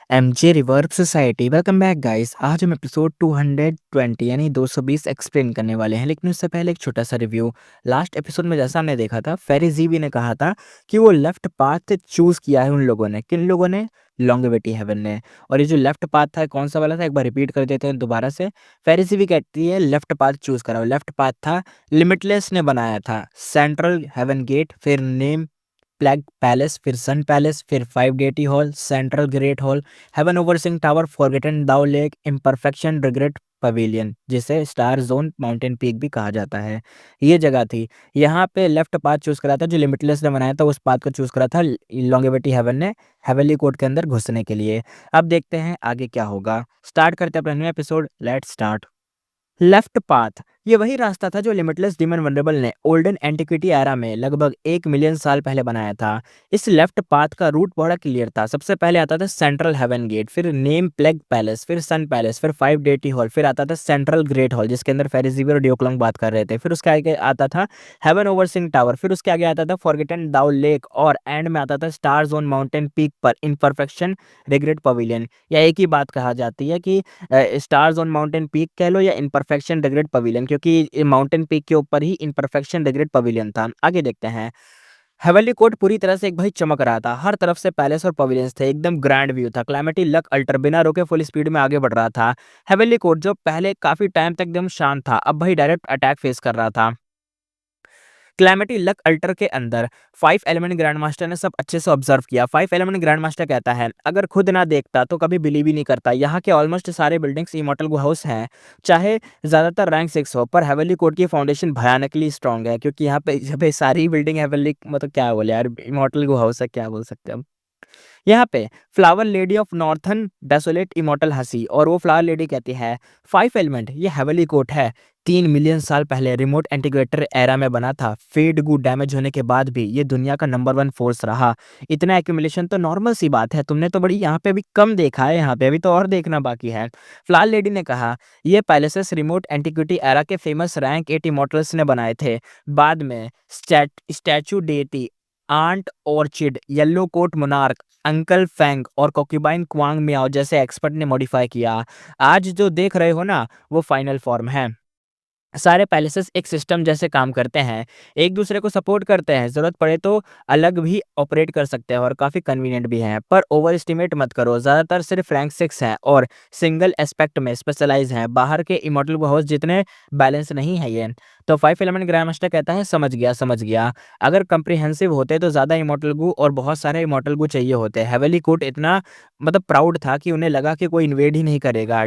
MJ reverse society welcome back guys. आज हम episode 220 यानी 220 एक्सप्लेन करने वाले हैं, लेकिन उससे पहले एक छोटा सा रिव्यू। लास्ट एपिसोड में जैसा हमने देखा था, फेरीजीवी ने कहा था कि वो लेफ्ट पाथ चूज किया है उन लोगों ने। किन लोगों ने? लॉन्गेविटी हेवन ने। और ये जो लेफ्ट पाथ था कौन सा वाला था, एक बार रिपीट कर देते हैं दोबारा से। फेरीजीवी कहती है लेफ्ट पाथ चूज करा। लेफ्ट पाथ था लिमिटलेस ने बनाया था। सेंट्रल हेवन गेट, फिर नेम प्लेग पैलेस, फिर सन पैलेस, फिर 5 deity hall, central great hall, heaven overseeing tower, forgotten dao lake, imperfection regret pavilion, जिसे स्टार जोन माउंटेन पीक भी कहा जाता है। ये जगह थी। यहाँ पे लेफ्ट पाथ चूज करा था जो लिमिटलेस ने बनाया था, उस पाथ को चूज करा था लॉन्गेविटी हेवन ने हेवनली कोर्ट के अंदर घुसने के लिए। अब देखते हैं आगे क्या होगा। स्टार्ट करते हैं अपना new episode. Let's start. Left path ये वही रास्ता था जो लिमिटलेस डीमन वनरेबल ने ओल्डन एंटिक्विटी एरा में लगभग 1 मिलियन साल पहले बनाया था। इस लेफ्ट पाथ का रूट बड़ा क्लियर था। सबसे पहले आता था सेंट्रल हेवन गेट, फिर नेम प्लेग पैलेस, फिर सन पैलेस, फिर 5 डेटी हॉल, फिर आता था सेंट्रल ग्रेट हॉल जिसके अंदर फेरिजीवी और डियोक्लोंग बात कर रहे थे, फिर उसके आगे आता था हेवन ओवरसिंग टावर, फिर उसके आगे आता था फॉरगेटन दाउ लेक, और एंड में आता था स्टार जोन माउंटेन पीक पर इनपरफेक्शन रिग्रेट पवेलियन। या एक ही बात कहा जाती है कि स्टार्स ऑन माउंटेन पीक कह लो या इनपरफेक्शन रिग्रेट पवेलियन, क्योंकि माउंटेन पीक के ऊपर ही इनपरफेक्शन रिग्रेट पवेलियन था। आगे देखते हैं। हेवनली कोर्ट पूरी तरह से एक भाई चमक रहा था। हर तरफ से पैलेस और पवेलियंस थे। एकदम ग्रैंड व्यू था। क्लाइमेटी लक अल्टर बिना रुके फुल स्पीड में आगे बढ़ रहा था। हेवनली कोर्ट जो पहले काफी टाइम तक एकदम शांत था, अब भाई डायरेक्ट अटैक फेस कर रहा था। क्लैमिटी लक अल्टर के अंदर 5 एलिमेंट ग्रैंड मास्टर ने सब अच्छे से ऑब्जर्व किया। 5 एलिमेंट ग्रैंड मास्टर कहता है अगर खुद ना देखता तो कभी बिलीव ही नहीं करता। यहाँ के ऑलमोस्ट सारे बिल्डिंग्स इमॉर्टल गो हाउस हैं, चाहे ज्यादातर रैंक 6 हो, पर हेवनली कोर्ट की फाउंडेशन भयानकली स्ट्रांग है, क्योंकि यहाँ पे जब ये सारी बिल्डिंग हेवनली, मतलब क्या बोले यार, इमॉर्टल गो हाउस है, क्या बोल सकते हैं हम। यहाँ पे flower lady of northern desolate immortal हंसी, और वो फ्लावर लेडी कहती है 5 एलिमेंट ये हेवनली कोर्ट है। 3 मिलियन साल पहले रिमोट इंटीग्रेटर एरा में बना था। फेड गू डैमेज होने के बाद भी ये दुनिया का नंबर 1 फोर्स रहा। इतना एक्यूमुलेशन तो नॉर्मल सी बात है, तुमने तो बड़ी यहाँ पे अभी कम देखा है, यहाँ पे अभी तो और देखना बाकी है। फ्लावर लेडी ने कहा ये पैलेसेस रिमोट एंटिक्विटी एरा के फेमस रैंक 8 इमोर्टल्स ने बनाए थे। बाद में statue deity, aunt orchid, yellow coat monarch, uncle Fang और कोक्यूबाइन क्वांग मियाओ जैसे एक्सपर्ट ने मॉडिफाई किया। आज जो देख रहे हो ना, वो फाइनल फॉर्म है। सारे पैलेसेस एक सिस्टम जैसे काम करते हैं, एक दूसरे को सपोर्ट करते हैं, जरूरत पड़े तो अलग भी ऑपरेट कर सकते हैं और काफ़ी कन्वीनियंट भी हैं। पर ओवर एस्टिमेट मत करो, ज़्यादातर सिर्फ रैंक 6 हैं और सिंगल एस्पेक्ट में स्पेशलाइज हैं। बाहर के इमॉर्टल हाउस जितने बैलेंस नहीं है ये। तो 5 एलिमेंट ग्रैंड मास्टर कहता है समझ गया समझ गया। अगर कंप्रिहेंसिव होते तो ज़्यादा इमॉर्टल गू और बहुत सारे इमॉर्टल गू चाहिए होते। हेवनली कोर्ट इतना मतलब प्राउड था कि उन्हें लगा कि कोई इन्वेड ही नहीं करेगा।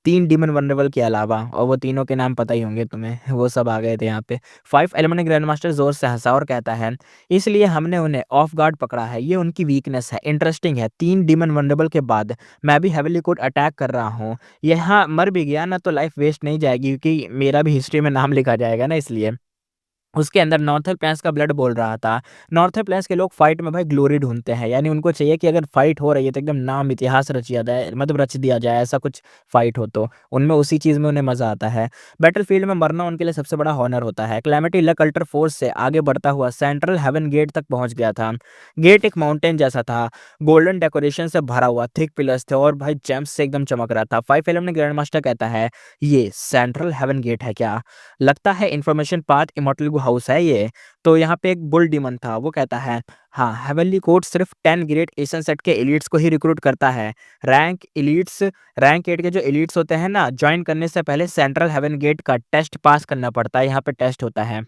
3 डीमन वनरेबल के अलावा, और वो तीनों के नाम पता ही होंगे तुम्हें, वो सब आ गए थे यहाँ पे। 5 एलिमेंट ग्रैंड मास्टर जोर से हंसा और कहता है इसलिए हमने उन्हें ऑफ गार्ड पकड़ा है, ये उनकी वीकनेस है। इंटरेस्टिंग है, 3 डीमन वनरेबल के बाद मैं भी हेवनली कोर्ट अटैक कर रहा हूँ। यहाँ मर भी गया ना तो लाइफ वेस्ट नहीं जाएगी, क्योंकि मेरा भी हिस्ट्री में नाम लिखा जाएगा ना, इसलिए। उसके अंदर नॉर्थल प्लेन्स का ब्लड बोल रहा था। नॉर्थल प्लेन्स के लोग फाइट में भाई ग्लोरी ढूंढते हैं, यानी उनको चाहिए कि अगर फाइट हो रही है तो एकदम नाम इतिहास रच दिया जाए, मतलब रच दिया जाए, ऐसा कुछ फाइट हो तो उनमें उसी चीज़ में उन्हें मजा आता है। बैटलफील्ड में मरना उनके लिए सबसे बड़ा हॉनर होता है। क्लैमिटी लक अल्टर फोर्स से आगे बढ़ता हुआ सेंट्रल हेवन गेट तक पहुंच गया था। गेट एक माउंटेन जैसा था, गोल्डन डेकोरेशन से भरा हुआ, थिक पिलर्स थे और भाई जेम्स से एकदम चमक रहा था। 5 एलिमेंट ग्रैंड मास्टर कहता है ये सेंट्रल हेवन गेट है क्या? लगता है इंफॉर्मेशन पाथ इमॉर्टल गो हाउस है ये। तो यहाँ पे एक बुल डीमन था, वो कहता है हाँ, हेवनली कोर्ट सिर्फ 10 ग्रेट एशियन सेट के एलिट्स को ही रिक्रूट करता है। रैंक 8 के जो एलिट्स होते हैं ना, ज्वाइन करने से पहले सेंट्रल हेवन गेट का टेस्ट पास करना पड़ता है। यहाँ पे टेस्ट होता है।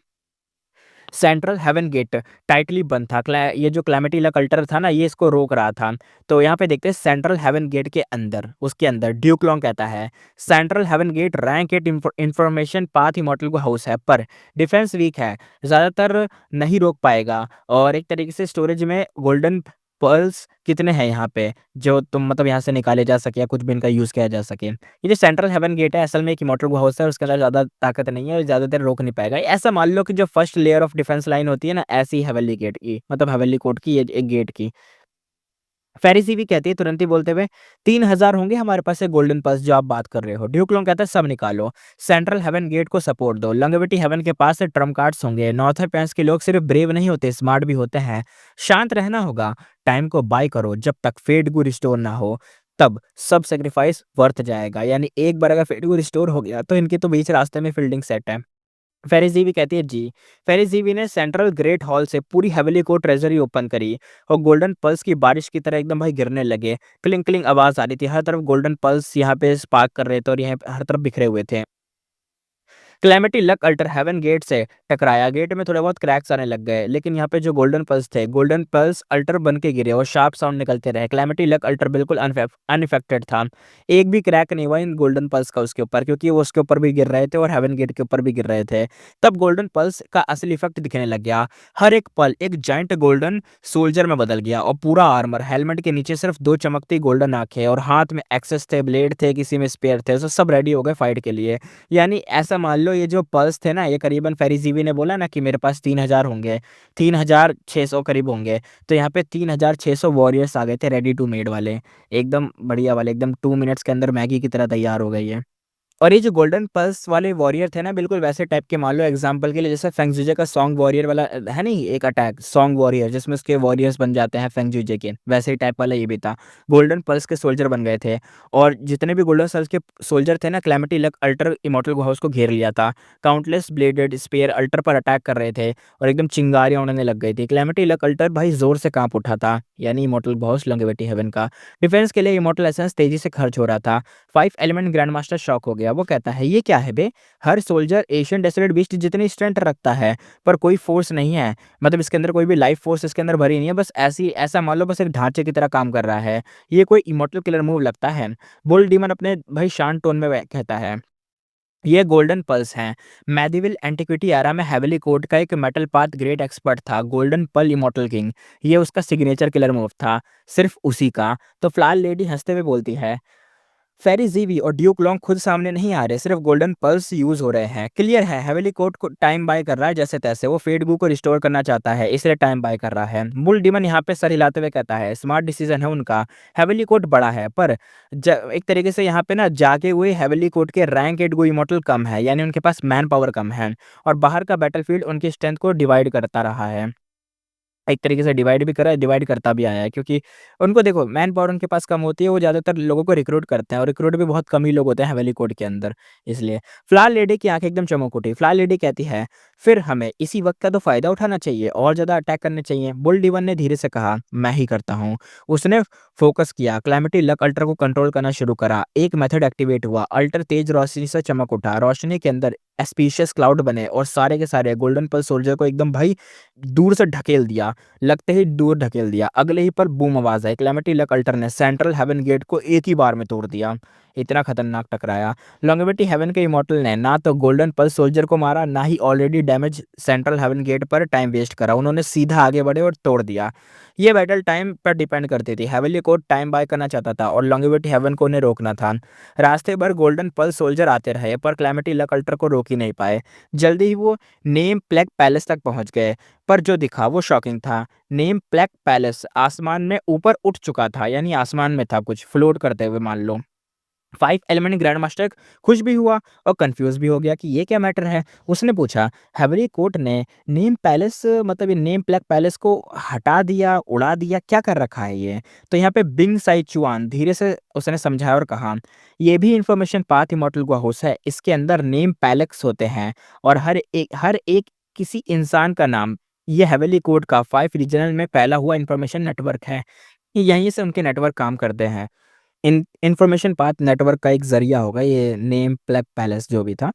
सेंट्रल हेवन गेट टाइटली बंद था। ये जो क्लैमिटी लक अल्टर था ना, ये इसको रोक रहा था। तो यहाँ पे देखते हैं सेंट्रल हेवन गेट के अंदर, उसके अंदर ड्यूक लॉन्ग कहता है central heaven gate rank 8 information path immortal को हाउस है, पर डिफेंस वीक है, ज़्यादातर नहीं रोक पाएगा। और एक तरीके से स्टोरेज में गोल्डन पर्ल्स कितने हैं यहाँ पे जो तुम मतलब यहाँ से निकाले जा सके या कुछ भी इनका यूज़ किया जा सके। ये जो सेंट्रल हेवन गेट है असल में एक इमॉर्टल गुहा हाउस है, उसके अंदर ज़्यादा ताकत नहीं है और ज़्यादा देर रोक नहीं पाएगा। ऐसा मान लो कि जो first layer of defence line होती है ना, ऐसी हेवनली गेट की, मतलब हेवनली कोर्ट की ये एक गेट की। फ़ेरिज़ी भी कहती है तुरंत ही बोलते हुए, 3000 होंगे हमारे पास से गोल्डन पल्स जो आप बात कर रहे हो। ड्यूक लोंग कहता है सब निकालो, सेंट्रल हेवन गेट को सपोर्ट दो, लॉन्गेविटी हेवन के पास से ट्रम्प कार्ड्स होंगे, नॉर्थन पैंस के लोग सिर्फ ब्रेव नहीं होते, स्मार्ट भी होते हैं। शांत रहना होगा, टाइम को बाय करो जब तक फेट गू रिस्टोर ना हो, तब सब सैक्रिफाइस वर्थ जाएगा। यानी एक बार अगर फेट गू रिस्टोर हो गया तो इनकी तो बीच रास्ते में फील्डिंग सेट है। फ़ेरिज़ी कहती है जी। फ़ेरिज़ी ने सेंट्रल ग्रेट हॉल से पूरी हेवेली को ट्रेज़री ओपन करी और गोल्डन पल्स की बारिश की तरह एकदम भाई गिरने लगे। क्लिंग-क्लिंग आवाज़ आ रही थी। हर तरफ गोल्डन पल्स यहाँ पे स्पार्क कर रहे थे और यहाँ पे हर तरफ बिखरे हुए थे। Calamity luck altar heaven gate से टकराया। गेट में थोड़े बहुत क्रैक्स आने लग गए, लेकिन यहाँ पे जो गोल्डन पल्स थे, गोल्डन पल्स अल्टर बन के गिरे और शार्प साउंड निकलते रहे। कैलेमिटी लक अल्टर बिल्कुल अनइफेक्टेड था। एक भी क्रैक नहीं हुआ इन गोल्डन पल्स का उसके ऊपर, क्योंकि वो उसके ऊपर भी गिर रहे थे और हेवन गेट के ऊपर भी गिर रहे थे। तब गोल्डन पल्स का असली इफेक्ट दिखने लग गया। हर एक पल एक जाइंट गोल्डन सोल्जर में बदल गया और पूरा आर्मर, हेलमेट के नीचे सिर्फ 2 चमकती गोल्डन आँखें और हाथ में एक्सेस थे, ब्लेड थे, किसी में स्पेयर थे, तो सब रेडी हो गए फाइट के लिए। यानी ऐसा मान लो ये जो पल्स थे ना, ये करीबन फ़ेरिज़ी ने बोला ना कि मेरे पास 3000 होंगे, 3600 करीब होंगे, तो यहाँ पे 3600 वॉरियर्स आ गए थे रेडी टू मेड वाले, एकदम बढ़िया वाले, एकदम 2 मिनट्स के अंदर मैगी की तरह तैयार हो गई है। और ये जो गोल्डन पल्स वाले वॉरियर थे ना, बिल्कुल वैसे टाइप के, मान लो एग्जांपल के लिए जैसे फेंगजुजे का सॉन्ग वॉरियर वाला है नहीं, एक अटैक सॉन्ग वॉरियर जिसमें उसके वॉरियर्स बन जाते हैं फेंगजुजे के, वैसे ही टाइप वाला ये भी था। गोल्डन पल्स के सोल्जर बन गए थे और जितने भी गोल्डन पल्स के सोल्जर थे ना, calamity luck alter immortal house को घेर लिया था। काउंटलेस ब्लेडेड स्पेयर अल्टर पर अटैक कर रहे थे और एकदम चिंगारियां उड़ने लग गई थी। कैलेमिटी लक अल्टर भाई जोर से कांप उठा था, यानी इमॉर्टल हाउस लॉन्गेविटी हेवन का। डिफेंस के लिए इमॉर्टल एसेंस तेजी से खर्च हो रहा था। 5 एलिमेंट ग्रैंड मास्टर शॉक हो गया। वो कहता है ये क्या है बे? हर सोल्जर एशियन डेसरेट बीस्ट जितनी स्ट्रेंथ रखता है, पर कोई फोर्स नहीं है। मतलब इसके अंदर कोई भी लाइफ फोर्स इसके अंदर भरी नहीं है, बस ऐसी ऐसा मान लो बस एक ढांचे की तरह काम कर रहा है। ये कोई इमॉर्टल किलर मूव लगता है। बुल डीमन अपने भाई शांत टोन में कहता है, ये गोल्डन पल्स हैं। मेडिवल एंटिक्विटी एरा में हेविली कोट का एक मेटल पाथ ग्रेट एक्सपर्ट था, गोल्डन पल इमॉर्टल किंग। ये उसका सिग्नेचर किलर मूव था, सिर्फ उसी का। तो फ्लावर लेडी हंसते हुए बोलती है, फेरी ज़ीवी और ड्यूक लॉन्ग खुद सामने नहीं आ रहे, सिर्फ गोल्डन पल्स यूज़ हो रहे हैं। क्लियर है, हेवेली कोर्ट को टाइम बाय कर रहा है जैसे-तैसे। वो फेट गू को रिस्टोर करना चाहता है, इसलिए टाइम बाय कर रहा है। बुल डीमन यहाँ पे सर हिलाते हुए कहता है, स्मार्ट डिसीजन है उनका। हेवेली कोर्ट बड़ा है, पर एक तरीके से यहाँ पे ना जागे हुए हेवेली कोर्ट के रैंक एट गो इमॉर्टल कम है, यानी उनके पास मैन पावर कम है और बाहर का बैटलफील्ड उनकी स्ट्रेंथ को डिवाइड करता रहा है। एक तरीके से डिवाइड भी करा है, डिवाइड करता भी आया है, क्योंकि उनको देखो मैन पावर उनके पास कम होती है, वो ज़्यादातर लोगों को रिक्रूट करते हैं और रिक्रूट भी बहुत कम ही लोग होते हैं हवेली कोड के अंदर, इसलिए। फ्लावर लेडी की आँखें एकदम चमक उठी। फ्लावर लेडी कहती है, फिर हमें इसी वक़्त का तो फ़ायदा उठाना चाहिए और ज़्यादा अटैक करने चाहिए। बुल डीवन ने धीरे से कहा, मैं ही करता हूँ। उसने फ़ोकस किया, कैलेमिटी लक अल्टर को कंट्रोल करना शुरू करा। एक मेथड एक्टिवेट हुआ, अल्टर तेज़ रोशनी से चमक उठा। रोशनी के अंदर स्पीशियस क्लाउड बने और सारे के सारे गोल्डन पल्स सोल्जर को एकदम भाई दूर से ढकेल दिया। लगते ही दूर ढकेल दिया। अगले ही पल बूम आवाज़ आई। कैलेमिटी लक अल्टर ने सेंट्रल हेवन गेट को एक ही बार में तोड़ दिया। इतना खतरनाक टकराया। लॉन्गेविटी हेवन के इमॉर्टल ने ना तो गोल्डन पल्स सोल्जर को मारा, ना ही already damage central heaven gate पर टाइम वेस्ट करा। उन्होंने सीधा आगे बढ़े और तोड़ दिया। ये बैटल टाइम पर डिपेंड करती थी। हेवेली कोर्ट टाइम बाय करना चाहता था और लॉन्गेविटी हेवन को उन्हें रोकना था। रास्ते भर गोल्डन पल्स सोल्जर आते रहे, पर कैलेमिटी लक अल्टर को रोक ही नहीं पाए। जल्दी ही वो नेम प्लेग पैलेस तक पहुंच गए, पर जो दिखा वो शॉकिंग था। नेम प्लेग पैलेस आसमान में ऊपर उठ चुका था, यानी आसमान में था कुछ फ्लोट करते हुए, मान लो। 5 एलिमेंट ग्रैंड मास्टर खुश भी हुआ और कंफ्यूज भी हो गया कि ये क्या मैटर है। उसने पूछा, हेवरी कोर्ट ने नेम पैलेस मतलब ये नेम प्लेग पैलेस को हटा दिया, उड़ा दिया, क्या कर रखा है ये? तो यहाँ पे बिंग साई चुआन धीरे से उसने समझाया और कहा, ये भी इंफॉर्मेशन पाथ इमॉर्टल हाउस है। इसके अंदर नेम पैलेक्स होते हैं और हर एक किसी इंसान का नाम। ये हेवेली कोर्ट का 5 रीजनल में फैला हुआ इंफॉर्मेशन नेटवर्क है। यहीं से उनके नेटवर्क काम करते हैं। इन्फॉर्मेशन पाथ नेटवर्क का एक ज़रिया होगा ये नेम प्लेग पैलेस जो भी था।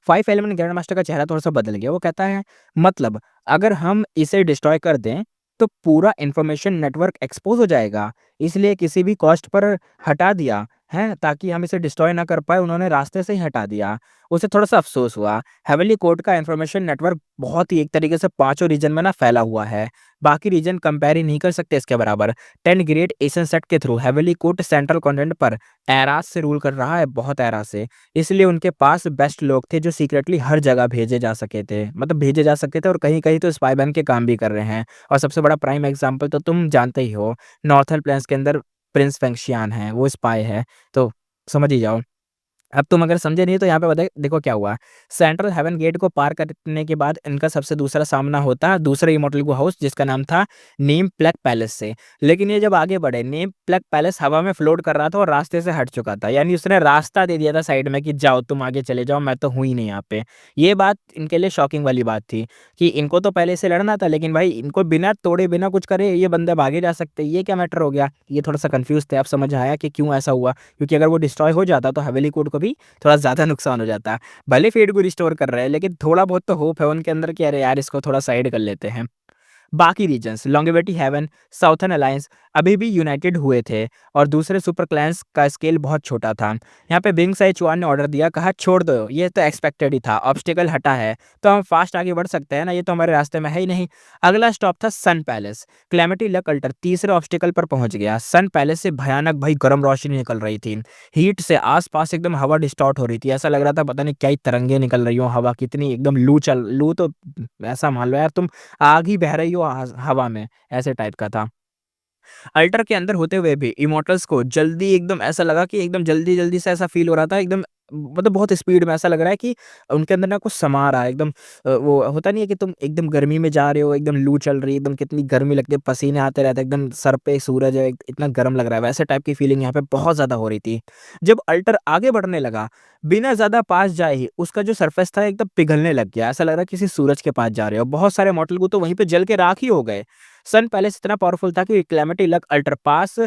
5 एलिमेंट ग्रैंड मास्टर का चेहरा थोड़ा-सा बदल गया। वो कहता है, मतलब अगर हम इसे डिस्ट्रॉय कर दें, तो पूरा इन्फॉर्मेशन नेटवर्क एक्सपोज़ हो जाएगा, इसलिए किसी भी कॉस्ट पर हटा दिया। हैं, ताकि हम इसे डिस्ट्रॉय ना कर पाए, उन्होंने रास्ते से ही हटा दिया। उसे थोड़ा-सा अफ़सोस हुआ। हेवनली कोर्ट का इन्फॉर्मेशन नेटवर्क बहुत ही एक तरीके से पाँचों रीजन में ना फैला हुआ है। बाकी रीजन कंपेयर ही नहीं कर सकते इसके बराबर। 10 ग्रेट एशियन सेट के through heavenly court central continent पर एरास से रूल कर रहा है, बहुत एरा से। इसलिए उनके पास बेस्ट लोग थे जो सीक्रेटली हर जगह भेजे जा सके थे। मतलब भेजे जा सकते थे और कहीं-कहीं तो स्पाई बन के काम भी कर रहे हैं। और सबसे बड़ा प्राइम एग्ज़ाम्पल तो तुम जानते ही हो, नॉर्थर्न प्लेन्स के अंदर प्रिंस फेंगशियान है, वो स्पाई है। तो समझ ही जाओ। अब तुम अगर समझे नहीं तो यहाँ पे बताइए, देखो क्या हुआ। सेंट्रल हेवन गेट को पार करने के बाद इनका सबसे दूसरा सामना होता है दूसरे इमॉर्टल गो हाउस जिसका नाम था नीम प्लेग पैलेस से। लेकिन ये जब आगे बढ़े, नीम प्लेग पैलेस हवा में फ्लोट कर रहा था और रास्ते से हट चुका था। यानी उसने रास्ता दे दिया था साइड में कि जाओ तुम आगे चले जाओ, मैं तो हूँ ही नहीं यहाँ पे। ये बात इनके लिए शॉकिंग वाली बात थी कि इनको तो पहले से लड़ना था, लेकिन भाई इनको बिना तोड़े बिना कुछ करे ये बंदे भागे जा सकते, ये क्या मैटर हो गया। ये थोड़ा सा कंफ्यूज थे। अब समझ आया कि क्यों ऐसा हुआ, क्योंकि अगर वो डिस्ट्रॉय हो जाता तो हवेली कोड को भी थोड़ा ज़्यादा नुकसान हो जाता है। भले फेट को रिस्टोर कर रहे हैं, लेकिन थोड़ा बहुत तो होप है उनके अंदर कि अरे यार इसको थोड़ा साइड कर लेते हैं। बाकी reasons longevity heaven, southern alliance अभी भी यूनाइटेड हुए थे और दूसरे सुपर क्लैंस का स्केल बहुत छोटा था। यहाँ पे बिंग साइचुआन ने ऑर्डर दिया, कहा छोड़ दो, ये तो एक्सपेक्टेड ही था, ऑब्स्टिकल हटा है तो हम फास्ट आगे बढ़ सकते हैं ना, ये तो हमारे रास्ते में है ही नहीं। अगला स्टॉप था सन पैलेस। क्लैमिटी लक अल्टर तीसरे ऑब्स्टिकल पर पहुंच गया। सन पैलेस से भयानक भाई गर्म रोशनी निकल रही थी। हीट से आसपास एकदम हवा डिस्टॉर्ट हो रही थी, ऐसा लग रहा था पता नहीं क्या ही तरंगे निकल रही हो, हवा कितनी एकदम लू तो ऐसा मान लो यार तुम आग ही बह रही हो हवा में, ऐसे टाइप का था। अल्टर के अंदर होते हुए भी इमॉर्टल्स को जल्दी एकदम ऐसा लगा कि एकदम जल्दी-जल्दी से ऐसा फ़ील हो रहा था एकदम, मतलब बहुत स्पीड में ऐसा लग रहा है कि उनके अंदर ना कुछ समा रहा है एकदम। वो होता नहीं है कि तुम एकदम गर्मी में जा रहे हो, एकदम लू चल रही है, एकदम कितनी गर्मी लगती है, पसीने आते रहते हैं, एकदम सर पे सूरज है, इतना गर्म लग रहा है, वैसे टाइप की फीलिंग यहाँ पे बहुत ज़्यादा हो रही थी। जब अल्टर आगे बढ़ने लगा, बिना ज़्यादा पास जाए ही उसका जो सरफेस था एकदम पिघलने लग गया, ऐसा लग रहा है किसी सूरज के पास जा रहे हो। बहुत सारे मॉडल को तो वहीं पे जल के राख ही हो गए। सन पैलेस इतना पावरफुल था कि क्लैमिटी लक अल्टर पास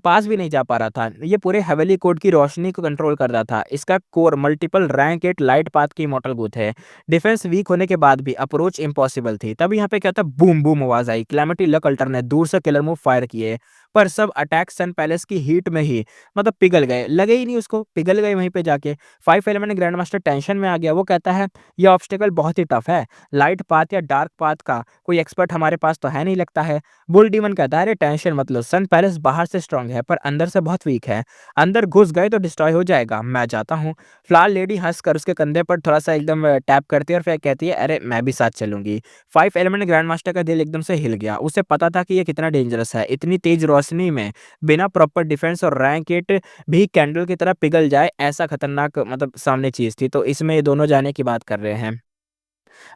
पास भी नहीं जा पा रहा था। ये पूरे हवेली कोड की रोशनी को कंट्रोल कर रहा था। इसका core multiple rank 8 light path की इमॉर्टल बूथ है। डिफेंस वीक होने के बाद भी अप्रोच इम्पॉसिबल थी। तब यहाँ पे क्या था, बूम बूम आवाज आई। क्लैमिटी लक अल्टर ने दूर से किलर मूव फायर किए, पर सब अटैक सन पैलेस की हीट में ही मतलब पिघल गए, लगे ही नहीं उसको, पिघल गए वहीं पे जाके। Five element grand master tension में आ गया। वो कहता है ये ऑब्स्टेकल बहुत ही टफ है, लाइट पाथ या डार्क पाथ का कोई एक्सपर्ट हमारे पास तो है नहीं लगता है। बुल डीमन कहता है अरे टेंशन मत लो, सन पैलेस बाहर से स्ट्रांग है पर अंदर से बहुत वीक है, अंदर घुस गए तो डिस्ट्रॉय हो जाएगा, मैं जाता हूँ। फ्लावर लेडी हंसकर उसके कंधे पर थोड़ा सा एकदम टैप करती है और फिर कहती है अरे मैं भी साथ चलूंगी। फाइव एलिमेंट ग्रैंड मास्टर का दिल एकदम से हिल गया। उसे पता था कि ये कितना डेंजरस है, इतनी तेज रोशनी में बिना प्रॉपर डिफेंस और रैंक एट भी कैंडल की तरह पिघल जाए, ऐसा खतरनाक मतलब सामने चीज थी। तो इसमें ये दोनों जाने की बात कर रहे हैं।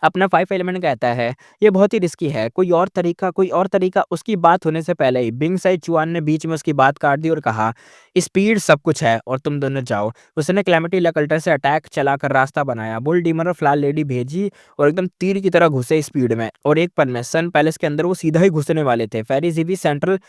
अपना 5 एलिमेंट कहता है ये बहुत ही रिस्की है, कोई और तरीका। उसकी बात होने से पहले ही बिंग साई चुआन ने बीच में उसकी बात काट दी और कहा स्पीड सब कुछ है और तुम दोनों जाओ। उसने क्लैमिटी लकल्टर से अटैक चलाकर रास्ता बनाया, बुल डीमर और फ्लावर लेडी भेजी और एकदम तीर की तरह घुसे स्पीड में, और एक पल में सन पैलेस के अंदर वो सीधा ही घुसने वाले थे। फेरी जीबी सेंट्रल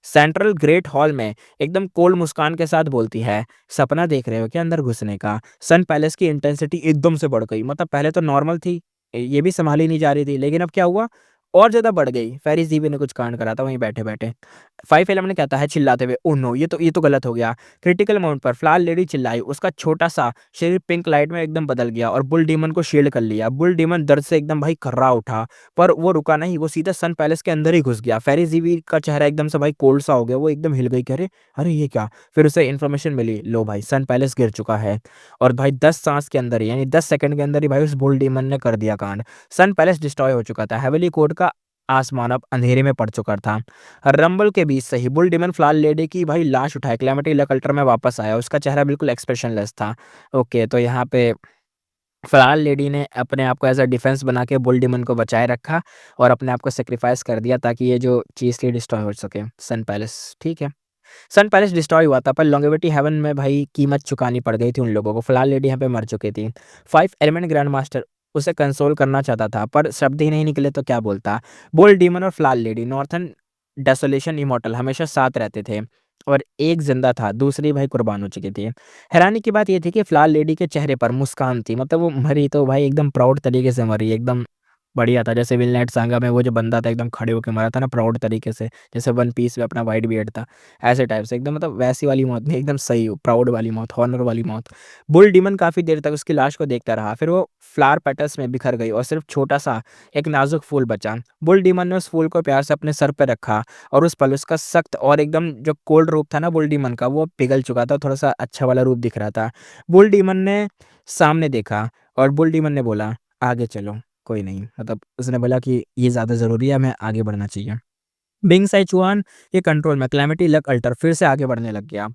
सेंट्रल ग्रेट हॉल में एकदम कोल्ड मुस्कान के साथ बोलती है सपना देख रहे हो क्या अंदर घुसने का। सन पैलेस की इंटेंसिटी एकदम से बढ़ गई, मतलब पहले तो नॉर्मल थी, ये भी संभाली नहीं जा रही थी, लेकिन अब क्या हुआ, और ज्यादा बढ़ गई। फेरिस जीबी ने कुछ कांड करा था वहीं बैठे बैठे। फाइव एलिमेंट कहता है चिल्लाते हुए ओह नो, ये तो गलत हो गया। क्रिटिकल अमाउंट पर फ्लावर लेडी चिल्लाई, उसका छोटा सा शरीर पिंक लाइट में एकदम बदल गया और बुल डीमन को शील्ड कर लिया। बुल डीमन दर्द से एकदम भाई कर्रा उठा, पर वो रुका नहीं, वो सीधा सन पैलेस के अंदर ही घुस गया। फेरी जीबी का चेहरा एकदम से भाई कोल्ड सा हो गया, वो एकदम हिल गई, कह रहे अरे ये क्या। फिर उसे इन्फॉर्मेशन मिली, लो भाई सन पैलेस गिर चुका है, और भाई 10 सांस के अंदर ही यानी 10 सेकंड के अंदर ही भाई उस बुल डीमन ने कर दिया कांड। सन पैलेस डिस्ट्रॉय हो चुका था, हेवली कोड का आसमान अब अंधेरे में पड़ चुका था। रंबल के बीच से ही बुल डीमन फ्लावर लेडी की भाई लाश उठाए क्लैमिटी लक अल्टर में वापस आया, उसका चेहरा बिल्कुल एक्सप्रेशनलेस था। ओके, तो यहाँ पे फ्लावर लेडी ने अपने आप को एज अ डिफेंस बना के बुल डीमन को बचाए रखा और अपने आप को सेक्रीफाइस कर दिया ताकि ये जो चीज़ थी डिस्ट्रॉय हो सके, सन पैलेस। ठीक है, सन पैलेस डिस्ट्रॉय हुआ था पर लॉन्गेविटी हेवन में भाई कीमत चुकानी पड़ गई थी उन लोगों को। फ्लावर लेडी यहाँ पे मर चुकी थी। फाइव एलिमेंट ग्रैंड मास्टर उसे कंसोल करना चाहता था पर शब्द ही नहीं निकले तो क्या बोलता। बुल डीमन और flower lady northern desolation immortal हमेशा साथ रहते थे, और एक जिंदा था, दूसरी भाई कुर्बान हो चुकी थी। हैरानी की बात ये थी कि फ्लावर लेडी के चेहरे पर मुस्कान थी, मतलब वो मरी तो भाई एकदम प्राउड तरीके से मरी, एकदम बढ़िया था। जैसे विनलैंड सागा में वो जो बंदा था एकदम खड़े होके मरा था ना प्राउड तरीके से, जैसे वन पीस में अपना वाइट बियर्ड था, ऐसे टाइप से एकदम मतलब वैसी वाली मौत नहीं, एकदम सही प्राउड वाली मौत, हॉनर वाली मौत। बुल डीमन काफी देर तक उसकी लाश को देखता रहा, फिर वो फ्लावर पेटल्स में बिखर गई और सिर्फ छोटा सा एक नाजुक फूल बचा। बुल डीमन ने उस फूल को प्यार से अपने सर पे रखा और उस पल उसका सख्त और एकदम जो कोल्ड रूप था ना बुल डीमन का, वो पिघल चुका था, थोड़ा सा अच्छा वाला रूप दिख रहा था। बुल डीमन ने सामने देखा और बुल डीमन ने बोला, आगे चलो। कोई नहीं, मतलब उसने बोला कि ये ज़्यादा ज़रूरी है, हमें आगे बढ़ना चाहिए। बिंग सैचुआन के कंट्रोल में कैलेमिटी लक अल्टर फिर से आगे बढ़ने लग गया।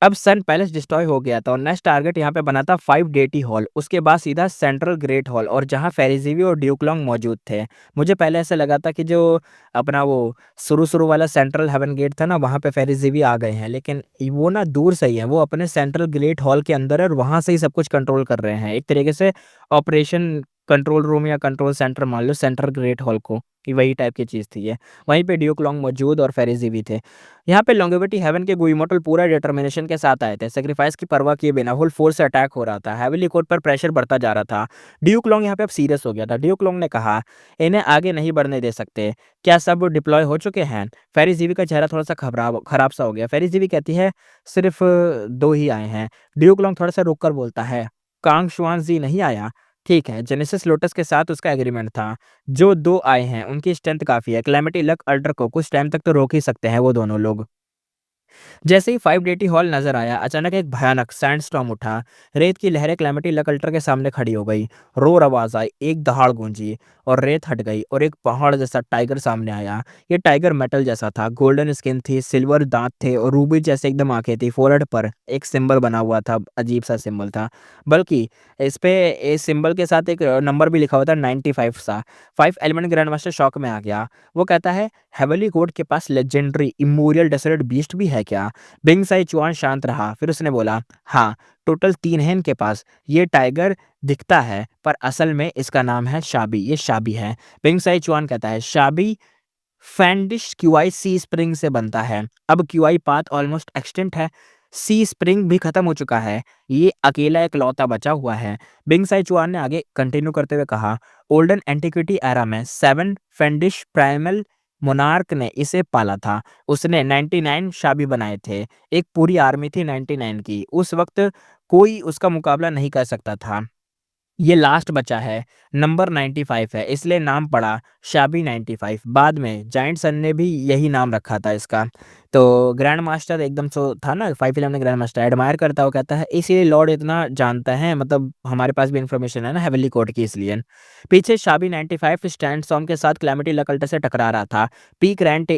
अब सन पैलेस डिस्ट्रॉय हो गया था और नेक्स्ट टारगेट यहाँ पे बना था 5 डेटी हॉल, उसके बाद सीधा सेंट्रल ग्रेट हॉल, और जहाँ फेरिजीवी और ड्यूक मौजूद थे। मुझे पहले ऐसा लगा था कि जो अपना वो शुरू शुरू वाला सेंट्रल हेवन गेट था ना, वहाँ पे फेरिजीवी आ गए हैं, लेकिन वो ना दूर से ही है, वो अपने सेंट्रल ग्रेट हॉल के अंदर है और वहाँ से ही सब कुछ कंट्रोल कर रहे हैं, एक तरीके से ऑपरेशन कंट्रोल रूम या कंट्रोल सेंटर मान लो सेंट्रल ग्रेट हॉल को, कि वही टाइप की चीज़ थी ये। वहीं पे ड्यूक लॉन्ग मौजूद और फेरिजीवी थे। यहाँ पे लॉन्गेविटी हेवन के गुइमोटल पूरा डिटर्मिनेशन के साथ आए थे, सेक्रीफाइस की परवाह किए बिना फुल फोर्स से अटैक हो रहा था, हेविली कोर्ट पर प्रेशर बढ़ता जा रहा था। ड्यूक लॉन्ग यहाँ पे अब सीरियस हो गया था। ड्यूक लॉन्ग ने कहा, इन्हें आगे नहीं बढ़ने दे सकते, क्या सब डिप्लॉय हो चुके हैं? फेरी जीवी का चेहरा थोड़ा सा खराब खराब सा हो गया। फेरी जीवी कहती है, सिर्फ 2 ही आए हैं। ड्यूक लॉन्ग थोड़ा सा रुक कर बोलता है, कांग शुआन जी नहीं आया? ठीक है, जेनेसिस लोटस के साथ उसका एग्रीमेंट था, जो 2 आए हैं उनकी स्ट्रेंथ काफ़ी है, कैलेमिटी लक अल्टर को कुछ टाइम तक तो रोक ही सकते हैं वो दोनों लोग। जैसे ही 5 डेटी हॉल नजर आया, अचानक एक भयानक सैंडस्टॉर्म उठा। रेत की लहरें कैलेमिटी लकल्टर के सामने खड़ी हो गई। रोर आवाज आई, एक दहाड़ गूंजी और रेत हट गई और एक पहाड़ जैसा टाइगर सामने आया। ये टाइगर मेटल जैसा था, गोल्डन स्किन थी, सिल्वर दांत थे और रूबी जैसे एकदम आंखें थी। फोrehead पर एक सिंबल बना हुआ था, अजीब सा सिंबल था, बल्कि इस पे इस सिंबल के साथ एक नंबर भी लिखा हुआ था 95 सा। 5 एलिमेंट ग्रैंड मास्टर शॉक में आ गया। वो कहता है, हेवली कोड के पास लेजेंडरी इमोरियल डेसर्ट बीस्ट भी है क्या? बिंग साई चुआन शांत रहा, फिर उसने बोला, हाँ, टोटल 3 है इनके पास। ये टाइगर दिखता है पर असल में इसका नाम है शाबी, ये शाबी है। बिंग साई चुआन कहता है, शाबी फैंडिश क्यूआई सी स्प्रिंग से बनता है। अब क्यूआई पाथ ऑलमोस्ट एक्सटिंक्ट है, सी स्प्रिंग भी खत्म हो चुका है, ये अकेला इकलौता बचा हुआ है। बिंग साई चुआन ने आगे कंटिन्यू करते हुए कहा, ओल्डन एंटिक्विटी एरा में 7 फैंडिश प्राइमल मोनार्क ने इसे पाला था। उसने 99 शाबी बनाए थे, एक पूरी आर्मी थी 99 की। उस वक्त कोई उसका मुकाबला नहीं कर सकता था। ये लास्ट बचा है, नंबर 95 है, इसलिए नाम पड़ा शाबी 95। बाद में जाइंट सन ने भी यही नाम रखा था इसका। तो ग्रैंड मास्टर एकदम सो था ना, 511 ग्रैंड मास्टर एडमायर करता, वो कहता है इसीलिए लॉर्ड इतना जानता है, मतलब हमारे पास भी इन्फॉर्मेशन है ना हेवनली कोर्ट की, इसलिए। पीछे शाबी 95 स्टैंड सॉन्ग के साथ क्लैमिटी लकल्ट से टकरा रहा था। पीक रैंक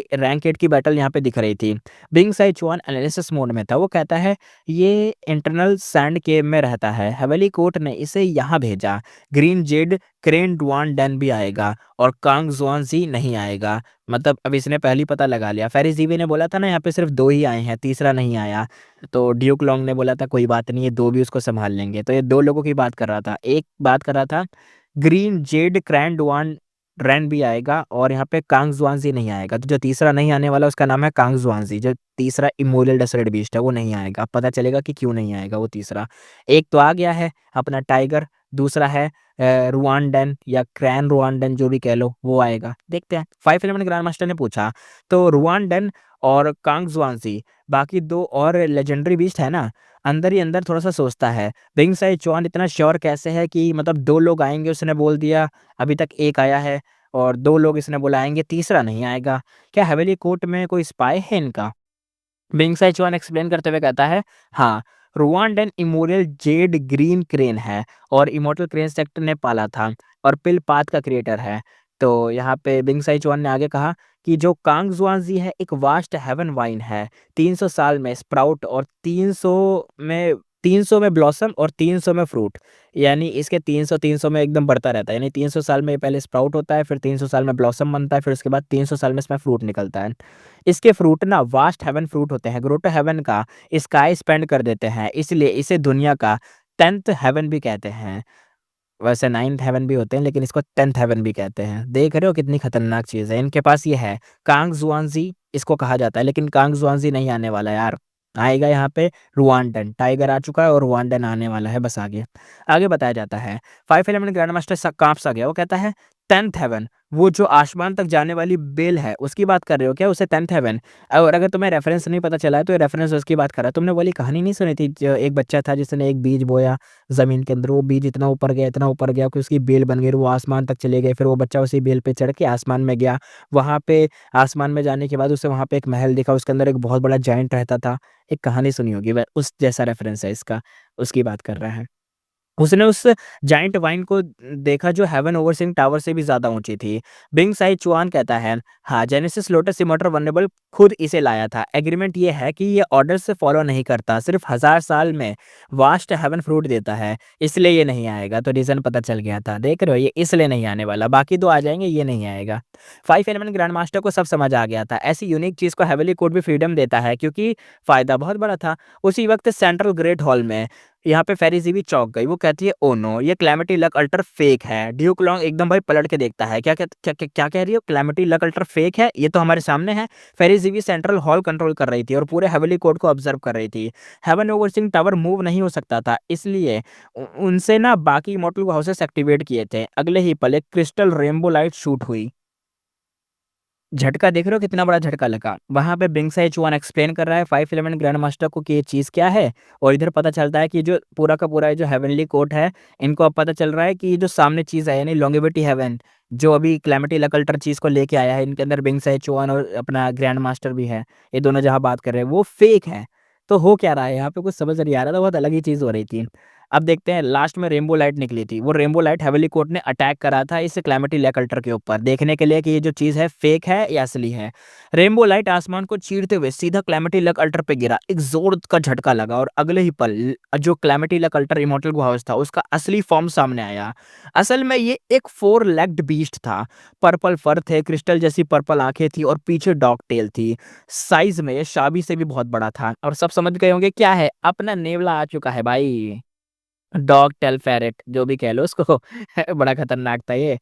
8 की बैटल यहाँ पे दिख रही थी। बिंग साई चुआन एनालिसिस मोड में था। वो कहता है, ये इंटरनल सैंड केव में रहता है, हेवली कोर्ट ने इसे यहाँ भेजा। Green Z crane Duan Dan भी आएगा और कांग जुआनजी नहीं आएगा। मतलब अब इसने पहले ही पता लगा लिया। फेरिस जीवी ने बोला था ना यहाँ पे सिर्फ 2 ही आए हैं, तीसरा नहीं आया। तो ड्यूक लॉन्ग ने बोला था कोई बात नहीं, ये 2 भी उसको संभाल लेंगे। तो ये 2 लोगों की बात कर रहा था। एक बात कर रहा था ग्रीन जेड क्रैन डुआन रैन भी आएगा और यहाँ पे कांग जुआनजी नहीं आएगा। तो जो तीसरा नहीं आने वाला उसका नाम है कांग जुआनजी। जो तीसरा इमोरियल डेसर्ट बीस्ट है वो नहीं आएगा। अब पता चलेगा कि क्यों नहीं आएगा वो तीसरा। एक तो आ गया है अपना टाइगर, दूसरा है रुआनडन या क्रैन रुआनडन जो भी कह लो, वो आएगा। देखते हैं। 511 ग्रैंड मास्टर ने पूछा, तो रुआनडन और कांग जुआनजी, बाकी 2 और लेजेंडरी बीस्ट है ना? अंदर ही अंदर थोड़ा सा सोचता है, बिंग साई चुआन इतना श्योर कैसे है कि मतलब 2 लोग आएंगे, उसने बोल दिया अभी तक 1 आया है और 2 लोग इसने बोला आएंगे, तीसरा नहीं आएगा। क्या हवेली कोर्ट में कोई स्पाई है इनका? बिंग सैचुआन एक्सप्लेन करते हुए कहता है, हाँ, रुआंडन इमोरियल जेड ग्रीन क्रेन है और इमोर्टल क्रेन सेक्टर ने पाला था और पिल पाथ का क्रिएटर है। तो यहाँ पे बिंग सैचुआन ने आगे कहा कि जो कांग जुआनजी है एक वास्ट हेवन वाइन है, 300 साल में स्प्राउट और 300 में ब्लॉसम और 300 में फ्रूट। यानी इसके 300 में एकदम बढ़ता रहता है, यानी 300 साल में ये पहले स्प्राउट होता है, फिर 300 साल में ब्लॉसम बनता है, फिर उसके बाद 300 साल में इसमें फ्रूट निकलता है। इसके फ्रूट ना वास्ट हेवन फ्रूट होते हैं, ग्रोटो हेवन का स्काई स्पेंड कर देते हैं, इसलिए इसे दुनिया का 10th हेवन भी कहते हैं। वैसे 9th हेवन भी होते हैं लेकिन इसको 10th हेवन भी कहते हैं। देख रहे हो कितनी खतरनाक चीज़ है। इनके पास ये है कांग जुआनजी, इसको कहा जाता है, लेकिन कांग जुआनजी नहीं आने वाला यार। आएगा यहाँ पे रुआंडन, टाइगर आ चुका है और रुआंडन आने वाला है बस आगे। आगे बताया जाता है, 5 एलिमेंट ग्रैंड मास्टर काँप सा गया, वो कहता है 10th हेवन, वो जो आसमान तक जाने वाली बेल है उसकी बात कर रहे हो क्या? उसे 10th हेवन। और अगर तुम्हें रेफरेंस नहीं पता चला है तो ये रेफरेंस उसकी बात कर रहा है। तुमने वाली कहानी नहीं सुनी थी, जो एक बच्चा था जिसने एक बीज बोया ज़मीन के अंदर, वो बीज इतना ऊपर गया कि उसकी बेल बन गई, वो आसमान तक चले गए, फिर वो बच्चा उसी बेल पे चढ़ के आसमान में गया। वहाँ पे आसमान में जाने के बाद उसे वहाँ पे एक महल दिखा, उसके अंदर एक बहुत बड़ा जायंट रहता था। एक कहानी सुनी होगी, वह उस जैसा रेफरेंस है इसका, उसकी बात कर रहा है। उसने उस जायंट वाइन को देखा जो हेवन ओवरसीइंग टावर से भी ज़्यादा ऊँची थी। बिंग साई चुआन कहता है, हाँ, जेनेसिस लोटस इमॉर्टल वल्नरेबल खुद इसे लाया था। एग्रीमेंट ये है कि ये ऑर्डर से फॉलो नहीं करता, सिर्फ 1000 साल में वास्ट हेवन फ्रूट देता है, इसलिए ये नहीं आएगा। तो रीज़न पता चल गया था। देख रहे हो, ये इसलिए नहीं आने वाला, बाकी 2 आ जाएँगे, ये नहीं आएगा। 5 एलिमेंट ग्रैंड मास्टर को सब समझ आ गया था। ऐसी यूनिक चीज़ को हेवनली कोड भी फ्रीडम देता है क्योंकि फ़ायदा बहुत बड़ा था। उसी वक़्त सेंट्रल ग्रेट हॉल में यहाँ पे फेरिज़ी भी चौंक गई। वो कहती है, ओह नो! ये कैलेमिटी लक अल्टर फेक है। ड्यूक लॉन्ग एकदम भाई पलट के देखता है। क्या कह रही हो? कैलेमिटी लक अल्टर फेक है? ये तो हमारे सामने है। फेरिज़ी भी सेंट्रल हॉल कंट्रोल कर रही थी और पूरे हेवनली कोड को ऑब्ज़र्व कर रही थी। हेवन ओवरसीइंग टावर मूव नहीं हो सकता था, इसलिए उनसे ना बाकी इमॉर्टल हाउसेस एक्टिवेट किए थे। अगले ही पल एक क्रिस्टल रेनबो लाइट शूट हुई। झटका देख रहे हो, कितना बड़ा झटका लगा। वहाँ पे बिंग सेचुआन एक्सप्लेन कर रहा है 5 एलिमेंट ग्रैंड मास्टर को कि ये चीज़ क्या है, और इधर पता चलता है कि जो पूरा का पूरा ये जो हेवनली कोर्ट है, इनको अब पता चल रहा है कि ये जो सामने चीज़ है यानी लॉन्गेविटी हेवन, जो अभी कैलेमिटी लकल्टर चीज़ को लेके आया है, इनके अंदर बिंग सेचुआन और अपना ग्रैंड मास्टर भी है। ये दोनों जहाँ बात कर रहे हैं वो फेक है। तो हो क्या रहा है यहाँ पे, कुछ समझ नहीं आ रहा था, बहुत अलग ही चीज़ हो रही थी। अब देखते हैं, लास्ट में रेनबो लाइट निकली थी। वो रेनबो लाइट हेवनली कोर्ट ने अटैक करा था इस कैलेमिटी लकल्टर के ऊपर, देखने के लिए कि ये जो चीज़ है फेक है या असली है। रेनबो लाइट आसमान को चीरते हुए सीधा कैलेमिटी लक अल्टर पे गिरा। एक जोर का झटका लगा और अगले ही पल जो कैलेमिटी लक अल्टर इमॉर्टल गुहाउस था उसका असली फॉर्म सामने आया। असल में ये एक 4 लेग्ड बीस्ट था। पर्पल फर थे, क्रिस्टल जैसी पर्पल आंखें थी और पीछे डॉग टेल थी। साइज में ये शाबी से भी बहुत बड़ा था और सब समझ गए होंगे क्या है, अपना नेवला आ चुका है भाई। डॉग टेल फेरेट जो भी कह लो उसको बड़ा खतरनाक था ये।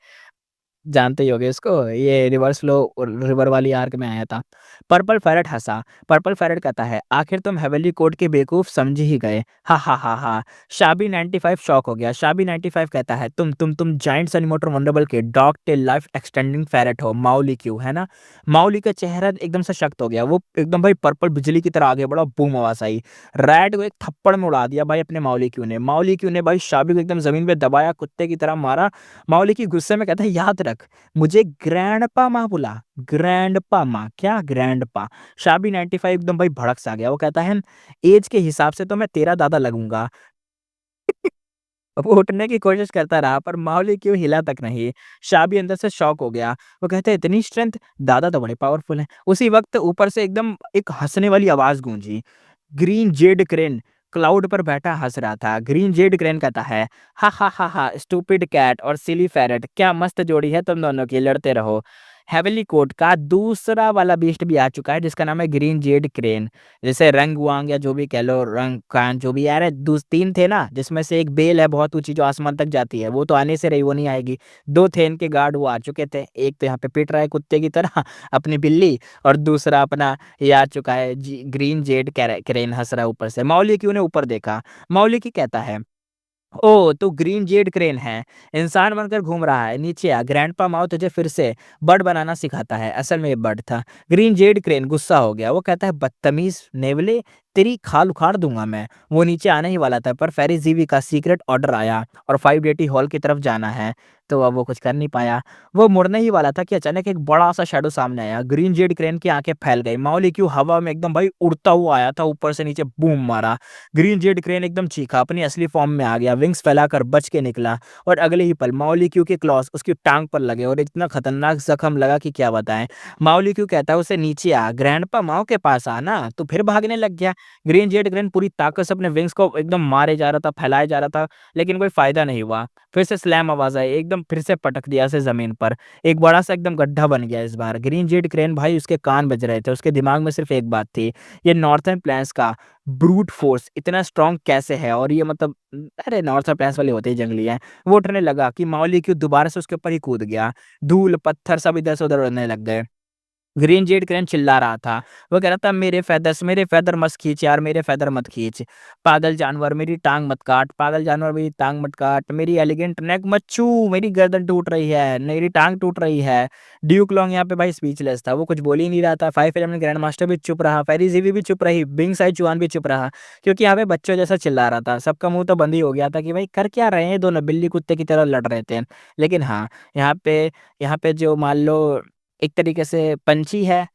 जानते ही होंगे इसको, ये रिवर्स फ्लो रिवर वाली आर्क में आया था। पर्पल पैरेट हँसा। पर्पल पैरेट कहता है, आखिर तुम हेवनली कोड के बेवकूफ समझ ही गए। हा हा हा हा। शाबी 95 शॉक हो गया। शाबी 95 कहता है, तुम जायंट सनीमोटर वंडरबल के dog tail life extending parrot हो, माउली क्यों, है ना? माउली का चेहरा एकदम से शक्त हो गया। वो एकदम भाई पर्पल बिजली की तरह आगे बढ़ा, बूम आवाज आई। रैट को एक थप्पड़ में उड़ा दिया भाई अपने माउली क्यों ने। माउली क्यों ने भाई शाबी को एकदम जमीन पे दबाया, कुत्ते की तरह मारा। माउली की गुस्से में कहता है, याद रख, मुझे ग्रैंडपा माँ बुला। ग्रैंडपा माँ, क्या ग्रैंडपा? शाबी 95 एकदम भाई भड़क सा गया। वो कहता है, एज के हिसाब से तो मैं तेरा दादा लगूंगा। वो उठने की कोशिश करता रहा पर माउली क्यों हिला तक नहीं। शाबी अंदर से शॉक हो गया। वो कहते हैं, इतनी स्ट्रेंथ, दादा तो बड़े पावरफुल हैं। उसी वक्त ऊपर से एकदम एक हंसने वाली आवाज गूंजी। ग्रीन जेड क्रेन क्लाउड पर बैठा हंस रहा था। ग्रीन जेड क्रेन कहता है, हा हा हा हा, स्टूपिड कैट और सिली पैरट, क्या मस्त जोड़ी है तुम दोनों की, लड़ते रहो। हेवनली कोर्ट का दूसरा वाला बीस्ट भी आ चुका है जिसका नाम है ग्रीन जेड क्रेन। जैसे रंग वांग या जो भी कह लो, रंग कान जो भी यार है, 3 थे ना, जिसमें से एक बेल है बहुत ऊंची जो आसमान तक जाती है, वो तो आने से रही, वो नहीं आएगी। 2 थे इनके गार्ड, वो आ चुके थे। एक तो यहाँ पे पिट रहा है कुत्ते की तरह अपनी बिल्ली, और दूसरा अपना ये आ चुका है ग्रीन जेड क्रेन हंस रहा है ऊपर से। मौली क्यों ने ऊपर देखा। मौली की कहता है, ओह! तो ग्रीन जेड क्रेन है, इंसान बनकर घूम रहा है, नीचे आ, ग्रैंडपा माओ तुझे फिर से बर्ड बनाना सिखाता है। असल में ये बर्ड था। ग्रीन जेड क्रेन गुस्सा हो गया। वो कहता है, बदतमीज़ नेवले, तेरी खाल उखाड़ दूँगा मैं। वो नीचे आने ही वाला था पर फेरी ज़ीवी का सीक्रेट ऑर्डर आया और 5 डेटी हॉल की तरफ जाना है, तो अब वो कुछ कर नहीं पाया। वो मुड़ने ही वाला था कि अचानक एक बड़ा-सा शैडो सामने आया। ग्रीन जेड क्रेन की आँखें फैल गई। माओलीक्यू हवा में एकदम भाई उड़ता हुआ आया था, ऊपर से नीचे बूम मारा। ग्रीन जेड क्रेन एकदम चीखा, अपनी असली फॉर्म में आ गया, विंग्स फैलाकर बच के निकला और अगले ही पल माओलीक्यू के क्लॉस उसकी टांग पर लगे और इतना खतरनाक जख्म लगा कि क्या बताएं। माओलीक्यू कहता है उसे, नीचे आ, ग्रैंडपा माओ के पास आना। तो फिर भागने लग गया। ग्रीन जेड क्रेन पूरी ताकत से अपने विंग्स को एकदम मारे जा रहा था, फैलाए जा रहा था, लेकिन कोई फायदा नहीं हुआ। फिर से स्लैम आवाज आई, एकदम फिर से पटक दिया उसे जमीन पर। एक बड़ा सा एकदम गड्ढा बन गया इस बार। ग्रीन जेड क्रेन भाई, उसके कान बज रहे थे, उसके दिमाग में सिर्फ एक बात थी, ये नॉर्थर्न प्लेन्स का ब्रूट फोर्स इतना स्ट्रॉन्ग कैसे है, और ये मतलब अरे नॉर्थर्न प्लेन्स वाले होते ही जंगली हैं। वो उठने लगा कि माओलीक्यू दोबारा से उसके ऊपर ही कूद गया। धूल पत्थर सब इधर से उधर उड़ने लग गए। ग्रीन जेड क्रेन चिल्ला रहा था। वो कह रहा था, मेरे फेदर मत खींच यार, मेरे फेदर मत खींच। पागल जानवर मेरी टांग मत काट, पागल जानवर मेरी टांग मत काट, मेरी एलिगेंट नेक मत छू, मेरी गर्दन टूट रही है, मेरी टांग टूट रही है। ड्यूक लॉन्ग यहाँ पे भाई स्पीचलेस था, वो कुछ बोल ही नहीं रहा था। 5 एलिमेंट ग्रैंड मास्टर भी चुप रहा, फेरी जीवी भी चुप रही, बिंग साई चुआन भी चुप रहा, क्योंकि यहाँ पे बच्चों जैसा चिल्ला रहा था। सबका मुंह तो बंद ही हो गया था कि भाई कर क्या रहे हैं दोनों, बिल्ली कुत्ते की तरह लड़ रहे थे। लेकिन हाँ, यहाँ पे यहाँ पे जो मान लो एक तरीके से पंछी है,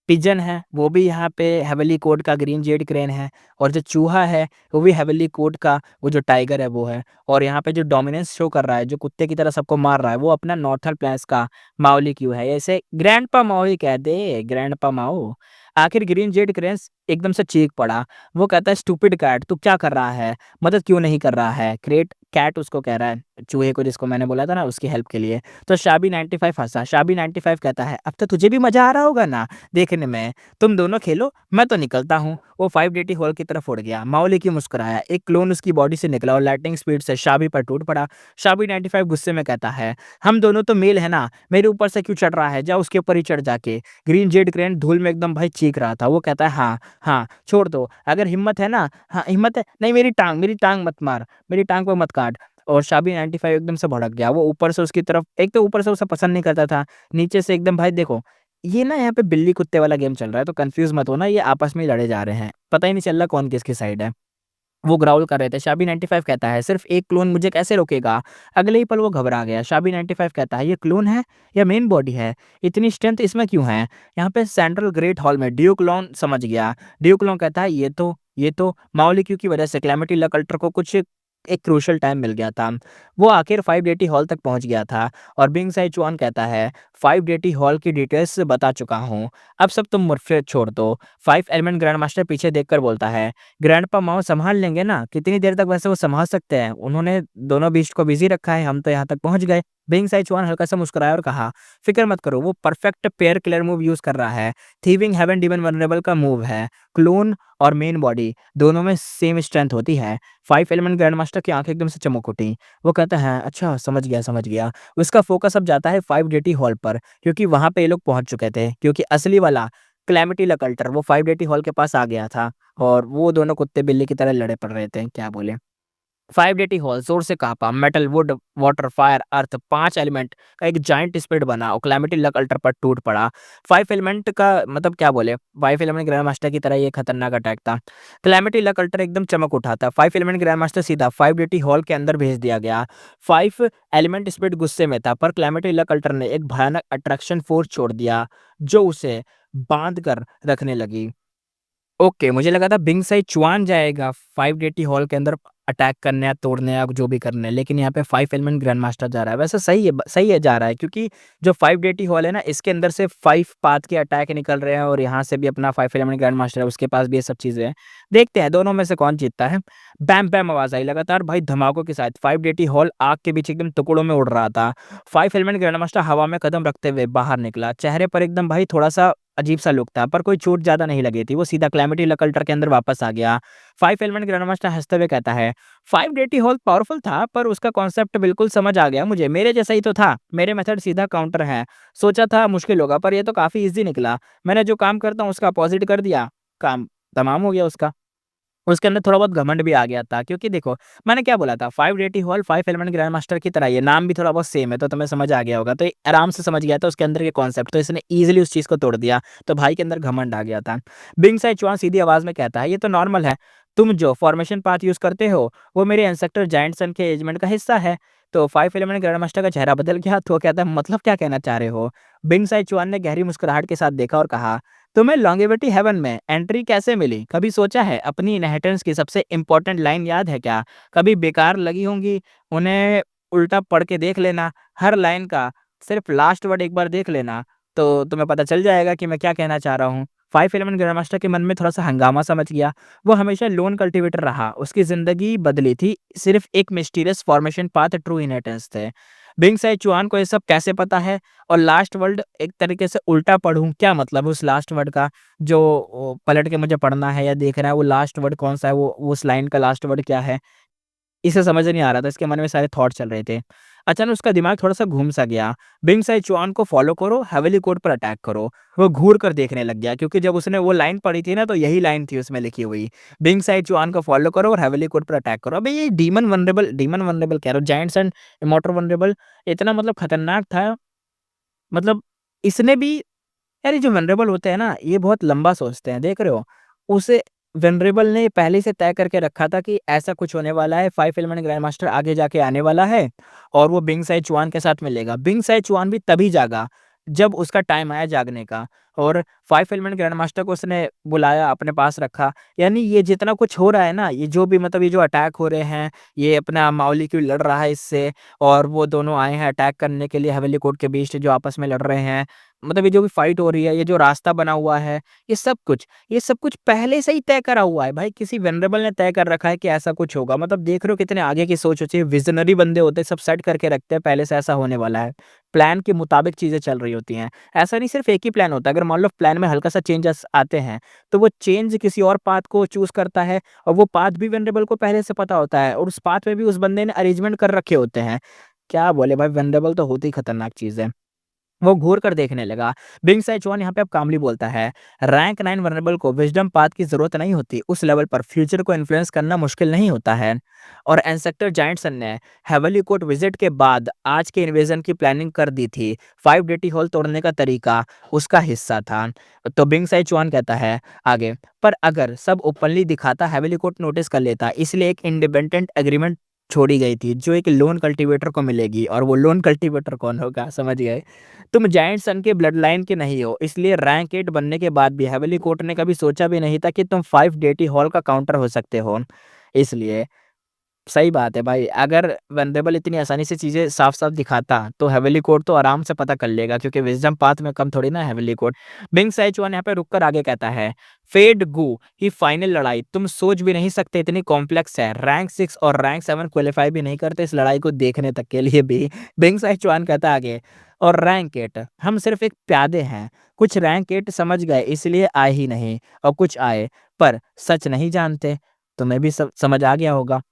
पिजन है, वो भी यहाँ पे हेवनली कोड का ग्रीन जेड क्रेन है। और जो चूहा है वो भी हेवनली कोड का, वो जो टाइगर है वो है। और यहाँ पे जो डोमिनेंस शो कर रहा है, जो कुत्ते की तरह सबको मार रहा है, वो अपना नॉर्थल प्लेन्स का माओली क्यू है। ऐसे ग्रैंडपा माओ ही कह दे, ग्रैंडपा माओ। आखिर ग्रीन जेड क्रेन एकदम से चीख पड़ा। वो कहता है, स्टूपिड कैट तू क्या कर रहा है, मदद क्यों नहीं कर रहा है। क्रेट कैट उसको कह रहा है, चूहे को जिसको मैंने बोला था ना, उसकी हेल्प के लिए। तो शाबी 95 हंसा। शाबी 95 कहता है, अब तो तुझे भी मजा आ रहा होगा ना देखने में, तुम दोनों खेलो, मैं तो निकलता हूँ। वो 5 डेटी हॉल की तरफ उड़ गया। माओली की मुस्कुराया, एक क्लोन उसकी बॉडी से निकला और लाइटनिंग स्पीड से शाबी पर टूट पड़ा। शाबी 95 गुस्से में कहता है, हम दोनों तो मेल है ना, मेरे ऊपर से क्यों चढ़ रहा है, जा उसके ऊपर ही चढ़ जाके। ग्रीन जेड क्रेन धूल में एकदम भाई चीख रहा था। वो कहता है, हाँ हाँ छोड़ दो, अगर हिम्मत है ना, हाँ हिम्मत है, नहीं मेरी टांग मत मार, मेरी टांग को मत काट। और शाबी 95 एकदम से भड़क गया। वो ऊपर से उसकी तरफ, एक तो ऊपर से उसे पसंद नहीं करता था, नीचे से एकदम भाई देखो, ये ना यहाँ पे बिल्ली कुत्ते वाला गेम चल रहा है, तो कंफ्यूज मत होना, ये आपस में ही लड़े जा रहे हैं, पता ही नहीं चल रहा कौन किसकी साइड है। वो ग्राउल कर रहे थे। शाबी 95 कहता है, सिर्फ एक क्लोन मुझे कैसे रोकेगा। अगले ही पल वो घबरा गया। शाबी 95 कहता है, ये क्लोन है या मेन बॉडी है, इतनी स्ट्रेंथ इसमें क्यों है। यहाँ पे सेंट्रल ग्रेट हॉल में ड्यूक लॉन समझ गया। ड्यूक लॉन कहता है, ये तो माओलिक्यू की वजह से क्लैमिटी लक अल्टर को कुछ एक क्रूशल टाइम मिल गया था। वो आखिर 5 डेटी हॉल तक पहुंच गया था। और बिंग साई चुआन कहता है, 5 डेटी हॉल की डिटेल्स बता चुका हूँ, अब सब तुम मुझसे छोड़ दो। 5 एलिमेंट ग्रैंड मास्टर पीछे देखकर बोलता है, ग्रैंडपा माओ संभाल लेंगे ना, कितनी देर तक वैसे वो संभाल सकते हैं, उन्होंने दोनों बीस्ट को बिजी रखा है, हम तो यहाँ तक पहुंच गए। बिंग साई चुआन हल्का सा मुस्कुराया और कहा, फिक्र मत करो, वो perfect pair killer move use कर रहा है। थीविंग हेवन डिमन वनरेबल का मूव है। क्लोन और मेन बॉडी दोनों में सेम स्ट्रेंथ होती है। 5 एलिमेंट ग्रैंड मास्टर की आंखें एकदम से चमक उठी। वो कहता है, अच्छा समझ गया समझ गया। उसका फोकस अब जाता है 5 डेटी हॉल पर, क्योंकि वहां पे ये लोग पहुंच चुके थे, क्योंकि असली वाला क्लैमिटी लकल्टर वो 5 डेटी हॉल के पास आ गया था। और वो दोनों कुत्ते बिल्ली की तरह लड़े पड़ रहे थे, क्या बोले। 5 डेटी हॉल जोर से कांपा। Metal, wood, water, fire, earth, 5 element का एक जाइंट स्प्लिट बना और क्लैमिटी लक अल्टर पर टूट पड़ा। 5 एलिमेंट का मतलब क्या बोले, 5 एलिमेंट ग्रैंड मास्टर की तरह ये खतरनाक अटैक था। क्लैमिटी लक अल्टर एकदम चमक उठा था। 5 एलिमेंट ग्रैंड मास्टर सीधा 5 डेटी हॉल के अंदर भेज दिया गया। 5 एलिमेंट स्प्लिट गुस्से में था, पर क्लैमिटी लक अल्टर ने एक भयानक अट्रैक्शन फोर्स छोड़ दिया, जो उसे बांध कर रखने लगी। ओके, मुझे लगा था बिंग साई चुआन जाएगा 5 डेटी हॉल के अंदर अटैक करने या तोड़ने या जो भी करने, लेकिन यहाँ पे 5 एलिमेंट ग्रैंड मास्टर जा रहा है। वैसे सही है जा रहा है, क्योंकि जो 5 डेटी हॉल है ना, इसके अंदर से 5 पाथ के अटैक निकल रहे हैं, और यहाँ से भी अपना 5 एलिमेंट ग्रैंड मास्टर है, उसके पास भी ये सब चीजें हैं। देखते हैं दोनों में से कौन जीतता है। बैम बैम आवाज आई लगातार भाई धमाकों के साथ। 5 डेटी हॉल आग के बीच एकदम टुकड़ों में उड़ रहा था। 5 एलिमेंट ग्रैंड मास्टर हवा में कदम रखते हुए बाहर निकला। चेहरे पर एकदम भाई थोड़ा सा अजीब सा लुक था, पर कोई चोट ज्यादा नहीं लगी थी। वो सीधा क्लैमिटी लकल्टर के अंदर वापस आ गया। 5 एलिमेंट ग्रैंड मास्टर हंसते हुए कहता है, 5 डेटी हॉल पावरफुल था, पर उसका कॉन्सेप्ट बिल्कुल समझ आ गया मुझे, मेरे जैसा ही तो था, मेरे मेथड सीधा काउंटर है। सोचा था मुश्किल होगा, पर ये तो काफी इजी निकला। मैंने जो काम करता हूँ उसका अपोजिट कर दिया, काम तमाम हो गया उसका। उसके अंदर थोड़ा बहुत घमंड भी आ गया था, क्योंकि देखो मैंने क्या बोला था, 5 deity hall 5 element grand master की तरह, ये नाम भी थोड़ा बहुत सेम है, तो तुम्हें समझ आ गया होगा, तो ये आराम से समझ गया था उसके अंदर के कॉन्सेप्ट, तो इसने इजीली उस चीज को तोड़ दिया। तो भाई के अंदर घमंड आ गया था। बिंग साई चुआन सीधी आवाज में कहता है, ये तो नॉर्मल है, तुम जो फॉर्मेशन पाथ यूज करते हो वो मेरे एंसेस्टर जायंट सन के एजमेंट का हिस्सा है। तो 5 एलिमेंट ग्रैंड मास्टर का चेहरा बदल गया, तो कहता है, मतलब क्या कहना चाह रहे हो। बिंग साई चुआन ने गहरी मुस्कुराहट के साथ देखा और कहा, तुम्हें लॉन्गेविटी हेवन में एंट्री कैसे मिली, कभी सोचा है। अपनी इनहेरिटेंस की सबसे इंपॉर्टेंट लाइन याद है क्या, कभी बेकार लगी होंगी, उन्हें उल्टा पढ़ के देख लेना, हर लाइन का सिर्फ लास्ट वर्ड एक बार देख लेना, तो तुम्हें पता चल जाएगा कि मैं क्या कहना चाह रहा हूँ। 5 एलिमेंट ग्रैंड मास्टर के मन में थोड़ा सा हंगामा समझ गया। वो हमेशा लोन कल्टिवेटर रहा, उसकी जिंदगी बदली थी, सिर्फ एक mysterious formation path true inheritance थे। बिंग साई चुआन को ये सब कैसे पता है, और लास्ट वर्ड एक तरीके से उल्टा पढ़ूं, क्या मतलब है उस लास्ट वर्ड का, जो पलट के मुझे पढ़ना है या देखना है, वो लास्ट वर्ड कौन सा है, वो उस लाइन का लास्ट वर्ड क्या है, इसे समझ नहीं आ रहा था, इसके मन में सारे थॉट चल रहे थे। अचानक उसका दिमाग थोड़ा-सा घूम-सा गया। बिंग सैचुआन को फ़ॉलो करो, हेवेली कोर्ट पर अटैक करो। वो घूर कर देखने लग गया क्योंकि जब उसने वो लाइन पढ़ी थी ना तो यही लाइन थी उसमें लिखी हुई। बिंग सैचुआन को फ़ॉलो करो और हेवेली कोर्ट पर अटैक करो। अबे ये डीमन वल्नरेबल कह रहा हूँ, जायंट्स एंड इमॉर्टल वल्नरेबल इतना मतलब खतरनाक था। मतलब इसने भी यार ये जो वल्नरेबल होते हैं ना, ये बहुत लंबा सोचते हैं, देख रहे हो? उसे वल्नरेबल ने पहले से तय करके रखा था कि ऐसा कुछ होने वाला है, 5 एलिमेंट ग्रैंड मास्टर आगे जाके आने वाला है और वो बिंग सैचुआन के साथ मिलेगा। बिंग सैचुआन भी तभी जागा, जब उसका टाइम आया जागने का और 5 एलिमेंट ग्रैंड मास्टर को उसने बुलाया, अपने पास रखा। यानी ये जितना कुछ हो रहा है ना, ये जो भी मतलब ये जो अटैक हो रहे हैं, ये अपना मॉलिक्यूल लड़ रहा है इससे और वो दोनों आए हैं अटैक करने के लिए हेवेली कोर्ट के बीच जो आपस में लड़ रहे हैं। मतलब ये जो भी फाइट हो रही है, ये जो रास्ता बना हुआ है, ये सब कुछ पहले से ही तय करा हुआ है भाई। किसी वेनरेबल ने तय कर रखा है कि ऐसा कुछ होगा। मतलब देख रहे हो कितने आगे की सोच होती है, विज़नरी बंदे होते हैं, सब सेट करके रखते हैं पहले से ऐसा होने वाला है। प्लान के मुताबिक चीज़ें चल रही होती हैं। ऐसा नहीं सिर्फ़ एक ही प्लान होता है, अगर मान लो प्लान में हल्का-सा चेंजेस आते हैं, तो वो चेंज किसी और पाथ को चूज़ करता है और वो पाथ भी वेनरेबल को पहले से पता होता है और उस पाथ में भी उस बंदे ने अरेंजमेंट कर रखे होते हैं। क्या बोले भाई, वेनरेबल तो होती ही खतरनाक चीज़ है। वो घूर कर देखने लगा। बिंग सैचुआन यहाँ पे अब कामली बोलता है, रैंक 9 वल्नरेबल को विज़डम पाथ की ज़रूरत नहीं होती। उस लेवल पर फ्यूचर को इन्फ्लुएंस करना मुश्किल नहीं होता है। और इंस्पेक्टर जायंटसन ने हेवेली कोर्ट विज़िट के बाद आज के इन्वेजन की प्लानिंग कर दी थी। 5 डेटी हॉल तोड़ने का तरीका उसका हिस्सा था। तो बिंग सैचुआन कहता है आगे, पर अगर सब ओपनली दिखाता हेवेली कोर्ट नोटिस कर लेता। इसलिए एक इंडिपेंडेंट एग्रीमेंट छोड़ी गई थी जो एक लोन कल्टीवेटर को मिलेगी और वो लोन कल्टीवेटर कौन होगा समझ गए? तुम जायंट सन के ब्लड लाइन के नहीं हो, इसलिए रैंक 8 बनने के बाद भी हेवेली कोर्ट ने कभी सोचा भी नहीं था कि तुम 5 डेटी हॉल का काउंटर हो सकते हो। इसलिए सही बात है भाई, अगर वल्नरेबल इतनी आसानी से चीज़ें साफ-साफ दिखाता, तो हेवेली कोर्ट तो आराम से पता कर लेगा क्योंकि विज़डम पाथ में कम थोड़ी ना है हेवेली कोर्ट। बिंग सैचुआन यहाँ पे रुककर आगे कहता है, फेड गू की फाइनल लड़ाई तुम सोच भी नहीं सकते इतनी कॉम्प्लेक्स है। रैंक 6 और रैंक 7 क्वालीफाई भी नहीं करते इस लड़ाई को देखने तक के लिए भी। बिंग सैचुआन कहता है आगे, और रैंक 8 हम सिर्फ एक प्यादे हैं। कुछ रैंक 8 समझ गए इसलिए आए ही नहीं और कुछ आए, पर सच नहीं जानते। तुम्हें भी सब समझ आ गया होगा।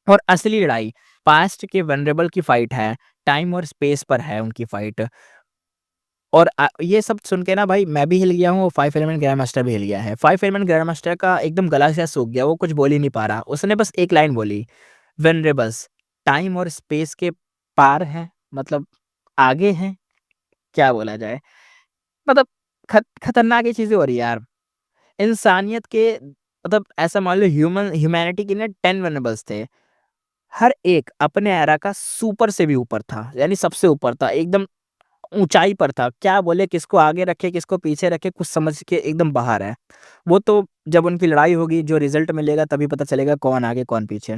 और असली लड़ाई पास्ट के वल्नरेबल की फाइट है, टाइम और स्पेस पर है उनकी फाइट। और ये सब सुन के ना भाई मैं भी हिल गया हूँ और 5 एलिमेंट ग्रैंड मास्टर भी हिल गया है। 5 एलिमेंट ग्रैंड मास्टर का एकदम गला सा सूख गया, वो कुछ बोल ही नहीं पा रहा। उसने बस एक लाइन बोली, वल्नरेबल्स टाइम और स्पेस के पार हैं, मतलब आगे हैं, क्या बोला जाए? मतलब खतरनाक ही चीज़ें हो रही है यार। इंसानियत के मतलब ऐसा मान लो ह्यूमैनिटी के ना 10 वल्नरेबल्स थे। हर एक अपने एरा का सुपर से भी ऊपर था, यानी सबसे ऊपर था, एकदम ऊँचाई पर था। क्या बोले किसको आगे रखे, किसको पीछे रखे, कुछ समझ के एकदम बाहर है। वो तो जब उनकी लड़ाई होगी, जो रिज़ल्ट मिलेगा तभी पता चलेगा कौन आगे कौन पीछे।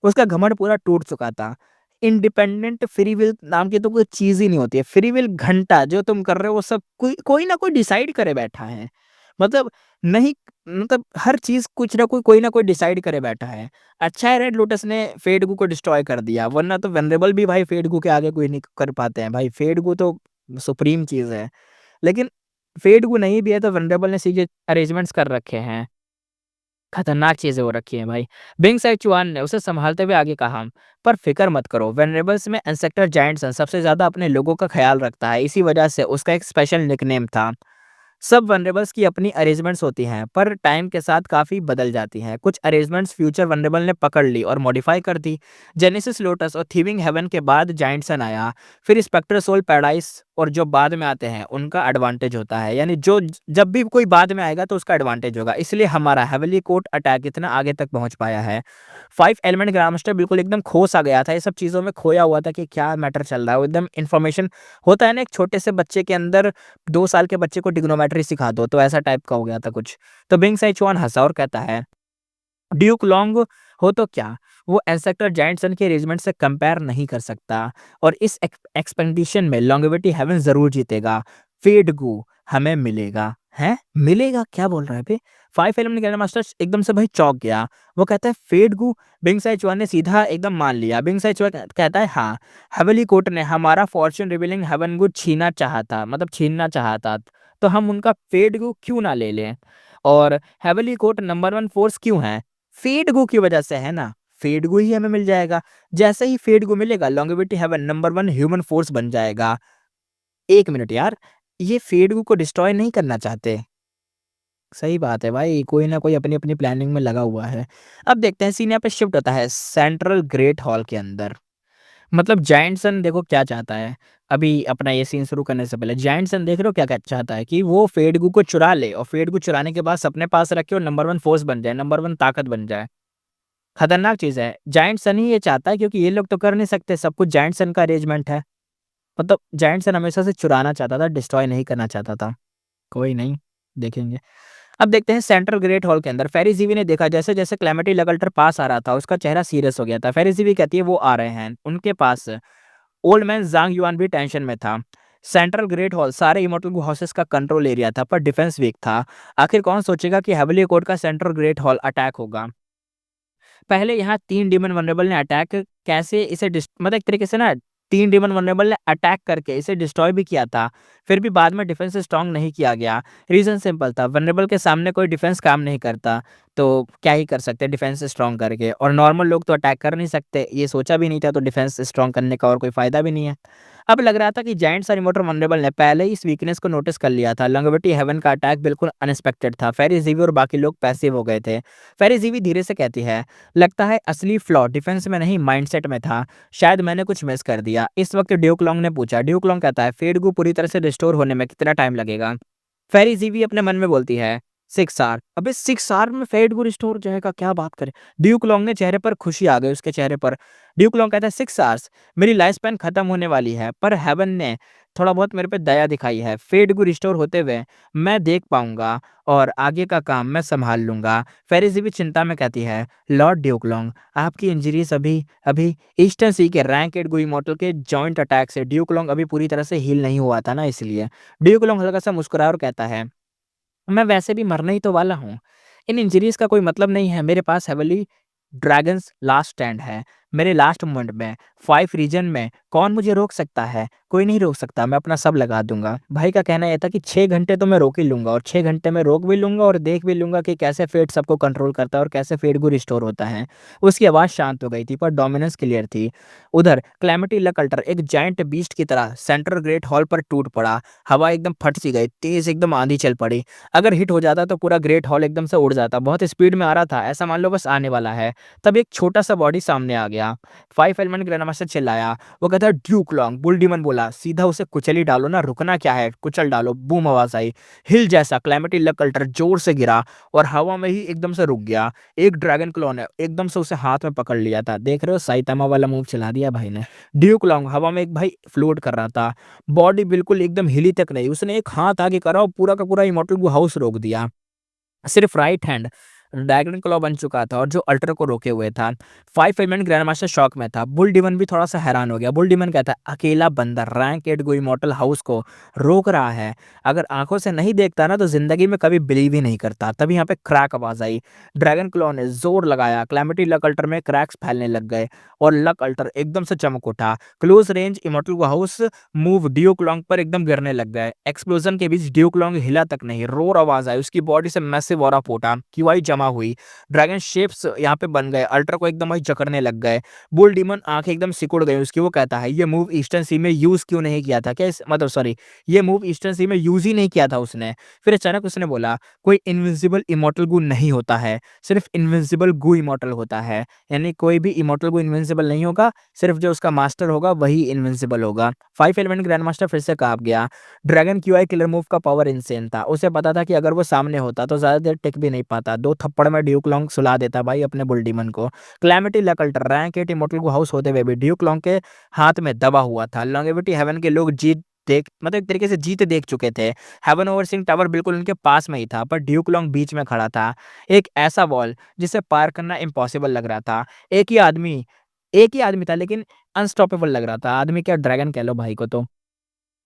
उसका घमंड पूरा टूट चुका था। इंडिपेंडेंट फ्री विल नाम की तो कोई चीज़ ही नहीं होती है। फ्री विल घंटा जो तुम कर रहे हो वो सब कोई कोई ना कोई डिसाइड करे बैठा है। मतलब नहीं, मतलब हर चीज़ कुछ ना कोई ना कोई डिसाइड करे बैठा है। अच्छा है रेड लोटस ने फेडगू को डिस्ट्रॉय कर दिया, वरना तो वेनरेबल भी भाई फेडगू के आगे कोई नहीं कर पाते हैं भाई। फेडगू तो सुप्रीम चीज़ है। लेकिन फेडगू नहीं भी है तो वेनरेबल ने सीधे अरेंजमेंट्स कर रखे हैं। खतरनाक चीज़ें हो रखी हैं भाई। बिंग सैचुआन ने उसे सँभालते हुए आगे कहा, पर फ़िक्र मत करो, वेनरेबल्स में इंसेक्टर जायंटसन सबसे ज़्यादा अपने लोगों का ख़्याल रखता है। इसी वजह से उसका एक स्पेशल निकनेम था। सब वनरेबल्स की अपनी अरेंजमेंट्स होती हैं, पर टाइम के साथ काफ़ी बदल जाती हैं। कुछ अरेंजमेंट्स फ्यूचर वनरेबल ने पकड़ ली और मॉडिफाई कर दी। जेनेसिस लोटस और थीविंग हेवन के बाद जायंटसन आया, फिर स्पेक्टर सोल पैराडाइस और जो बाद में आते हैं उनका एडवांटेज होता है। यानी जो जब भी कोई बाद में आएगा तो उसका एडवांटेज होगा। इसलिए हमारा हेवेली कोर्ट अटैक इतना आगे तक पहुंच पाया है। 5 एलिमेंट ग्रामस्टर बिल्कुल एकदम खो सा गया था, ये सब चीज़ों में खोया हुआ था कि क्या मैटर चल रहा है। वो एकदम इन्फॉर्मेशन होता है ना, एक छोटे से बच्चे के अंदर 2 साल के बच्चे को ट्रिग्नोमेट्री सिखा दो, तो ऐसा टाइप का हो गया था कुछ। तो बिंग सैचुआन हँसा और कहता है, ड्यूक लॉन्ग हो तो क्या, वो इंसेक्टर जायंटसन के रेजिमेंट से कंपेयर नहीं कर सकता और इस एक्सपेडिशन में लॉन्गेविटी हेवन ज़रूर जीतेगा। फेडगू हमें मिलेगा। हैं? मिलेगा? क्या बोल रहा है बे? 5 एलिमेंट ग्रैंड मास्टर एकदम से भाई चौंक गया। वो कहता है फेडगू? बिंग सैचुआन ने सीधा एकदम मान लिया। बिंग सैचुआन कहता है हाँ, हेवेली कोर्ट ने हमारा फॉर्च्यून रिवीलिंग हेवन गुड छीना चाहता, मतलब छीनना चाहता, तो हम उनका फेडगू क्यों ना ले लें? और हेवेली कोर्ट नंबर 1 फोर्स क्यों है? फेडगू की वजह से है ना। फेडगू ही हमें मिल जाएगा। जैसे ही फेडगू मिलेगा longevity heaven number 1 human force बन जाएगा। 1 मिनट यार, ये फेडगू को डिस्ट्रॉय नहीं करना चाहते। सही बात है भाई, कोई ना कोई अपनी-अपनी प्लानिंग में लगा हुआ है। अब देखते हैं सीन यहाँ पे शिफ्ट होता है सेंट्रल ग्रेट हॉल के अंदर। मतलब जायंट सन देखो क्या चाहता है, अभी अपना ये सीन शुरू करने से पहले जायंट सन देख रहे हो क्या चाहता है कि वो फेडगू को चुरा ले और फेडगू चुराने के बाद अपने पास रखे और नंबर 1 फोर्स बन जाए, नंबर 1 ताकत बन जाए। खतरनाक चीज़ है। जायंट सन ही ये चाहता है क्योंकि ये लोग तो कर नहीं सकते, सब कुछ जायंट सन का अरेंजमेंट है। मतलब जायंट सन हमेशा से चुराना चाहता था, डिस्ट्रॉय नहीं करना चाहता था। कोई नहीं, देखेंगे। अब देखते हैं सेंट्रल ग्रेट हॉल के अंदर फेरिज़ेवी ने देखा जैसे-जैसे क्लेमेटी लगल्टर पास आ रहा था, उसका चेहरा सीरियस हो गया था। फेरिज़ेवी कहती है वो आ रहे हैं, उनके पास ओल्ड मैन ज़ांग युआन भी टेंशन में था। सेंट्रल ग्रेट हॉल सारे इमॉर्टल हाउसेस का कंट्रोल एरिया था पर डिफेंस वीक था। आखिर कौन सोचेगा कि हेवनली कोर्ट का सेंट्रल ग्रेट हॉल अटैक होगा। पहले यहाँ 3 डीमन वल्नरेबल ने अटैक कैसे इसे मतलब एक तरीके से ना 3 डीमन वल्नरेबल ने अटैक करके इसे डिस्ट्रॉय भी किया था। फिर भी बाद में डिफेंस स्ट्रॉन्ग नहीं किया गया। रीज़न सिंपल था, वल्नरेबल के सामने कोई डिफेंस काम नहीं करता, तो क्या ही कर सकते डिफेंस स्ट्रॉन्ग करके, और नॉर्मल लोग तो अटैक कर नहीं सकते, ये सोचा भी नहीं था तो डिफेंस स्ट्रॉन्ग करने का और कोई फ़ायदा भी नहीं है। अब लग रहा था कि जायंट्स और इमॉर्टल वल्नरेबल ने पहले ही इस वीकनेस को नोटिस कर लिया था। लॉन्गेविटी हेवन का अटैक बिल्कुल अनएक्सपेक्टेड था। फेरिज़ेवी और बाकी लोग पैसिव हो गए थे। फेरिज़ेवी धीरे से कहती है, लगता है असली फ्लॉ डिफेंस में नहीं माइंडसेट में था। शायद मैंने कुछ मिस कर दिया। इस वक्त ड्यूक लॉन्ग ने पूछा। ड्यूक लॉन्ग कहता है फेडगू पूरी तरह से रिस्टोर होने में कितना टाइम लगेगा। फेरिज़ेवी अपने मन में बोलती है 6 आवर। अबे 6 आवर में फेडगू रिस्टोर हो जाएगा, क्या बात करें। ड्यूक लॉन्ग ने चेहरे पर खुशी आ गई उसके चेहरे पर। ड्यूक लॉन्ग कहता है 6 आवर्स, मेरी लाइफ स्पैन खत्म होने वाली है पर हेवन ने थोड़ा बहुत मेरे पे दया दिखाई है। फेडगू रिस्टोर होते हुए मैं देख पाऊंगा और आगे का काम मैं संभाल लूंगा। फेरिज़ेवी चिंता में कहती है, लॉर्ड ड्यूक लॉन्ग, आपकी इंजरीज अभी अभी ईस्टर्न सी के रैंक एट गुई मॉडल के जॉइंट अटैक से ड्यूक लॉन्ग अभी पूरी तरह से हील नहीं हुआ था ना, इसलिए। ड्यूक लॉन्ग हल्का सा मुस्कुराया और कहता है, मैं वैसे भी मरने ही तो वाला हूँ। इन इंजरीज़ का कोई मतलब नहीं है। मेरे पास हेवनली ड्रैगन्स लास्ट स्टैंड है। मेरे लास्ट मोमेंट में 5 रीजन में कौन मुझे रोक सकता है? कोई नहीं रोक सकता, मैं अपना सब लगा दूँगा। भाई का कहना ये था कि 6 घंटे तो मैं रोक ही लूँगा और 6 घंटे में रोक भी लूँगा और देख भी लूँगा कि कैसे फेट सबको कंट्रोल करता है और कैसे फेट को रिस्टोर होता है। उसकी आवाज़ शांत हो गई थी पर डोमिनेंस क्लियर थी। उधर क्लैमिटी लकल्टर एक जायंट बीस्ट की तरह सेंट्रल ग्रेट हॉल पर टूट पड़ा। हवा एकदम फट सी गई, तेज़ एकदम आंधी चल पड़ी। अगर हिट हो जाता तो पूरा ग्रेट हॉल एकदम से उड़ जाता। बहुत स्पीड में आ रहा था, ऐसा मान लो बस आने वाला है। तब एक छोटा-सा बॉडी सामने आ गया। 5 एलिमेंट ग्रैंडमास्टर चिल्लाया। वो कहता है ड्यूक लॉन्ग। बुल डीमन बोला, सीधा उसे कुचल ही डालो ना, रुकना क्या है, कुचल डालो। बूम आवाज़ आई। हिल जैसा क्लैमिटी लकल्टर जोर से गिरा और हवा में ही एकदम से रुक गया। एक ड्रैगन क्लॉ ने एकदम से उसे हाथ में पकड़ लिया था। देख रहे हो साइतामा वाला मूव चला दिया भाई ने। ड्यूक लॉन्ग हवा में एक भाई फ्लोट कर रहा था। बॉडी बिल्कुल एकदम हिली तक नहीं। उसने एक हाथ आगे करा और पूरा का पूरा इमॉर्टल गू हाउस रोक दिया। सिर्फ राइट हैंड ड्रैगन क्लॉ बन चुका था और जो अल्टर को रोके हुए था। 5 एलिमेंट ग्रैंडमास्टर शॉक में था। बुल डीमन भी थोड़ा सा हैरान हो गया। बुल डीमन कहता है, अकेला बंदर रैंक 8 गो इमॉर्टल हाउस को रोक रहा है। अगर आंखों से नहीं देखता ना तो जिंदगी में कभी बिलीव ही नहीं करता। तभी यहाँ पे क्रैक आवाज आई। ड्रैगन क्लॉ ने जोर लगाया। क्लैमिटी लक अल्टर में क्रैक्स फैलने लग गए और लक अल्टर एकदम से चमक उठा। Close range immortal house move Duke long पर एकदम गिरने लग गए। एक्सप्लोजन के बीच ड्यूक लॉन्ग हिला तक नहीं। रोर आवाज आई। उसकी बॉडी से मैसिव ऑरा फूटा। क्यूआई जमा हुई। ड्रैगन शेप्स यहाँ पे बन गए। अल्ट्रा को एकदम वही जकड़ने लग गए। बुल डीमन आंखें एकदम सिकुड़ गई उसकी। वो कहता है, ये मूव ईस्टर्न सी में यूज क्यों नहीं किया था? क्या मतलब सॉरी, ये मूव ईस्टर्न सी में यूज ही नहीं किया था उसने। फिर अचानक उसने बोला, कोई इनविजिबल इमॉर्टल गू नहीं होता है, सिर्फ इनविजिबल गू इमॉर्टल होता है। यानी कोई भी इमॉर्टल गू इनविजिबल नहीं होगा, सिर्फ जो उसका मास्टर होगा वही इनविजिबल होगा। 5 एलिमेंट ग्रैंड मास्टर फिर से कांप गया। ड्रैगन क्यूआई किलर मूव का पावर इंसेन था। उसे पता था कि अगर वो सामने होता तो ज्यादा देर टिक भी नहीं पाता। 2 थप्पड़ में ड्यूक लॉन्ग सुला देता भाई अपने बुल डीमन को। क्लैमिटी लकल्टर रैंक 8 इमॉर्टल गू हाउस होते हुए भी ड्यूक लॉन्ग के हाथ में दबा हुआ था। लॉन्गेविटी हेवन के लोग जीत देख मतलब एक तरीके से जीत देख चुके थे। हेवन ओवरसीइंग टावर बिल्कुल उनके पास में ही था पर ड्यूक लॉन्ग बीच में खड़ा था। एक ऐसा वॉल जिसे पार करना इम्पॉसिबल लग रहा था। एक ही आदमी था लेकिन अनस्टॉपेबल लग रहा था। आदमी क्या, ड्रैगन कह लो भाई को तो।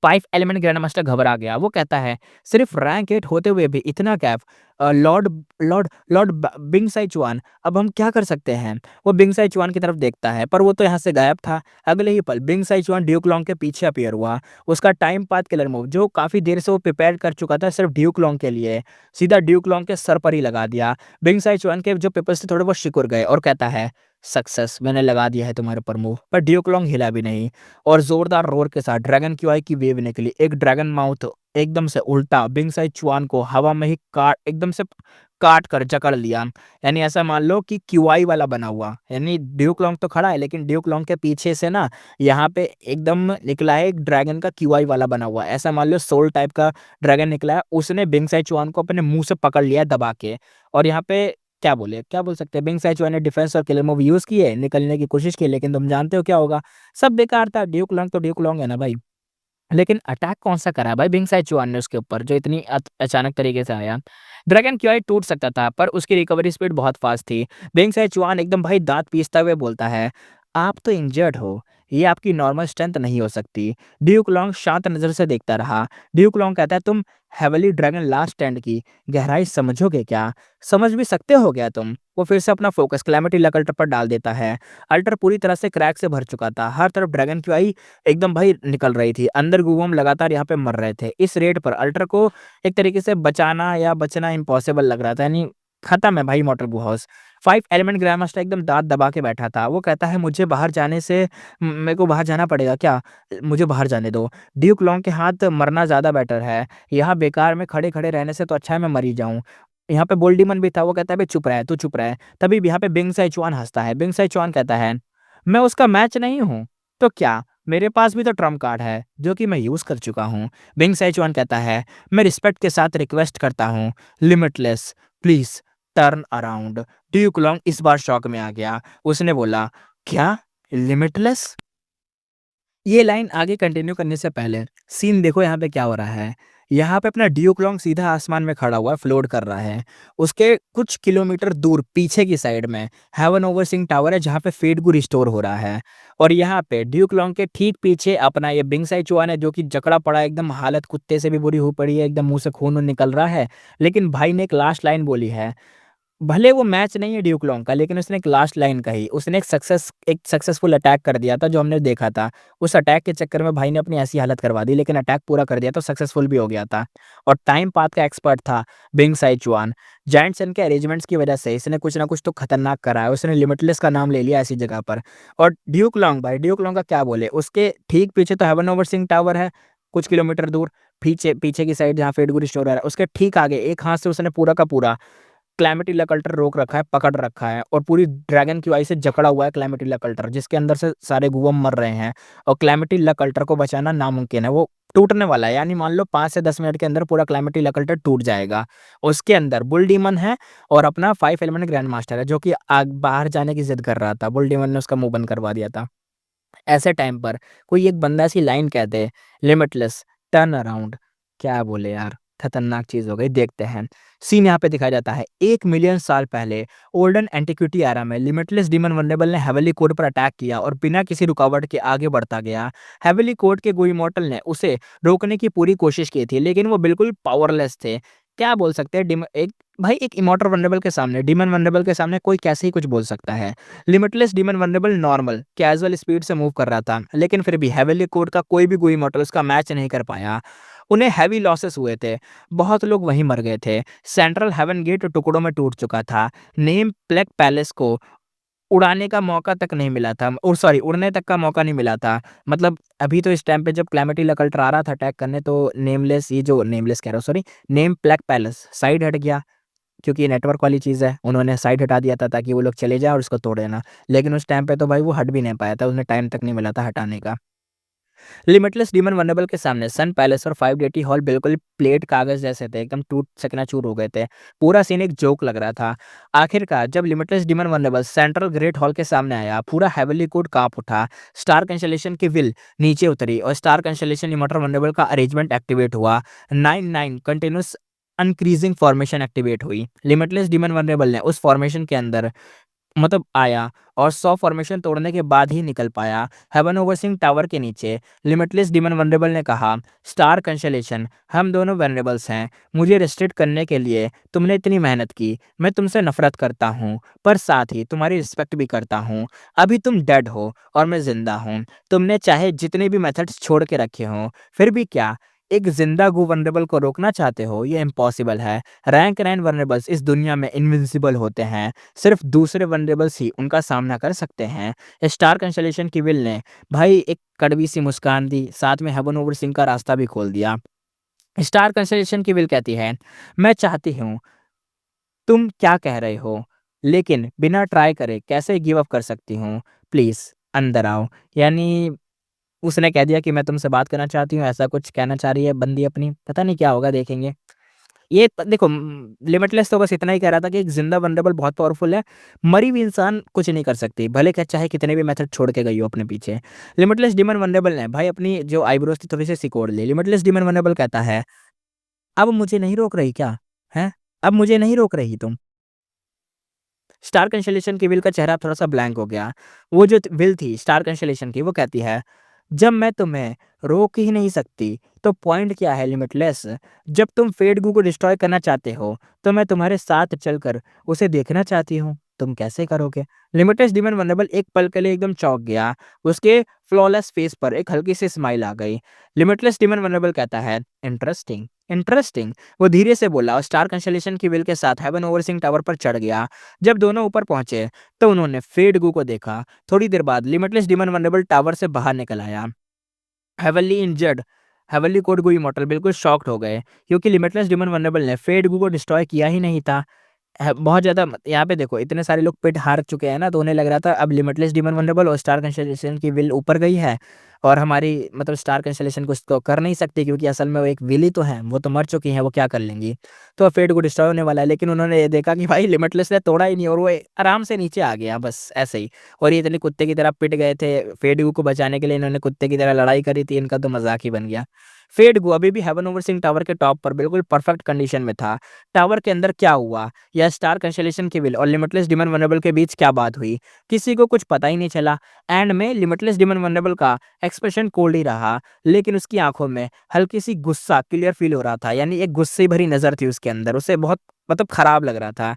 5 एलिमेंट ग्रैंड मास्टर घबरा गया। वो कहता है, सिर्फ रैंक 8 होते हुए भी इतना gap. Lord lord lord Bing Sai Chuan, अब हम क्या कर सकते हैं? वो बिंग साई चुआन की तरफ देखता है पर वो तो यहाँ से गायब था। अगले ही पल बिंग साई चुआन ड्यूक लॉन्ग के पीछे अपीयर हुआ। उसका टाइम पाथ किलर मूव जो काफी देर से वो प्रिपेयर कर चुका था सिर्फ ड्यूक लॉन्ग के लिए, सीधा ड्यूक लॉन्ग के सर पर ही लगा दिया। बिंग साई चुआन के जो पेपर्स थे थोड़े बहुत सिकुड़ गए और कहता है, सक्सेस, मैंने लगा दिया है तुम्हारे ऊपर मुँह। पर ड्यूक लॉन्ग हिला भी नहीं और ज़ोरदार रोर के साथ ड्रैगन क्यूआई की वेव निकली। एक ड्रैगन माउथ एकदम से उल्टा बिंग साई चुआन को हवा में ही एकदम से काट कर जकड़ लिया। यानी ऐसा मान लो कि क्यूआई वाला बना हुआ, यानी ड्यूक लॉन्ग तो खड़ा है लेकिन ड्यूक लॉन्ग के पीछे से ना यहाँ पे एकदम निकला है एक ड्रैगन का क्यूआई वाला बना हुआ। ऐसा मान लो सोल टाइप का ड्रैगन निकला है, उसने बिंग साई चुआन को अपने मुँह से पकड़ लिया है दबा के। और यहाँ पे क्या बोल सकते हैं, बिंग साइचुआन ने डिफेंस और किलर मूव यूज़ किए, निकलने की कोशिश की, लेकिन तुम जानते हो क्या होगा, सब बेकार था। ड्यूक लॉन्ग तो ड्यूक लॉन्ग है ना भाई। लेकिन अटैक कौन-सा करा भाई बिंग साइचुआन ने उसके ऊपर जो इतनी अचानक तरीके से आया। ड्रैगन क्यूआई टूट सकता था पर उसकी रिकवरी स्पीड बहुत फास्ट थी। बिंग साइचुआन एकदम भाई दाँत पीसता हुए बोलता है, "आप तो इंजर्ड हो, ये आपकी नॉर्मल स्ट्रेंथ नहीं हो सकती।" ड्यूक लॉन्ग शांत नज़र से देखता रहा। ड्यूक लॉन्ग कहता है, "तुम हेवनली ड्रैगन लास्ट स्टैंड की गहराई समझोगे क्या? समझ भी सकते हो क्या तुम?" वो फिर से अपना फोकस कैलेमिटी लक अल्टर पर डाल देता है। अल्टर पूरी तरह से क्रैक से भर चुका था। हर तरफ ड्रैगन क्यूआई एकदम भाई निकल रही थी। अंदर गूवम लगातार यहाँ पे मर रहे थे। इस रेट पर अल्टर को एक तरीके से बचाना या बचना इम्पॉसिबल लग रहा था, यानी खत्म है भाई मॉर्टल गू हाउस। 5 एलिमेंट ग्रैंड मास्टर एकदम दाँत दबा के बैठा था। वो कहता है, मुझे बाहर जाने से मेरे को बाहर जाना पड़ेगा क्या? मुझे बाहर जाने दो। ड्यूक लॉन्ग के हाथ मरना ज़्यादा बेटर है। यहाँ बेकार में खड़े-खड़े रहने से तो अच्छा है मैं मर ही जाऊँ। यहाँ पे बोल्डीमन भी था, वो कहता है, "बे चुप रह, तू चुप रह।" तभी यहाँ पे बिंग साइचुआन हँसता है। बिंग साइचुआन कहता है, "मैं उसका मैच नहीं हूँ, तो क्या? मेरे पास भी तो ट्रम्प कार्ड है, जो कि मैं यूज़ कर चुका हूँ।" बिंग सेचुआन कहता है, "मैं रिस्पेक्ट के साथ रिक्वेस्ट करता हूँ, limitless, please turn around." Duke long इस बार शॉक में आ गया। उसने बोला, "क्या? लिमिटलेस?" ये लाइन आगे कंटिन्यू करने से पहले सीन देखो यहाँ पे क्या हो रहा है। यहाँ पे अपना ड्यूक लॉन्ग सीधा आसमान में खड़ा हुआ है, फ्लोट कर रहा है। उसके कुछ किलोमीटर दूर पीछे की साइड में हेवन ओवरसीइंग टावर है जहाँ पे फेट गू रिस्टोर हो रहा है। और यहाँ पे ड्यूक लॉन्ग के ठीक पीछे अपना ये बिंग साइचुआन है जो कि जकड़ा पड़ा है, एकदम हालत कुत्ते से भी बुरी हो पड़ी है, एकदम मुँह से खून-वून निकल रहा है। लेकिन भाई ने एक लास्ट लाइन बोली है। भले वो मैच नहीं है ड्यूक लॉन्ग का, लेकिन उसने एक लास्ट लाइन कही। उसने एक सक्सेसफुल अटैक कर दिया था जो हमने देखा था। उस अटैक के चक्कर में भाई ने अपनी ऐसी हालत करवा दी, लेकिन अटैक पूरा कर दिया तो सक्सेसफुल भी हो गया था। और टाइम पाथ का एक्सपर्ट था बिंग साइचुआन। जायंट सन के अरेंजमेंट्स की वजह से इसने कुछ ना कुछ तो खतरनाक करा है। उसने लिमिटलेस का नाम ले लिया ऐसी जगह पर। और ड्यूक लॉन्ग भाई, ड्यूक लॉन्ग का क्या बोले, उसके ठीक पीछे तो हेवन ओवरसीइंग टावर है, कुछ किलोमीटर दूर। पीछे पीछे की साइड जहाँ फेट गू रिस्टोर हो रहा है, उसके ठीक आगे एक हाथ से उसने पूरा का पूरा क्लैमिटी लकल्टर रोक रखा है, पकड़ रखा है और पूरी ड्रैगन क्यूआई से जकड़ा हुआ है क्लैमिटी लकल्टर, जिसके अंदर से सारे गूवम मर रहे हैं और क्लैमिटी लकल्टर को बचाना नामुमकिन है। वो टूटने वाला है, यानी मान लो 5 से 10 मिनट के अंदर पूरा क्लैमिटी लकल्टर टूट जाएगा। उसके अंदर बुल डीमन है और अपना 5 एलिमेंट ग्रैंड मास्टर है जो कि बाहर जाने की ज़िद कर रहा था। बुल डीमन ने उसका मुँह बंद करवा दिया था। ऐसे टाइम पर कोई एक बंदा ऐसी लाइन कह दे, लिमिटलेस, टर्न अराउंड, क्या बोले यार, खतरनाक चीज़ हो गई। देखते हैं, सीन यहाँ पे दिखाया जाता है। 1 मिलियन साल पहले ओल्डन एंटिक्विटी एरा में लिमिटलेस डीमन वल्नरेबल ने हेवनली कोड पर अटैक किया और बिना किसी रुकावट के आगे बढ़ता गया। हेवनली कोड के गो इमॉर्टल ने उसे रोकने की पूरी कोशिश की थी, लेकिन वो बिल्कुल पावरलेस थे। क्या बोल सकते हैं, एक इमॉर्टल वल्नरेबल के सामने, डीमन वल्नरेबल के सामने कोई कैसे ही कुछ बोल सकता है। Limitless demon vulnerable normal casual speed से मूव कर रहा था, लेकिन फिर भी हेवनली कोड का कोई भी गो इमॉर्टल उसका मैच नहीं कर पाया। उन्हें हेवी लॉसेस हुए थे, बहुत लोग वहीं मर गए थे। सेंट्रल हेवन गेट टुकड़ों में टूट चुका था। नेम प्लेग पैलेस को उड़ाने का मौका तक नहीं मिला था, उड़ने तक का मौका नहीं मिला था। मतलब अभी तो इस टाइम पे जब क्लैमिटी लकल्टर आ रहा था अटैक करने, तो नेमलेस कह रहा हूँ, sorry, name plague palace side हट गया, क्योंकि ये नेटवर्क वाली चीज़ है। उन्होंने साइड हटा दिया था ताकि वो लोग चले जाएँ और उसको तोड़े ना। लेकिन उस टाइम पे तो भाई वो हट भी नहीं पाया था, उन्हें टाइम तक नहीं मिला था हटाने का। लिमिटलेस डीमन वल्नरेबल के सामने सन पैलेस और 5 डेटी हॉल बिल्कुल प्लेट कागज़ जैसे थे, एकदम टूट चकनाचूर हो गए थे। पूरा सीन एक जोक लग रहा था। आखिरकार जब limitless demon vulnerable central great hall के सामने आया, पूरा हेवनली कोड काँप उठा। स्टार कंस्टेलेशन की व्हील नीचे उतरी और स्टार कंस्टेलेशन इमॉर्टल वल्नरेबल का अरेंजमेंट एक्टिवेट हुआ। 9-9 कंटीन्यूअस अनक्रीजिंग फॉर्मेशन एक्टिवेट हुई। लिमिटलेस डीमन वल्नरेबल ने उस फॉर्मेशन के अंदर आया और 100 फॉर्मेशन तोड़ने के बाद ही निकल पाया। हेवन ओवरसीइंग टावर के नीचे लिमिटलेस डीमन वल्नरेबल ने कहा, "स्टार कंस्टेलेशन, हम दोनों वल्नरेबल्स हैं। मुझे रिस्ट्रिक्ट करने के लिए तुमने इतनी मेहनत की। मैं तुमसे नफ़रत करता हूँ, पर साथ ही तुम्हारी रिस्पेक्ट भी करता हूँ। अभी तुम डेड हो और मैं ज़िंदा हूँ। तुमने चाहे जितने भी मेथड्स छोड़ के रखे हों, फिर भी क्या, एक जिंदा गू वल्नरेबल को रोकना चाहते हो, ये इम्पॉसिबल है। रैंक 9 वल्नरेबल्स इस दुनिया में इनविंसिबल होते हैं, सिर्फ दूसरे वल्नरेबल्स ही उनका सामना कर सकते हैं। स्टार कंस्टेलेशन की विल ने भाई एक कड़वी सी मुस्कान दी, साथ में हेवन ओवर सिंह का रास्ता भी खोल दिया। स्टार कंस्टेलेशन की विल कहती है, मैं चाहती हूँ, तुम क्या कह रहे हो, लेकिन बिना ट्राई करे कैसे गिव अप कर सकती हूँ, प्लीज अंदर आओ। यानी उसने कह दिया कि मैं तुमसे बात करना चाहती हूँ, ऐसा कुछ कहना चाह रही है बंदी अपनी, पता नहीं क्या होगा, देखेंगे। ये देखो, लिमिटलेस तो बस इतना ही कह रहा था कि एक जिंदा वनरेबल बहुत पावरफुल है, मरी हुई इंसान कुछ नहीं कर सकती, भले क्या चाहे कितने भी मेथड छोड़ के गई हो अपने पीछे। लिमिटलेस डिमन वनरेबल ने भाई अपनी जो आईब्रोज थी थोड़ी सी सिकोड़ ली। लिमिटलेस डिमन वनरेबल कहता है, अब मुझे नहीं रोक रही क्या, हैं, अब मुझे नहीं रोक रही तुम। स्टार कंस्टेलेशन की विल का चेहरा थोड़ा सा ब्लैंक हो गया। वो जो विल थी स्टार कंस्टेलेशन की, वो कहती है, जब मैं तुम्हें रोक ही नहीं सकती तो पॉइंट क्या है लिमिटलेस। जब तुम फेडगू को डिस्ट्रॉय करना चाहते हो तो मैं तुम्हारे साथ चलकर उसे देखना चाहती हूँ, तुम कैसे करोगे। लिमिटलेस डिमन वनरेबल एक पल के लिए एकदम चौंक गया। उसके फ्लॉलेस फेस पर एक हल्की सी स्माइल आ गई। लिमिटलेस डिमन वनरेबल कहता है, इंटरेस्टिंग इंटरेस्टिंग। वो धीरे से बोला और स्टार कंस्टेलेशन की विल के साथ हेवन ओवरसिंग टावर पर चढ़ गया। जब दोनों ऊपर पहुंचे तो उन्होंने फेडगू को देखा। थोड़ी देर बाद लिमिटलेस डिमन वनरेबल टावर से बाहर निकल आया। हेवनली इंजर्ड हेवनली कोड गू इमॉर्टल बिल्कुल शॉक्ड हो गए, क्योंकि लिमिटलेस डिमन वनरेबल ने फेडगू को डिस्ट्रॉय किया ही नहीं था। बहुत ज़्यादा यहाँ पे देखो, इतने सारे लोग पिट हार चुके हैं ना, तो उन्हें लग रहा था अब लिमिटलेस डिमन वनरेबल और स्टार कंस्टेलेशन की विल ऊपर गई है, और हमारी मतलब स्टार कंस्टेलेशन कुछ तो कर नहीं सकती, क्योंकि असल में वो एक विल ही तो है, वो तो मर चुकी हैं, वो क्या कर लेंगी। तो फेट को डिस्ट्रॉय होने वाला है, लेकिन उन्होंने ये देखा कि भाई लिमिटलेस ने तोड़ा ही नहीं, और वो आराम से नीचे आ गया बस ऐसे ही। और ये इतने कुत्ते की तरह पिट गए थे, फेडगू को बचाने के लिए इन्होंने कुत्ते की तरह लड़ाई करी थी, इनका तो मजाक ही बन गया। फेडगू अभी भी हेवन ओवर सिंह टावर के टॉप पर बिल्कुल परफेक्ट कंडीशन में था। टावर के अंदर क्या हुआ, या स्टार कंस्टेलेशन के विल और लिमिटलेस डिमन वनरेबल के बीच क्या बात हुई, किसी को कुछ पता ही नहीं चला। एंड में लिमिटलेस डिमन वनरेबल का एक्सप्रेशन कोल्ड ही रहा, लेकिन उसकी आंखों में हल्की सी गुस्सा क्लियर फील हो रहा था, यानी एक गुस्से भरी नजर थी उसके अंदर, उसे बहुत मतलब खराब लग रहा था।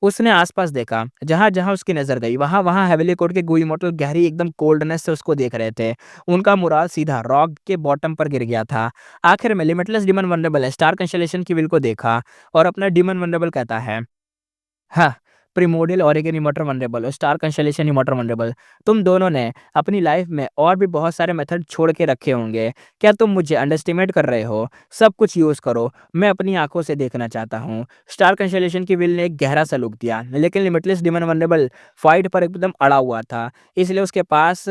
उसने आसपास देखा, जहां-जहां उसकी नज़र गई वहां-वहां हेविली कोट के गू इमॉर्टल गहरी एकदम कोल्डनेस से उसको देख रहे थे। उनका मुराल सीधा रॉक के बॉटम पर गिर गया था। आखिर में लिमिटलेस डिमन वनरेबल स्टार कंस्टेलेशन की विल को देखा और अपना डिमन वनरेबल कहता है, हाँ, प्रिमोर्डियल ओरिजिन इमॉर्टल वनरेबल और स्टार कंस्टेलेशन इमॉर्टल वनरेबल, तुम दोनों ने अपनी लाइफ में और भी बहुत सारे मेथड छोड़ के रखे होंगे। क्या तुम मुझे अंडरस्टिमेट कर रहे हो? सब कुछ यूज़ करो, मैं अपनी आंखों से देखना चाहता हूँ। स्टार कंस्टेलेशन की विल ने एक गहरा सा लुक दिया, लेकिन लिमिटलेस डिमन वनरेबल फाइट पर एकदम अड़ा हुआ था, इसलिए उसके पास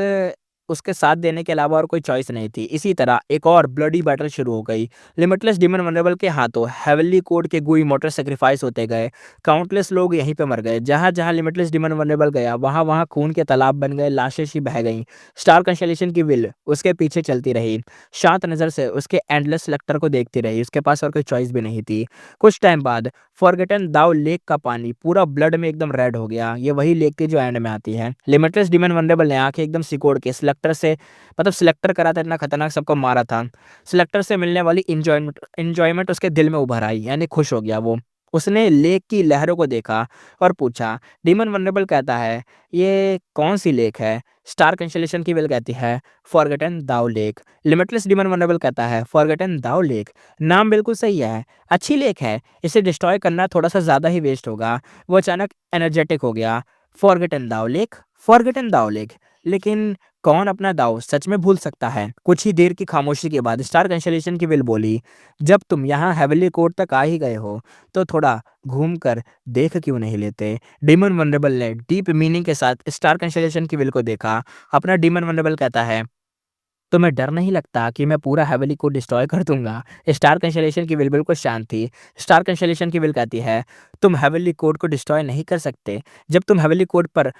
उसके साथ देने के अलावा और कोई चॉइस नहीं थी। इसी तरह एक और ब्लडी बैटल शुरू हो गई। लिमिटलेस डिमन वनरेबल के हाथों हेवनली कोड के गू इमॉर्टल सैक्रिफाइस होते गए। काउंटलेस लोग यहीं पे मर गए। जहाँ-जहाँ लिमिटलेस डिमन वनरेबल गया, वहाँ-वहाँ खून के तालाब बन गए, लाशें सी बह गईं। स्टार कंस्टेलेशन की विल उसके पीछे चलती रही, शांत नज़र से उसके एंडलेस सेलेक्टर को देखती रही। उसके पास और कोई चॉइस भी नहीं थी। कुछ टाइम बाद फॉरगेटन दाव लेक का पानी पूरा ब्लड में एकदम रेड हो गया। ये वही लेक थी जो एंड में आती है। लिमिटलेस डिमन वनरेबल ने आंखें एकदम सिकोड़ के सिलेक्टर से, मतलब सिलेक्टर करा था, इतना खतरनाक सबको मारा था। सिलेक्टर से मिलने वाली एन्जॉयमेंट उसके दिल में उभर आई, यानी खुश हो गया वो। उसने लेक की लहरों को देखा और पूछा। डिमन वनरेबल कहता है, ये कौन-सी लेक है? स्टार कंस्टेलेशन की विल कहती है, फॉरगेटन दाव लेक। लिमिटलेस डिमन वनरेबल कहता है, फॉरगेटन दाव लेक, नाम बिल्कुल सही है, अच्छी लेक है, इसे डिस्ट्रॉय करना थोड़ा-सा ज़्यादा ही वेस्ट होगा। वो अचानक एनर्जेटिक हो गया। फॉरगेटन दाव लेक, फॉरगेटन दाव लेक, लेकिन कौन अपना दाव सच में भूल सकता है? कुछ ही देर की खामोशी के बाद स्टार कंस्टेलेशन की विल बोली, जब तुम यहाँ हेवनली कोर्ट तक आ ही गए हो, तो थोड़ा घूम कर देख क्यों नहीं लेते? डिमन वनरेबल ने डीप मीनिंग के साथ स्टार कंस्टेलेशन की विल को देखा। अपना डिमन वनरेबल कहता है, तुम्हें डर नहीं लगता कि मैं पूरा हेवनली को डिस्ट्रॉय कर दूंगा? स्टार कंस्टेलेशन की विल बिल्कुल शांत थी। स्टार कंस्टेलेशन की विल कहती है, तुम हेवनली कोड को डिस्ट्रॉय नहीं कर सकते। जब तुम हेवनली कोड पर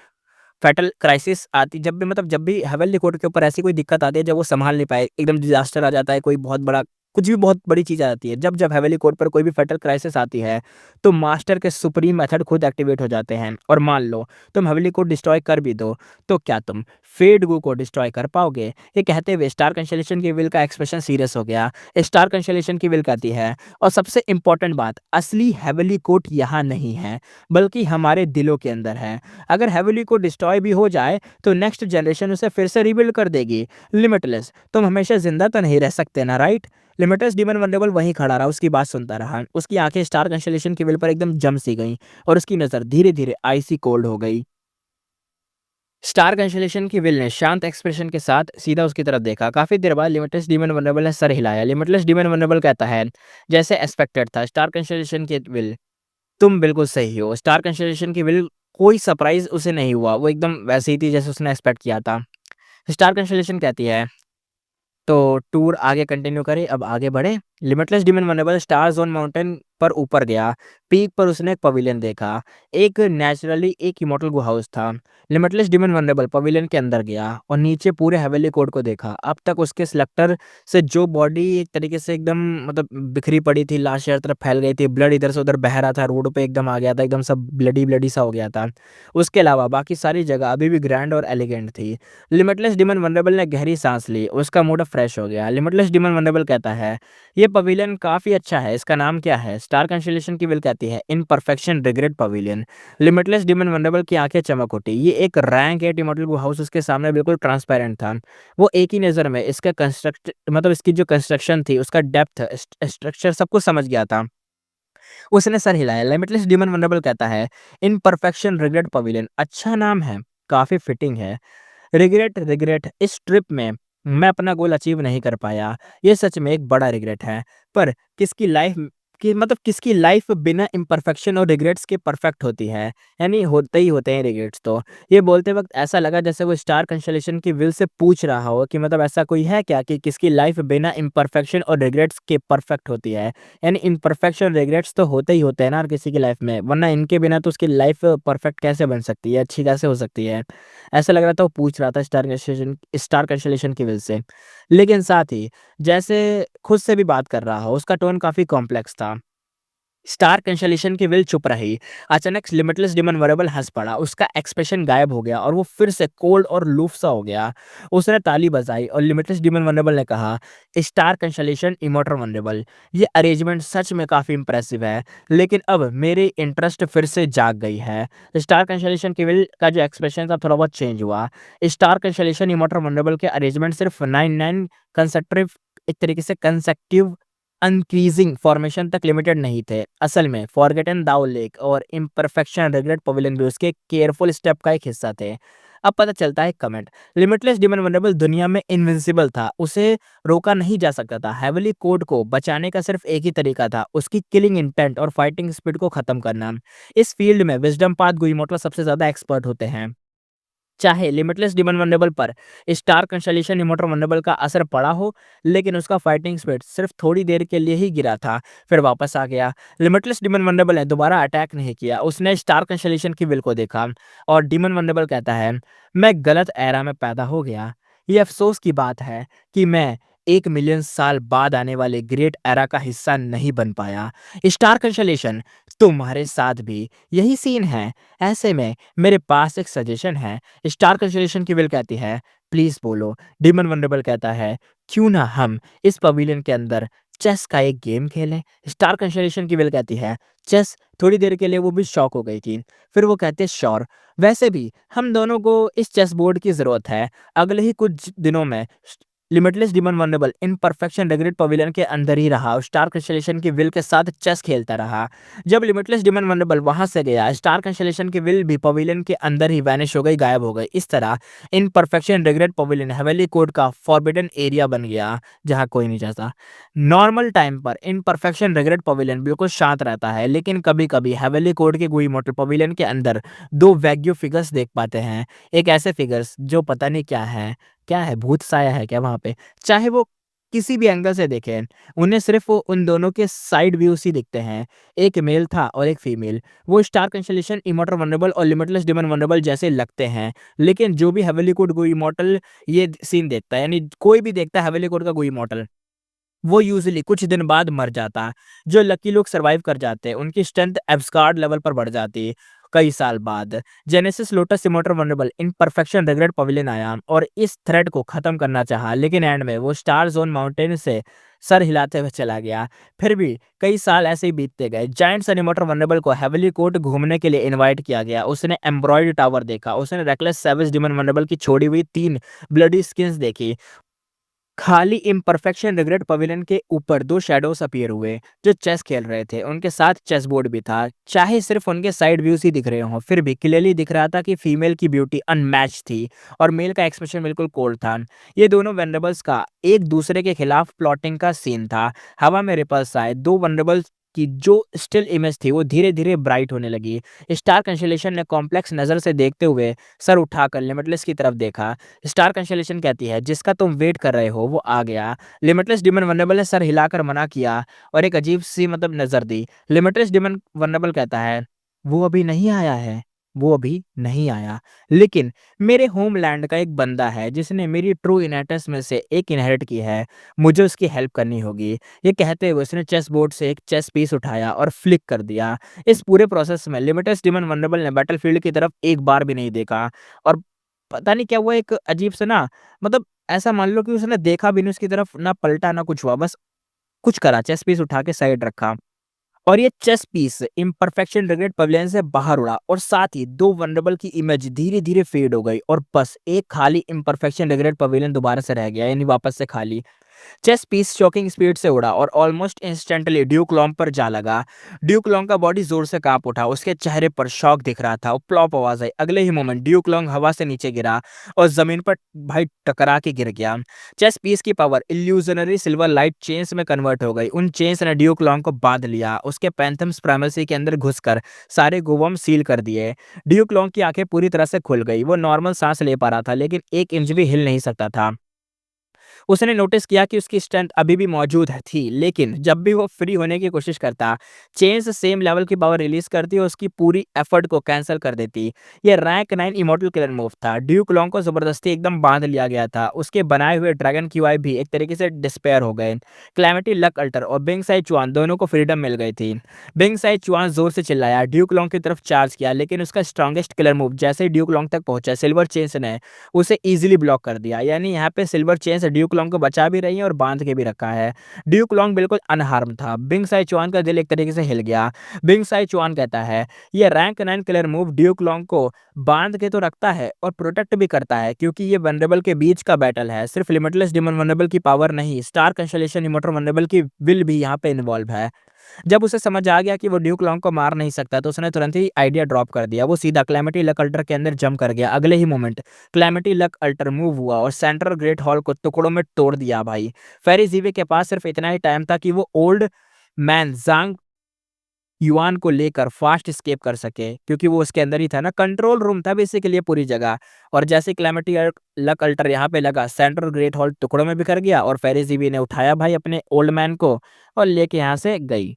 फैटल क्राइसिस आती, जब भी मतलब जब भी हेवनली कोर्ट के ऊपर ऐसी कोई दिक्कत आती है जब वो संभाल नहीं पाए, एकदम डिजास्टर आ जाता है, कोई बहुत बड़ा कुछ भी बहुत बड़ी चीज़ आ जाती है, जब जब हेवनली कोर्ट पर कोई भी फैटल क्राइसिस आती है, तो मास्टर के सुप्रीम मेथड खुद एक्टिवेट हो जाते हैं। और मान लो तुम हेवनली कोर्ट डिस्ट्रॉय कर भी दो, तो क्या तुम फेड गू को डिस्ट्रॉय कर पाओगे। ये कहते हुए स्टार कंसोलेशन की विल का एक्सप्रेशन सीरियस हो गया। स्टार कंसोलेशन की विल कहती है, और सबसे इंपॉर्टेंट बात, असली हेवनली कोर्ट यहाँ नहीं है, बल्कि हमारे दिलों के अंदर है। अगर हेवनली कोर्ट डिस्ट्रॉय भी हो जाए तो नेक्स्ट जनरेशन उसे फिर से रिबिल्ड कर देगी। लिमिटलेस, तुम हमेशा जिंदा तो नहीं रह सकते ना, राइट? लिमिटलेस डीमन वनरेबल वहीं खड़ा रहा, उसकी बात सुनता रहा। उसकी आंखें स्टार कंसोलेशन की विल पर एकदम जम सी गईं और उसकी नजर धीरे धीरे आइसी कोल्ड हो गई। स्टार कंसोलेशन की विल ने शांत एक्सप्रेशन के साथ सीधा उसकी तरफ देखा। काफी देर बाद लिमिटलेस डीमन वनरेबल ने सर हिलाया। लिमिटलेस डीमन वनरेबल कहता है, जैसे एक्सपेक्टेड था स्टार कंसोलेशन की विल, तुम बिल्कुल सही हो। स्टार कंसोलेशन की विल, कोई सरप्राइज उसे नहीं हुआ, वो एकदम वैसे ही थी जैसे उसने एक्सपेक्ट किया था। स्टार कंसोलेशन कहती है, तो टूर आगे कंटिन्यू करें, अब आगे बढ़े। Limitless demon vulnerable star zone mountain पर ऊपर गया। पीक पर उसने एक पवेलियन देखा। एक नेचुरली एक इमोर्टल गुहा हाउस था। लिमिटलेस डीमन वनरेबल पवेलियन के अंदर गया और नीचे पूरे हवेली कोड को देखा। अब तक उसके स्लेक्टर से जो बॉडी एक तरीके से एकदम मतलब बिखरी पड़ी थी, लाश हर तरफ फैल गई थी, ब्लड इधर से उधर बह रहा था, रोड पे एकदम आ गया था, एकदम सब ब्लडी ब्लडी सा हो गया था। उसके अलावा बाकी सारी जगह अभी भी ग्रैंड और एलिगेंट थी। लिमिटलेस डीमन वनरेबल ने गहरी सांस ली, उसका मूड अब फ्रेश हो गया। लिमिटलेस डीमन वनरेबल कहता है, ये पवेलियन काफी अच्छा है, इसका नाम क्या है? स्टार कंसोलेशन की विल कहती है, imperfection regret pavilion. Limitless demon vulnerable की आंखें चमक उठी। ये एक रैंक 8 इमॉर्टल गुहा हाउस उसके सामने बिल्कुल ट्रांसपेरेंट था। वो एक ही नजर में इसका कंस्ट्रक्ट मतलब इसकी जो कंस्ट्रक्शन थी, उसका डेप्थ, स्ट्रक्चर सब कुछ समझ गया था। उसने सर हिलाया। लिमिटलेस डीमन वनरेबल कहता है, इनपरफेक्शन रिग्रेट पवेलियन, अच्छा नाम है, काफी फिटिंग है। रिग्रेट रिग्रेट, इस ट्रिप में मैं अपना गोल अचीव नहीं कर पाया, ये सच में एक बड़ा रिग्रेट है। पर किसकी लाइफ किसकी लाइफ बिना इम्परफेक्शन और रिग्रेट्स के परफेक्ट होती है? यानी होते ही होते हैं रिग्रेट्स तो। ये बोलते वक्त ऐसा लगा जैसे वो स्टार कंसोलेशन की विल से पूछ रहा हो कि मतलब ऐसा कोई है क्या कि किसकी लाइफ बिना इम्परफेक्शन और रिग्रेट्स के परफेक्ट होती है? यानी इम्परफेक्शन रिग्रेट्स तो होते ही होते हैं ना हर किसी की लाइफ में, वरना इनके बिना तो उसकी लाइफ परफेक्ट कैसे बन सकती है, अच्छी कैसे हो सकती है? ऐसा लग रहा था वो पूछ रहा था स्टार कंसोलेशन की वजह से। लेकिन साथ ही जैसे खुद से भी बात कर रहा हो, उसका टोन काफ़ी कॉम्प्लेक्स था। स्टार कंसोलेशन की विल चुप रही। अचानक लिमिटलेस डीमन वरेबल हंस पड़ा। उसका एक्सप्रेशन गायब हो गया और वो फिर से कोल्ड और लूफ सा हो गया। उसने ताली बजाई और लिमिटलेस डीमन वरेबल ने कहा, स्टार कंसोलेशन इमोर्टल वरेबल, ये अरेंजमेंट सच में काफ़ी इंप्रेसिव है, लेकिन अब मेरी इंटरेस्ट फिर से जाग गई है। स्टार कंसोलेशन की विल का जो एक्सप्रेशन था थोड़ा बहुत चेंज हुआ। स्टार कंसोलेशन इमोर्टल वरेबल के अरेंजमेंट सिर्फ 99 कंसेक्टिव एक तरीके से कंसेक्टिव अनक्रीजिंग फॉर्मेशन तक लिमिटेड नहीं थे। असल में फॉरगेटन दाउ लेक और इम्परफेक्शन रिग्रेट पवेलियन भी उसके केयरफुल स्टेप का एक हिस्सा थे। अब पता चलता है कमेंट, लिमिटलेस डीमन वनरेबल दुनिया में इनविंसिबल था, उसे रोका नहीं जा सकता था। हेवली कोड को बचाने का सिर्फ एक ही तरीका था, उसकी किलिंग इंटेंट और फाइटिंग स्पीड को खत्म करना। इस फील्ड में विजडम पाथ गुइमोटो सबसे ज्यादा एक्सपर्ट होते हैं। चाहे लिमिटलेस डीमन वनरेबल पर स्टार कंसोलेशन इमोर्टल वनरेबल का असर पड़ा हो, लेकिन उसका फाइटिंग स्पीड सिर्फ थोड़ी देर के लिए ही गिरा था, फिर वापस आ गया। लिमिटलेस डीमन वनरेबल ने दोबारा अटैक नहीं किया। उसने स्टार कंसोलेशन की विल को देखा और डीमन वनरेबल कहता है, मैं गलत एरा में पैदा हो गया। ये अफसोस की बात है कि मैं 1 मिलियन साल बाद आने वाले ग्रेट एरा का हिस्सा नहीं बन पाया। स्टार कंसोलेशन, तुम्हारे साथ भी यही सीन है। ऐसे में मेरे पास एक सजेशन है। स्टार कंसोलेशन की विल कहती है, प्लीज बोलो। डीमन वनरेबल कहता है, क्यों ना हम इस पवेलियन के अंदर चेस का एक गेम खेलें? स्टार कंसोलेशन की विल कहती है, चेस? थोड़ी देर के लिए वो भी शॉक हो गई थी। फिर वो कहते हैं, श्योर, वैसे भी हम दोनों को इस चेस बोर्ड की जरूरत है। अगले ही कुछ दिनों में लिमिटलेस डीमन वनरेबल इन परफेक्शन रेग्रेट पवेलियन के अंदर ही रहा और स्टार कंसोलेशन की विल के साथ चेस खेलता रहा। जब लिमिटलेस डीमन वनरेबल वहां से गया, स्टार कंसोलेशन की विल भी पवेलियन के अंदर ही वैनिश हो गई, गायब हो गई। इस तरह इन परफेक्शन रेग्रेट पवेलियन हवेली कोड का फॉरबिडन एरिया बन गया, जहां कोई नहीं जाता। नॉर्मल टाइम पर इन परफेक्शन रेग्रेट पवेलियन बिल्कुल शांत रहता है, लेकिन कभी कभी हवेली कोड के गुई मोटर पवेलियन के अंदर दो वैग्यू फिगर्स देख पाते हैं। एक ऐसे फिगर्स जो पता नहीं क्या है, भूत साया है क्या वहाँ पे? चाहे वो किसी भी एंगल से देखें, उन्हें सिर्फ वो उन दोनों के साइड व्यूज ही दिखते हैं। एक मेल था और एक फीमेल। वो स्टार कंसोलेशन इमॉर्टल वनरेबल और लिमिटलेस डीमन वनरेबल जैसे लगते हैं, लेकिन जो भी हेवेली कोड गो इमॉर्टल ये सीन देखता है, यानी कोई भी देखता है हेवेली कोड का गो इमॉर्टल, वो यूजुअली कुछ दिन बाद मर जाता। जो लकी लोग सर्वाइव कर जाते हैं, उनकी स्ट्रेंथ एब्सकार्ड लेवल पर बढ़ जाती। कई साल बाद genesis lotus immortal vulnerable imperfection regret pavilion आया और इस थ्रेड को खत्म करना चाहा, लेकिन एंड में वो स्टार जोन माउंटेन से सर हिलाते हुए चला गया। फिर भी कई साल ऐसे ही बीतते गए। जायंट सन इमोर्टल वनरेबल को हेवली कोर्ट घूमने के लिए इनवाइट किया गया। उसने एम्ब्रॉयड टावर देखा, उसने रेकलेस सैवेज डिमन वनरेबल की छोड़ी हुई 3 ब्लडी स्किन्स देखी। खाली इम्परफेक्शन रिग्रेट पवेलियन के ऊपर 2 शैडोस अपीयर हुए जो चेस खेल रहे थे। उनके साथ चेस बोर्ड भी था। चाहे सिर्फ उनके साइड व्यूज ही दिख रहे हों, फिर भी क्लियरली दिख रहा था कि फीमेल की ब्यूटी अनमैच थी और मेल का एक्सप्रेशन बिल्कुल कोल्ड था। ये दोनों वनरेबल्स का एक दूसरे के खिलाफ प्लॉटिंग का सीन था। हवा में रिपल्स आए। 2 वनरेबल्स की जो स्टिल इमेज थी वो धीरे धीरे ब्राइट होने लगी। स्टार कंस्टेलेशन ने कॉम्प्लेक्स नजर से देखते हुए सर उठाकर लिमिटलेस की तरफ देखा। स्टार कंस्टेलेशन कहती है, जिसका तुम वेट कर रहे हो वो आ गया। लिमिटलेस डिमन वनरेबल ने सर हिलाकर मना किया और एक अजीब सी नजर दी। लिमिटलेस डिमन वनरेबल कहता है, वो अभी नहीं आया है, वो अभी नहीं आया, लेकिन मेरे होमलैंड का एक बंदा है जिसने मेरी ट्रू इनहेरिटेंस में से एक इनहेरिट की है। मुझे उसकी हेल्प करनी होगी। ये कहते हुए उसने चेस बोर्ड से एक चेस पीस उठाया और फ्लिक कर दिया। इस पूरे प्रोसेस में लिमिटलेस डिमन वनरेबल ने बैटलफील्ड की तरफ एक बार भी नहीं देखा और पता नहीं क्या हुआ, एक अजीब सा ऐसा मान लो कि उसने देखा भी नहीं उसकी तरफ, ना पलटा ना कुछ हुआ, बस कुछ करा, चेस पीस उठा के साइड रखा और ये chess piece imperfection regret pavilion से बाहर उड़ा और साथ ही 2 वनरेबल की इमेज धीरे धीरे फेड हो गई और बस एक खाली इम्परफेक्शन रिग्रेट पवेलियन दोबारा से रह गया, यानी वापस से खाली। चेस पीस शॉकिंग स्पीड से उड़ा और ऑलमोस्ट इंस्टेंटली ड्यूक लॉन्ग पर जा लगा। ड्यूक लॉन्ग का बॉडी जोर से कांप उठा, उसके चेहरे पर शॉक दिख रहा था और प्लॉप आवाज आई। अगले ही मोमेंट ड्यूक लॉन्ग हवा से नीचे गिरा और जमीन पर भाई टकरा के गिर गया। चेस पीस की power illusionary silver light chains में कन्वर्ट हो गई। उन चेन्स ने ड्यूक लॉन्ग को बांध लिया, उसके पैंथम्स प्राइमेसी के अंदर घुसकर सारे गोवम सील कर दिए। ड्यूक लॉन्ग की आंखें पूरी तरह से खुल गई। वो नॉर्मल सांस ले पा रहा था, लेकिन 1 इंच भी हिल नहीं सकता था। उसने नोटिस किया कि उसकी स्ट्रेंथ अभी भी मौजूद है थी, लेकिन जब भी वो फ्री होने की कोशिश करता, चेन्स सेम लेवल की पावर रिलीज करती और उसकी पूरी एफर्ट को कैंसिल कर देती। ये रैंक 9 इमॉर्टल किलर मूव था। ड्यूक लॉन्ग को जबरदस्ती एकदम बांध लिया गया था। उसके बनाए हुए ड्रैगन क्यूआई भी एक तरीके से डिस्पेयर हो गए। क्लैमिटी लक अल्टर और बिंग साई चुआन दोनों को फ्रीडम मिल गई थी। बिंग साई चुआन जोर से चिल्लाया, ड्यूक लॉन्ग की तरफ चार्ज किया, लेकिन उसका स्ट्रॉन्गेस्ट किलर मूव जैसे ही ड्यूक लॉन्ग तक पहुंचा, सिल्वर चेन्स ने उसे इजीली ब्लॉक कर दिया। यानी यहाँ पे सिल्वर चेन्स ड्यूक लॉन्ग को बचा भी रही है और बांध के भी रखा है। ड्यूक लॉन्ग बिल्कुल अनहार्म था। बिंग साई चुआन का दिल एक तरीके से हिल गया। बिंग साई चुआन कहता है, ये rank 9 killer move Duke long को बांध के तो रखता है और प्रोटेक्ट भी करता है, क्योंकि ये वनरेबल के बीच का बैटल है। सिर्फ लिमिटलेस डिमन वनरेबल की पावर नहीं, स्टार कंस्टेलेशन इमोर्टल वनरेबल की विल भी यहाँ पे इन्वॉल्व है। जब उसे समझ आ गया कि वो ड्यूक लॉन्ग को मार नहीं सकता, तो उसने तुरंत ही आइडिया ड्रॉप कर दिया। वो सीधा क्लैमिटी लक अल्टर के अंदर जंप कर गया। अगले ही moment calamity luck alter move हुआ और सेंट्रल ग्रेट हॉल को टुकड़ों में तोड़ दिया भाई। फेरी जीवे के पास सिर्फ इतना ही टाइम था कि वो ओल्ड मैन जांग युआन को लेकर फास्ट एस्केप कर सके, क्योंकि वो उसके अंदर ही था ना, कंट्रोल रूम था बेसिकली पूरी जगह। और जैसे क्लैमिटी लक अल्टर यहाँ पे लगा, सेंट्रल ग्रेट हॉल टुकड़ों में बिखर गया और फेरी जीवी ने उठाया भाई अपने ओल्ड मैन को और लेके यहाँ से गई।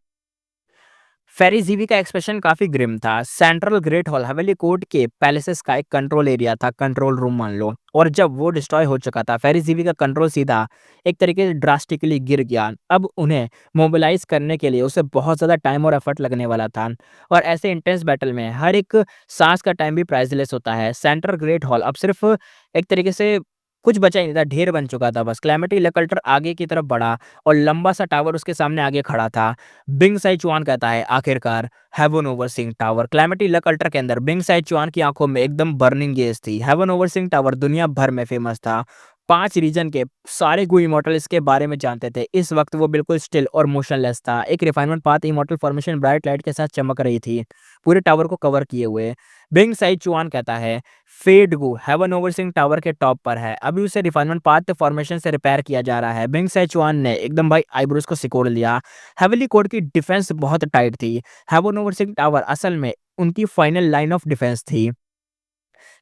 फेरी जीवी का एक्सप्रेशन काफी ग्रिम था। सेंट्रल ग्रेट हॉल हवेली कोर्ट के पैलेसेस का एक कंट्रोल एरिया था, कंट्रोल रूम मान लो, और जब वो डिस्ट्रॉय हो चुका था, फेरी जीवी का कंट्रोल सीधा एक तरीके से ड्रास्टिकली गिर गया। अब उन्हें मोबिलाइज करने के लिए उसे बहुत ज्यादा टाइम और एफर्ट लगने वाला था, और ऐसे इंटेंस बैटल में हर एक सांस का टाइम भी प्राइसलेस होता है। सेंट्रल ग्रेट हॉल अब सिर्फ एक तरीके से कुछ बचा ही नहीं था, ढेर बन चुका था बस। क्लैमिटी लकल्टर आगे की तरफ बढ़ा और लंबा सा टावर उसके सामने आगे खड़ा था। बिंग साई चुआन कहता है, आखिरकार heaven overseeing tower. Calamity luck ultra के अंदर बिंग साई चुआन की आंखों में एकदम बर्निंग गेज थी। हेवन ओवरसीइंग टावर दुनिया भर में फेमस था। 5 रीजन के सारे गु इमॉर्टल इसके बारे में जानते थे। इस वक्त वो बिल्कुल स्टिल और मोशनलेस था। एक refinement path immortal formation bright light के साथ चमक रही थी, पूरे टावर को कवर किए हुए। बिंग साई चुआन कहता है, फेड गु हेवन ओवरसीइंग टावर के टॉप पर है। अभी उसे रिफाइनमेंट पाथ फॉर्मेशन से रिपेयर किया जा रहा है। बिंग साई चुआन ने एकदम भाई आईब्रोज को सिकोड़ लिया। हेवली कोड की डिफेंस बहुत टाइट थी। हेवन ओवरसीइंग टावर असल में उनकी फाइनल लाइन ऑफ डिफेंस थी।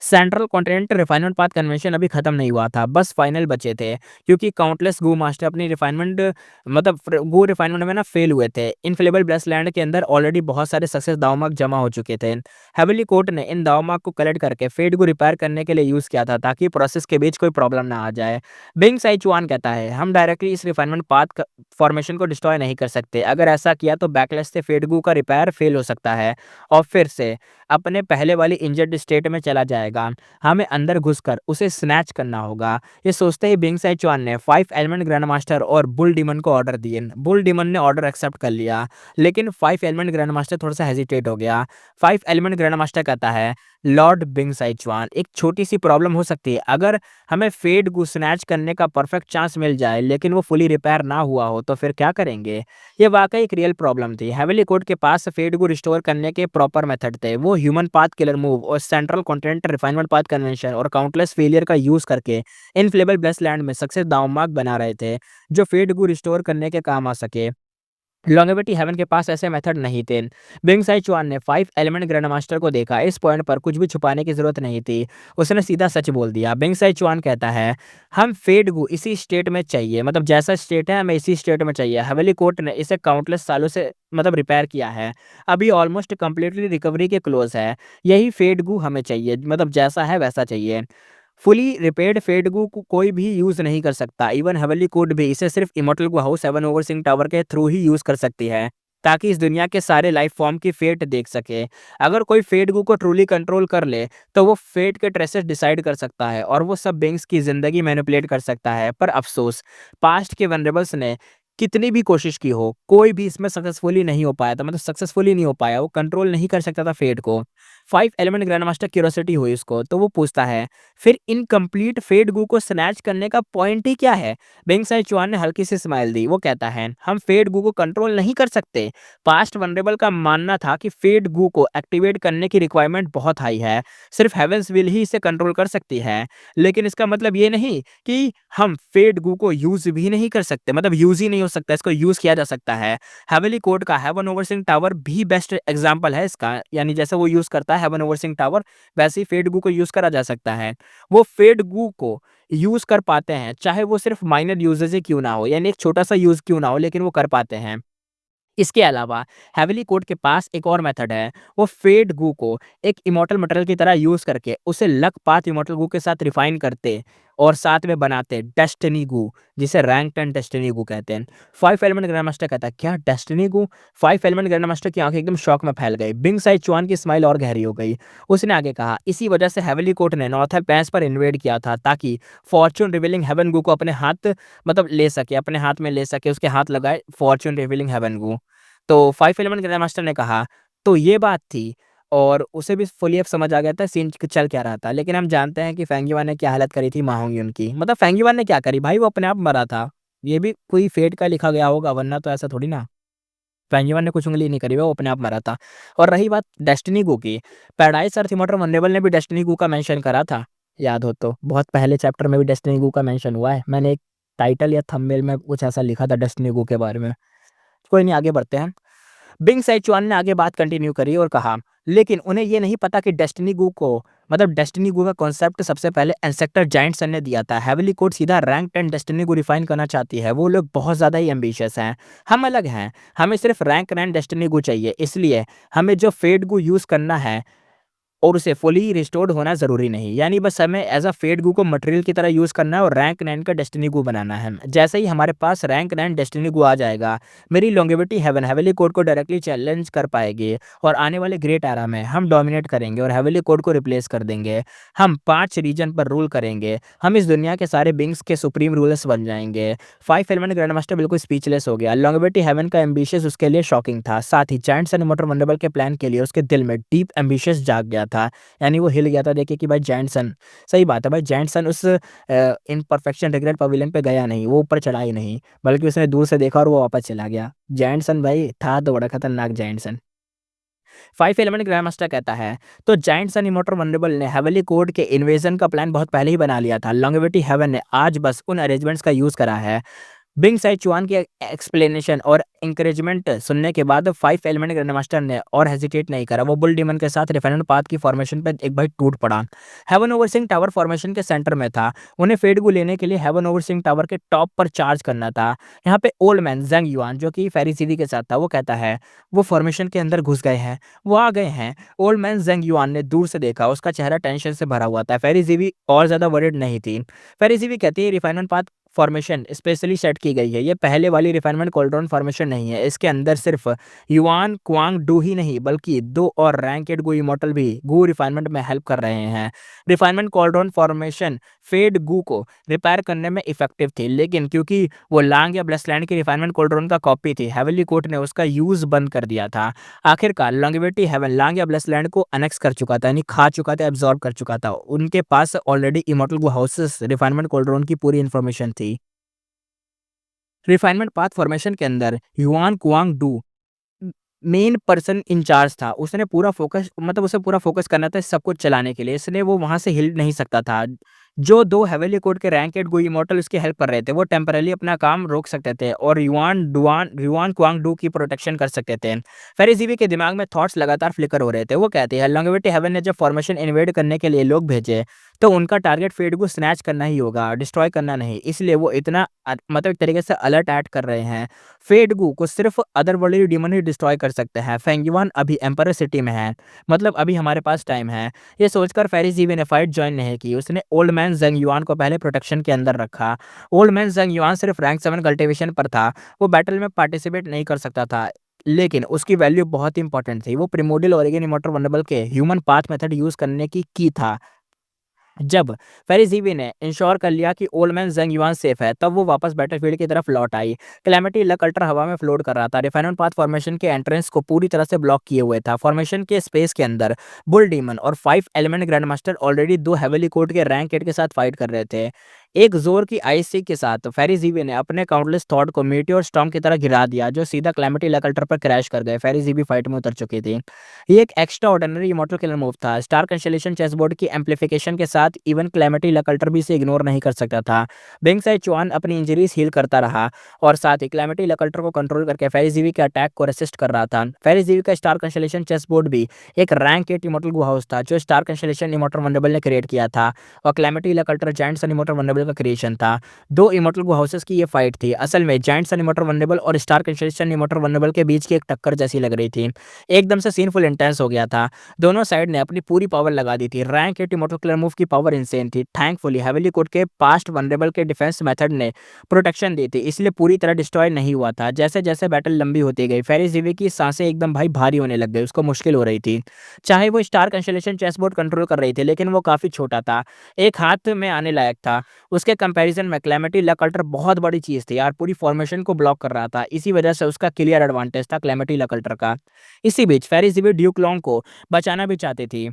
Central continental refinement path convention अभी खत्म नहीं हुआ था, बस फाइनल बचे थे, क्योंकि काउंटलेस गो मास्टर अपनी रिफाइनमेंट गो रिफाइनमेंट में ना फेल हुए थे। इनफेलेबल ब्लेस लैंड के अंदर ऑलरेडी बहुत सारे सक्सेस दावमार्क जमा हो चुके थे। हेवली कोर्ट ने इन दावमार्क को कलेक्ट करके फेड को रिपेयर करने के लिए यूज किया था, ताकि प्रोसेस के बीच कोई प्रॉब्लम ना आ जाए। बिंग साई चुआन कहता है, हम डायरेक्टली इस रिफाइनमेंट पाथ फॉर्मेशन को डिस्ट्रॉय नहीं कर सकते। अगर ऐसा किया तो बैकलेस से फेडगू का रिपेयर फेल हो सकता है और फिर से अपने पहले वाली इंजर्ड स्टेट में चला जाएगा। हमें अंदर घुसकर उसे स्नैच करना होगा। ये सोचते ही बिंग सैचुआन ने 5 एलिमेंट ग्रैंड मास्टर और बुल डीमन को ऑर्डर दिए। बुल डीमन ने ऑर्डर एक्सेप्ट कर लिया, लेकिन 5 एलिमेंट ग्रैंड मास्टर थोड़ा सा हेजिटेट हो गया। 5 एलिमेंट ग्रैंड मास्टर कहता है, लॉर्ड बिंग सैचुआन, एक छोटी सी प्रॉब्लम हो सकती है। अगर हमें फेड गू स्नैच करने का परफेक्ट चांस मिल जाए लेकिन वो फुली रिपेयर ना हुआ हो तो फिर क्या करेंगे? ये वाकई एक रियल प्रॉब्लम थी। हेवनली कोड के पास फेड को रिस्टोर करने के प्रॉपर मेथड थे। वो ह्यूमन पाथ किलर मूव और central continental refinement path convention और काउंटलेस फेलियर का यूज करके इनफ्लेबल ब्लेस लैंड में सक्सेस दांवमाग बना रहे थे जो फेड को रिस्टोर करने के काम आ सके। लॉन्गेविटी हेवन के पास ऐसे मेथड नहीं थे। बिंग साइचुआन ने 5 एलिमेंट ग्रैंड मास्टर को देखा। इस पॉइंट पर कुछ भी छुपाने की जरूरत नहीं थी। उसने सीधा सच बोल दिया। बिंग साइचुआन कहता है, हम फेड गू इसी स्टेट में चाहिए, मतलब जैसा स्टेट है हमें इसी स्टेट में चाहिए। हेवनली कोर्ट ने इसे काउंटलेस सालों से रिपेयर किया है, अभी ऑलमोस्ट कंप्लीटली रिकवरी के क्लोज है। यही फेड गू हमें चाहिए, मतलब जैसा है वैसा चाहिए। फुली रिपेयर्ड फेडगू को कोई भी यूज नहीं कर सकता। इवन हेवनली कोड भी इसे सिर्फ इमोर्टल गो हाउस 7 ओवरसिंग टावर के थ्रू ही यूज कर सकती है, ताकि इस दुनिया के सारे लाइफ फॉर्म की फेट देख सके। अगर कोई फेडगू को ट्रूली कंट्रोल कर ले तो वो फेट के ट्रेसेस डिसाइड कर सकता है और वो सब बिंग्स की जिंदगी मैनिपुलेट कर सकता है। पर अफसोस, पास्ट के वनरेबल्स ने कितनी भी कोशिश की हो, कोई भी इसमें सक्सेसफुली नहीं हो पाया था, सक्सेसफुली नहीं हो पाया। वो कंट्रोल नहीं कर सकता था फेट को। 5 एलिमेंट ग्रैंड मास्टर क्यूरोसिटी हुई उसको, तो वो पूछता है, फिर इनकम्प्लीट फेड गू को स्नैच करने का पॉइंट ही क्या है? बिंग साइचुआन ने हल्की सी स्माइल दी। वो कहता है, हम फेड गू को कंट्रोल नहीं कर सकते। पास्ट वनरेबल का मानना था कि फेड गू को एक्टिवेट करने की रिक्वायरमेंट बहुत हाई है, सिर्फ हेवेंस विल ही इसे कंट्रोल कर सकती है। लेकिन इसका मतलब ये नहीं कि हम फेड गू को यूज भी नहीं कर सकते, यूज ही नहीं हो सकता, इसको यूज किया जा सकता है। हेवनली कोड का हेवन ओवरसिंग टावर भी बेस्ट एग्जांपल है इसका, यानी जैसे वो यूज करता है हेवन ओवरसिंग टावर, वैसे ही फेड गू को यूज करा जा सकता है। वो फेड गू को यूज कर पाते हैं, चाहे वो सिर्फ माइनर यूजेज ही क्यों ना हो, यानी एक छोटा सा यूज क्यों ना हो, लेकिन वो कर पाते हैं। इसके अलावा हेवनली कोड के पास एक और मेथड है। वो फेड गू को एक इमॉर्टल मटेरियल की तरह यूज करके उसे लक पाथ इमॉर्टल गू के साथ रिफाइन करते और साथ में बनाते डेस्टिनी गू, जिसे रैंक 10 डेस्टिनी गू कहते हैं। 5 एलिमेंट ग्रैंड मास्टर कहता है, क्या डेस्टिनी गू? 5 एलिमेंट ग्रैंड मास्टर की आंखें एकदम शॉक में फैल गई। बिंग साई चुआन की स्माइल और गहरी हो गई। उसने आगे कहा, इसी वजह से हेवनली कोड ने नॉर्थन पैंस पर इन्वेड किया था, ताकि फॉर्च्यून रिवीलिंग हेवन गू को अपने हाथ ले सके, अपने हाथ में ले सके, उसके हाथ लगाए फॉर्च्यून रिवीलिंग हेवन गू। तो 5 एलिमेंट ग्रैंड मास्टर ने कहा, तो ये बात थी, और उसे भी फुली अब समझ आ गया था सीन चल क्या रहा था। लेकिन हम जानते हैं कि फेंगयुआन ने क्या हालत करी थी माहोंग्यून की। फेंगयुआन ने क्या करी भाई, वो अपने आप मरा था। ये भी कोई फेट का लिखा गया होगा, वरना तो ऐसा थोड़ी ना। फेंगयुआन ने कुछ उंगली नहीं करी, वो अपने आप मरा था। और रही बात डेस्टिनी गू की, पैराडाइज अर्थ इमॉर्टल वनरेबल ने भी डेस्टिनी गू का मेंशन करा था, याद हो तो। बहुत पहले चैप्टर में भी डेस्टिनी गू का मेंशन हुआ है। मैंने एक टाइटल या थंबनेल में कुछ ऐसा लिखा था डेस्टिनी गू के बारे में। कोई नहीं, आगे बढ़ते हैं। बिंग सैचुआन ने आगे बात कंटिन्यू करी और कहा, लेकिन उन्हें ये नहीं पता कि डेस्टिनी गू को, डेस्टिनी गू का कॉन्सेप्ट सबसे पहले इंसेक्टर जायंटसन ने दिया था। हेवनली कोड सीधा रैंक 10 डेस्टिनी गू रिफाइन करना चाहती है। वो लोग बहुत ज़्यादा ही एम्बिशियस हैं। हम अलग हैं, हमें सिर्फ रैंक 9 डेस्टिनी गू चाहिए। इसलिए हमें जो फेड गू यूज़ करना है और उसे फुली रिस्टोर्ड होना ज़रूरी नहीं, यानी बस हमें एज अ फेड गू को मटेरियल की तरह यूज़ करना है और रैंक 9 का डेस्टिनी गू बनाना है। जैसे ही हमारे पास रैंक 9 डेस्टिनी गू आ जाएगा, मेरी लॉन्गेविटी हेवन हेवनली कोड को डायरेक्टली चैलेंज कर पाएगी और आने वाले ग्रेट एरा में हम डोमिनेट करेंगे और हेवनली कोड को रिप्लेस कर देंगे। हम 5 रीजन पर रूल करेंगे। हम इस दुनिया के सारे बिंग्स के सुप्रीम रूलर्स बन जाएंगे। 5 एलिमेंट ग्रैंड मास्टर बिल्कुल स्पीचलेस हो गया। लॉन्गेविटी हेवन का एम्बिशियस उसके लिए शॉकिंग था, साथ ही जायंट्स एंड मोटर वंडरबल के प्लान के लिए उसके दिल में डीप एम्बिशियस जाग गया था। यानी वो हिल गया था देख के कि भाई जायंट सन, सही बात है भाई, जायंट सन उस इनपरफेक्शन रिग्रेट पवेलियन पे गया नहीं, वो ऊपर चढ़ा ही नहीं, बल्कि उसने दूर से देखा और वो वापस चला गया। जायंट सन भाई था तो बड़ा खतरनाक जायंट सन। 5 एलिमेंट ग्रैंड मास्टर कहता है, तो जायंट सन इमोर्टल वनरेबल ने हेवनली कोड के इन्वेजन का प्लान बहुत पहले ही बना लिया था। लॉन्गेविटी हेवन ने आज बस उन अरेंजमेंट्स का यूज करा है। बिंग साइचुआन की एक्सप्लेनेशन और इंकरेजमेंट सुनने के बाद 5 एलिमेंट ग्रैंडमास्टर ने और हेजिटेट नहीं करा। वो बुल डीमन के साथ रिफाइनमेंट पाथ की फॉर्मेशन पर एक बार टूट पड़ा। हेवन ओवरसिंग टावर फॉर्मेशन के सेंटर में था। उन्हें फेड को लेने के लिए हेवन ओवरसिंग टावर के टॉप पर चार्ज करना था। यहाँ पे ओल्ड मैन जेंग युआन, जो कि फेरी सीधी के साथ था, वो कहता है, वो फॉर्मेशन के अंदर घुस गए हैं, वो आ गए हैं। ओल्ड मैन जेंग युआन ने दूर से देखा, उसका चेहरा टेंशन से भरा हुआ था। फेरी जीवी और ज्यादा वरिड नहीं थी। फेरी जीवी कहती है, refinement path formation specially set की गई है। ये पहले वाली रिफाइनमेंट कोल्ट्रॉन फॉर्मेशन नहीं है। इसके अंदर सिर्फ युआन क्वांग डू ही नहीं बल्कि 2 और रैंक 8 गू इमॉर्टल भी गू रिफाइनमेंट में हेल्प कर रहे हैं। रिफाइनमेंट कोल्ट्रॉन फॉर्मेशन फेड गू को रिपेयर करने में इफेक्टिव थी, लेकिन क्योंकि वो लांग या ब्लसलैंड की रिफाइनमेंट कोल्ट्रॉन का कॉपी थी, हेवनली कोर्ट ने उसका यूज बंद कर दिया था। आखिरकार लॉन्गेविटी हेवन लांग या ब्लसलैंड को अनेक्स कर चुका था, यानी खा चुका था, एब्जॉर्ब कर चुका था। उनके पास already immortal gu houses refinement cauldron की पूरी इंफॉर्मेशन थी। रिफाइनमेंट पाथ फॉर्मेशन के अंदर युआन कुआंग डू मेन पर्सन इंचार्ज था। उसने पूरा फोकस मतलब उसे पूरा फोकस करना था सब कुछ चलाने के लिए, इसलिए वो वहां से हिल नहीं सकता था। जो 2 हेवेली कोड के रैंक 8 गो इमॉर्टल उसकी हेल्प कर रहे थे, वो टेम्पररी अपना काम रोक सकते थे और युआन क्वांग डू की प्रोटेक्शन कर सकते थे। फेरिजीवी के दिमाग में थॉट्स लगातार फ्लिकर हो रहे थे। वो कहते हैं लॉन्गेविटी हेवन ने जब फॉर्मेशन इन्वेड करने के लिए लोग भेजे, तो उनका टारगेट फेड को स्नैच करना ही होगा, डिस्ट्रॉय करना नहीं। इसलिए वो इतना मतलब एक तरीके से अलर्ट ऐड कर रहे हैं। फेडगू को सिर्फ अदरवर्ल्डली डीमन ही डिस्ट्रॉय कर सकते हैं। फेंगयुआन अभी एम्परर सिटी में है, मतलब अभी हमारे पास टाइम है। ये सोचकर फेरिजीवी ने फाइट ज्वाइन नहीं की। उसने ओल्ड मैन जेंग युआन को पहले प्रोटेक्शन के अंदर रखा। ओल्ड मैन जेंग युआन सिर्फ रैंक 7 कल्टिवेशन पर था, वो बैटल में पार्टिसिपेट नहीं कर सकता था, लेकिन उसकी वैल्यू बहुत इंपॉर्टेंट थी। वो प्रिमोडियल ओरिजिन इमॉर्टल वनरेबल के ह्यूमन पाथ मेथड यूज करने की था। जब फेरिजीवी ने इंश्योर कर लिया कि ओल्ड मैन जेंग युआन सेफ है, तब वो वापस बैटलफील्ड की तरफ लौट आई। कैलेमिटी लक अल्ट्रा हवा में फ्लोट कर रहा था, रिफाइनमेंट पाथ फॉर्मेशन के एंट्रेंस को पूरी तरह से ब्लॉक किए हुए था। फॉर्मेशन के स्पेस के अंदर बुल डीमन और 5 element grand master already 2 heavily code के रैंक 8 के साथ फाइट कर रहे थे। एक जोर की आईसी के साथ फेरिजीवी ने अपने काउंटलेस थॉट को मीटियोर स्टॉर्म की तरह गिरा दिया, जो सीधा कैलेमिटी लक अल्ट्रा पर क्रैश कर गए। फेरिजीवी फाइट में उतर चुकी थी। ये एक extra ordinary immortal killer move था। स्टार कंस्टेलेशन चेसबोर्ड की एम्पलीफिकेशन के साथ इवन कैलेमिटी लक अल्ट्रा भी इसे इग्नोर नहीं कर सकता था। बेंगसाई चुआन अपनी इंजरीज हील करता रहा और साथ ही कैलेमिटी लक अल्ट्रा को कंट्रोल करके फेरिजीवी के अटैक को रेसिस्ट कर रहा था। फेरिजीवी का स्टार कंस्टेलेशन चेसबोर्ड भी एक रैंक 8 इमॉर्टल गू हाउस था, जो स्टार कंस्टेलेशन इमॉर्टल वनरेबल ने क्रिएट किया था, और कैलेमिटी लक अल्ट्रा जायंट सन इमॉर्टल वनरेबल का क्रिएशन था। 2 इमॉर्टल गू हाउसेस की ये फाइट थी। असल में जायंट सन इमॉर्टल वनरेबल और स्टार कंस्टेलेशन इमॉर्टल वनरेबल के बीच की एक टक्कर जैसी लग रही थी। एकदम से सीन फुल इंटेंस हो गया था। दोनों साइड ने अपनी पूरी पावर लगा दी थी। रैंक 8 इमॉर्टल किलर मूव की पावर इंसेन थी। थैंकफुली हेवली कोड के पास्ट वनरेबल के डिफेंस मेथड ने प्रोटेक्शन दी थी, इसलिए पूरी तरह डिस्ट्रॉय नहीं हुआ था। जैसे जैसे बैटल लंबी होती गई, फेरिजीवी की सांसें एकदम भाई भारी होने लग गई, उसको मुश्किल हो रही थी। चाहे वो स्टार कंस्टेलेशन चेसबोर्ड कंट्रोल कर रही थी, लेकिन वो काफी छोटा था, एक हाथ में आने लायक था। उसके कंपैरिजन में कैलेमिटी लक अल्ट्रा बहुत बड़ी चीज थी यार, पूरी फॉर्मेशन को ब्लॉक कर रहा था। इसी वजह से उसका क्लियर एडवांटेज था कैलेमिटी लक अल्ट्रा का। इसी बीच फेरिजीवी ड्यूक लॉन्ग को बचाना भी चाहती थी,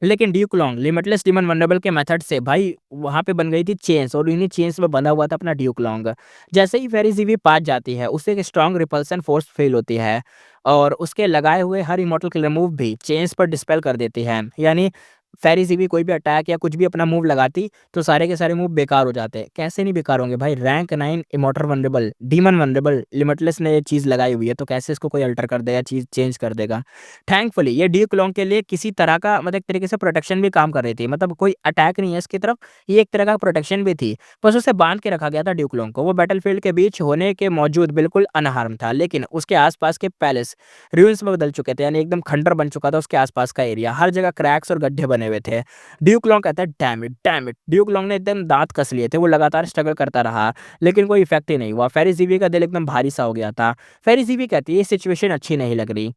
लेकिन Duke long limitless demon vulnerable के मेथड से भाई वहां पे बन गई थी चेन्स, और इन्हीं चेन्स में बंधा हुआ था अपना ड्यूक लॉन्ग। जैसे ही फेरिजीवी पास जाती है, उससे एक स्ट्रॉन्ग रिपल्सन फोर्स फील होती है, और उसके लगाए हुए हर इमॉर्टल किलर मूव भी चेन्स पर डिस्पेल कर देती है। यानी फेरिजीवी कोई भी अटैक या कुछ भी अपना मूव लगाती, तो सारे के सारे मूव बेकार हो जाते। कैसे नहीं बेकार होंगे भाई, rank 9 immortal vulnerable demon vulnerable limitless ने ये चीज़ लगाई हुई है, तो कैसे इसको कोई अल्टर कर देगा, चीज़ चेंज कर देगा। थैंकफुली ये ड्यूक लॉन्ग के लिए किसी तरह का मतलब एक तरीके से प्रोटेक्शन भी काम कर रही थी। मतलब कोई अटैक नहीं है इसकी तरफ, ये एक तरह का प्रोटेक्शन भी थी। बस उसे बांध के रखा गया था ड्यूक लॉन्ग को। वो बैटलफील्ड के बीच होने के मौजूद बिल्कुल अनहार्म था, लेकिन उसके आसपास के पैलेस ruins में बदल चुके थे, यानी एकदम खंडर बन चुका था उसके आसपास का एरिया। हर जगह क्रैक्स और गड्ढे बने हुए थे। ड्यूक लॉन्ग कहता है डैम इट। ड्यूक लॉन्ग ने एकदम दांत कस लिए थे। वो लगातार स्ट्रगल करता रहा, लेकिन कोई इफेक्ट ही नहीं हुआ। फेरिजीवी का दिल एकदम भारी सा हो गया था। फेरिजीवी कहती है ये सिचुएशन अच्छी नहीं लग रही।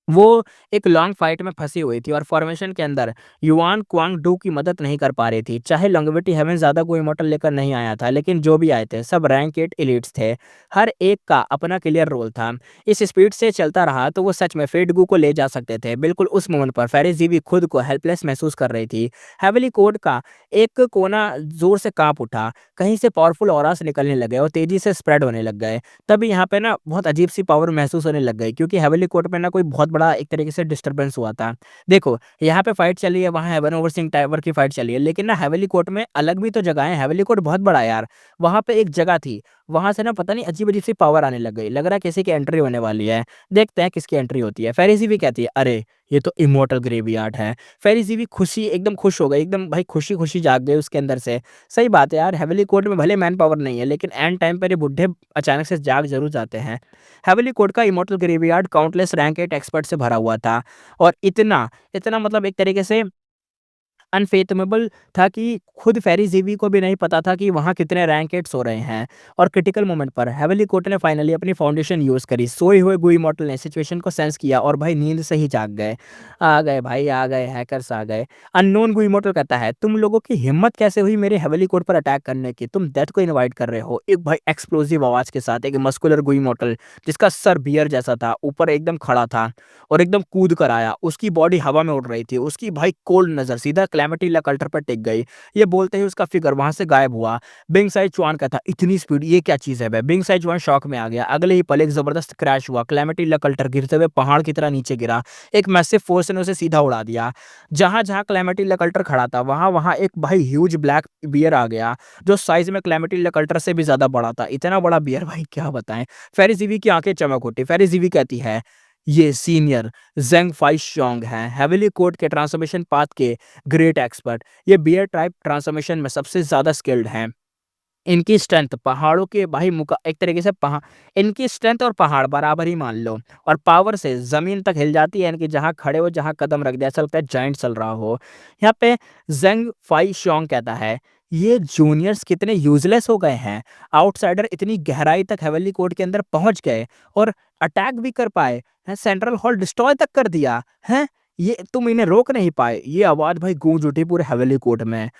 वो एक लॉन्ग फाइट में फंसी हुई थी और फॉर्मेशन के अंदर युआन क्वांग डू की मदद नहीं कर पा रही थी। चाहे लॉन्गेविटी हेवन ज्यादा कोई इमॉर्टल लेकर नहीं आया था, लेकिन जो भी आए थे सब रैंक 8 एलिट्स थे। हर एक का अपना क्लियर रोल था। इस स्पीड से चलता रहा तो वो सच में फेडगू को ले जा सकते थे। बिल्कुल उस मोमेंट पर फेरिजीवी खुद को हेल्पलेस महसूस कर रही थी। हेवली कोड का एक कोना जोर से कांप उठा, कहीं से पावरफुल ऑरास निकलने लगे और तेजी से स्प्रेड होने लग गए। तभी यहाँ पे ना बहुत अजीब सी पावर महसूस होने लग गई, क्योंकि हेवली कोर्ट में ना कोई बहुत बड़ा एक तरीके से डिस्टरबेंस हुआ था। देखो यहाँ पे फाइट चली है, वहाँ हेवन ओवर सिंह टावर की फाइट चली है, लेकिन ना हेवली कोर्ट में अलग भी तो जगह है। हेवली कोर्ट बहुत बड़ा है यार। वहाँ पे एक जगह थी, वहां से ना पता नहीं अजीब अजीब सी पावर आने लग गई। लग रहा है किसी की एंट्री होने वाली है। देखते हैं किसकी एंट्री होती है। फेरिजीवी कहती है अरे ये तो इमोर्टल ग्रेवयार्ड है। फेरिजीवी खुशी एकदम खुश हो गई, एकदम भाई खुशी खुशी जाग गई उसके अंदर से। सही बात है यार, हेवली कोर्ट में भले मैन पावर नहीं है, लेकिन एंड टाइम पर ये बुढ़े अचानक से जाग जरूर जाते हैं। हेवली कोर्ट का immortal graveyard countless rank 8 expert से भरा हुआ था, और इतना इतना मतलब एक तरीके से अनफेथमेबल था कि खुद फेरी ज़ीवी को भी नहीं पता था कि वहाँ कितने रैंकेट्स हो रहे हैं। और क्रिटिकल मोमेंट पर हेवेली कोर्ट ने फाइनली अपनी फाउंडेशन यूज़ करी। सोए हुए गुई मॉर्टल ने सिचुएशन को सेंस किया और भाई नींद से ही जाग गए। आ गए भाई, आ गए, हैकर्स आ गए। अननोन गुई मॉर्टल कहता है, तुम लोगों की हिम्मत कैसे हुई मेरे हेवेली कोर्ट पर अटैक करने की? तुम डेथ को इनवाइट कर रहे हो। एक भाई एक्सप्लोसिव आवाज़ के साथ एक मस्कुलर गुई मॉर्टल जिसका सर बियर जैसा था, ऊपर एकदम खड़ा था और एकदम कूद कर आया। उसकी बॉडी हवा में उड़ रही थी। उसकी भाई कोल्ड नज़र सीधा कैलेमिटी लकल्टर पर टिक गई। ये बोलते ही उसका फिगर वहाँ से गायब हुआ। बिंग साई चुआन कहता, इतनी स्पीड, ये क्या चीज़ है बे? बिंग साई चुआन शॉक में आ गया। अगले ही पल एक ज़बरदस्त क्रैश हुआ। कैलेमिटी लकल्टर गिरते हुए पहाड़ की तरह नीचे गिरा। एक मैसिव फोर्स ने उसे सीधा उड़ा दिया। जहाँ-जहाँ कैलेमिटी लकल्टर खड़ा था, वहाँ-वहाँ एक भाई ह्यूज ब्लैक बियर आ गया, जो साइज़ में कैलेमिटी लकल्टर से भी ज़्यादा बड़ा था। इतना बड़ा बियर भाई क्या बताएँ। फेरी ज़ीवी की आँखें चमक उठी। फेरी ज़ीवी कहती है, ये सीनियर ज़ेंग फाइशोंग हैं, हेवेली कोर्ट के ट्रांसफॉर्मेशन पाथ के ग्रेट एक्सपर्ट। ये बियर टाइप ट्रांसफॉर्मेशन में सबसे ज़्यादा स्किल्ड हैं। इनकी स्ट्रेंथ पहाड़ों के भाई मुका एक तरीके से पहा इनकी स्ट्रेंथ और पहाड़ बराबर ही मान लो, और पावर से ज़मीन तक हिल जाती है इनकी, जहाँ खड़े हो, जहाँ कदम रख दिया, ऐसा लगता है जायंट चल रहा हो। यहाँ पे ज़ेंग फाइशोंग कहता है, ये जूनियर्स कितने यूज़लेस हो गए हैं। आउटसाइडर इतनी गहराई तक हेवेली कोर्ट के अंदर पहुँच गए और अटैक भी कर पाए, हैं, सेंट्रल हॉल डिस्ट्रॉय तक कर दिया, हैं? ये तुम इन्हें रोक नहीं पाए। ये आवाज़ भाई गूंज उठी पूरे हेवेली कोर्ट में।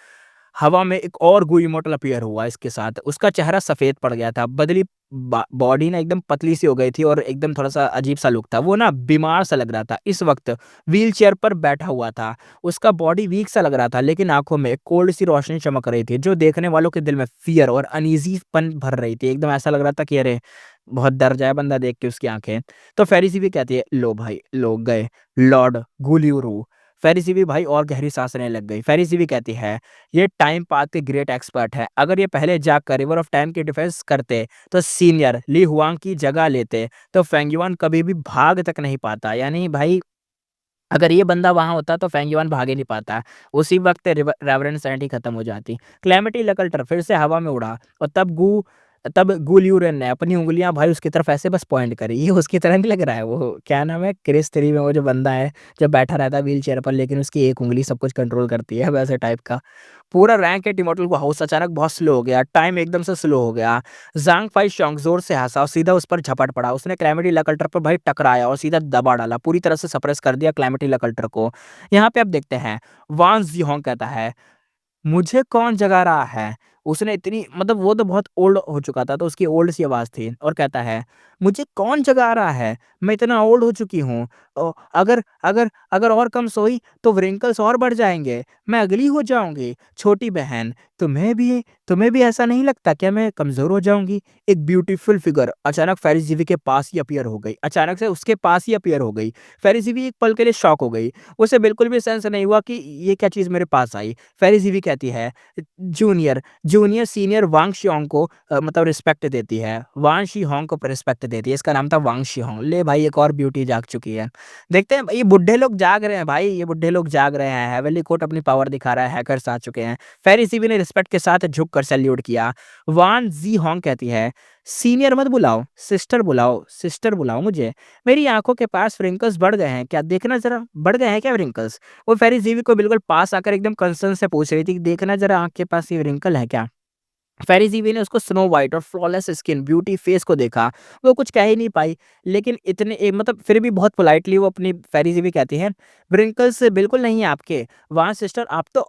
हवा में एक और गुई इमोर्टल अपीयर हुआ इसके साथ। उसका चेहरा सफ़ेद पड़ गया था, बदली बॉडी ना एकदम पतली-सी हो गई थी और एकदम थोड़ा-सा अजीब-सा लुक था। वो ना बीमार-सा लग रहा था। इस वक़्त व्हीलचेयर पर बैठा हुआ था। उसका बॉडी वीक-सा लग रहा था, लेकिन आँखों में कोल्ड-सी रोशनी चमक रही थी, जो देखने वालों के दिल में फ़ियर और अनईज़ीपन भर रही थी। एकदम ऐसा लग रहा था कि अरे! बहुत डर जाए बंदा देख के उसकी आँखें। तो फ़ेरिसी भी कहती है, लो भाई, लो गए, लॉर्ड गुलियुरु। फ़ेरिसी भी भाई और गहरी साँस लेने लग गई। फ़ेरिसी भी कहती है, ये टाइम पाथ के ग्रेट एक्सपर्ट हैं। अगर ये पहले जाकर रिवर ऑफ टाइम की डिफेंस करते, तो सीनियर ली हुआंग की जगह लेते, तो फेंग युआन कभी भी भाग तक नहीं पाता। यानी भाई अगर ये बंदा वहाँ होता तो फेंग युआन भाग ही नहीं पाता। उसी वक़्त रेवरेंड सैनिटी खत्म हो जाती। कैलेमिटी लकल्टर फिर से हवा में उड़ा और तब गु ल्यूरेन ने अपनी उँगलियाँ भाई उसकी तरफ ऐसे बस पॉइंट करी। ये उसकी तरह नहीं लग रहा है, वो क्या नाम है, क्रिस 3 में वो जो बंदा है, जो बैठा रहता है व्हीलचेयर पर, लेकिन उसकी एक उँगली सब कुछ कंट्रोल करती है, वैसे टाइप का। पूरा रैंक एट इमॉर्टल को हाउस अचानक बहुत स्लो हो गया, टाइम एकदम से स्लो हो गया। ज़ांग फाइशोंग ज़ोर से हँसा और सीधा उस पर झपट पड़ा। उसने कैलेमिटी लकल्टर पर भाई टकराया और सीधा दबा डाला, पूरी तरह से सप्रेस कर दिया कैलेमिटी लकल्टर को। यहाँ पे अब देखते हैं, वान ज़िहोंग कहता है, मुझे कौन जगा रहा है? उसने इतनी मतलब वो तो बहुत ओल्ड हो चुका था, तो उसकी ओल्ड सी आवाज़ थी और कहता है, मुझे कौन जगा रहा है? मैं इतना ओल्ड हो चुकी हूँ। अगर अगर अगर और कम सोई तो व्रिंकल्स और बढ़ जाएँगे, मैं अगली हो जाऊँगी। छोटी बहन, तुम्हें भी ऐसा नहीं लगता क्या मैं कमज़ोर हो जाऊँगी? एक ब्यूटीफुल फिगर अचानक फ़ेरिज़िवी के पास ही अपीयर हो गई। अचानक से उसके पास ही अपीयर हो गई। फ़ेरिज़िवी एक पल के लिए शॉक हो गई। उसे बिल्कुल भी सेंस नहीं हुआ कि ये क्या चीज़ मेरे पास आई। फ़ेरिज़िवी कहती है, जूनियर जूनियर सीनियर वांग शियोंग को मतलब रिस्पेक्ट देती है। वांग शीहोंग को रिस्पेक्ट देती है। इसका नाम था वांग शीहोंग। ले भाई एक और ब्यूटी जाग चुकी है। देखते हैं ये बुड्ढे लोग जाग रहे हैं भाई, ये बुड्ढे लोग जाग रहे हैं। हेवेली कोर्ट अपनी पावर दिखा रहा है, हैकर्स आ चुके हैं। फ़ेरिज़िवी ने रिस्पेक्ट के साथ झुककर सैल्यूट किया। वान ज़ीहोंग कहती है, सीनियर मत बुलाओ, सिस्टर बुलाओ मुझे। मेरी आँखों के पास व्रिंकल्स बढ़ गए हैं क्या? देखना ज़रा, बढ़ गए हैं क्या व्रिंकल्स? वो फ़ेरिज़िवी को बिल्कुल पास आकर एकदम कंसर्न से पूछ रही थी कि देखना ज़रा आँख के पास ये व्रिंकल है क्या? फ़ेरिज़िवी ने उसको स्नो व्हाइट और फ्लॉलेस स्किन, ब्यूटी फेस को देखा। वो कुछ कह ही नहीं पाई, लेकिन इतने मतलब फिर भी बहुत पोलाइटली वो अपनी फ़ेरिज़िवी कहती है, "व्रिंकल्स बिल्कुल नहीं है आपके। वहाँ सिस्टर आप तो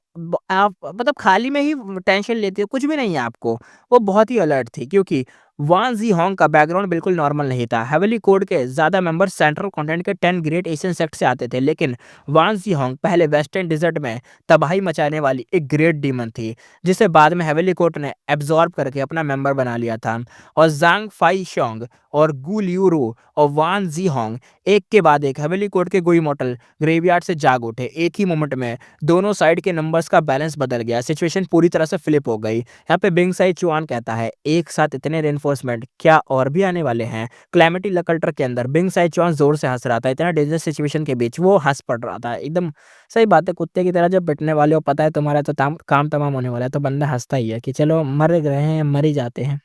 आप मतलब खाली में ही टेंशन लेती हो, कुछ भी नहीं है आपको।" वो बहुत ही अलर्ट थी, क्योंकि वान ज़ीहोंग का बैकग्राउंड बिल्कुल नॉर्मल नहीं था। हेवेली कोड के ज़्यादा मेंबर सेंट्रल कॉन्टिनेंट के 10 ग्रेट एशियन सेक्ट से आते थे, लेकिन वान ज़ीहोंग पहले वेस्टर्न डेज़र्ट में तबाही मचाने वाली एक ग्रेट डीमन थी, जिसे बाद में हेवेली कोर्ट ने एब्ज़ॉर्ब करके अपना मेंबर बना लिया था। और ज़ांग फाइशोंग और गु ल्यूरू और वान ज़ीहोंग एक के बाद एक हेवेली कोर्ट के गुई मॉर्टल ग्रेवयार्ड से जाग उठे। एक ही मोमेंट में दोनों साइड के नंबर्स का बैलेंस बदल गया। सिचुएशन पूरी तरह से फ्लिप हो गई। यहाँ पे बिंग साई चुआन कहता है, एक साथ इतने रेनफोर्समेंट क्या और भी आने वाले हैं? कैलेमिटी लकल्टर के अंदर बिंग साई चुआन जोर से हंस रहा था। इतना डेंजरस सिचुएशन के बीच वो हंस पड़ रहा था एकदम। सही बात है, कुत्ते की तरह जब पिटने वाले हो, पता है तुम्हारा तो काम तमाम होने वाला है, तो बंदा हंसता ही है कि चलो मर गए हैं, मर ही जाते हैं,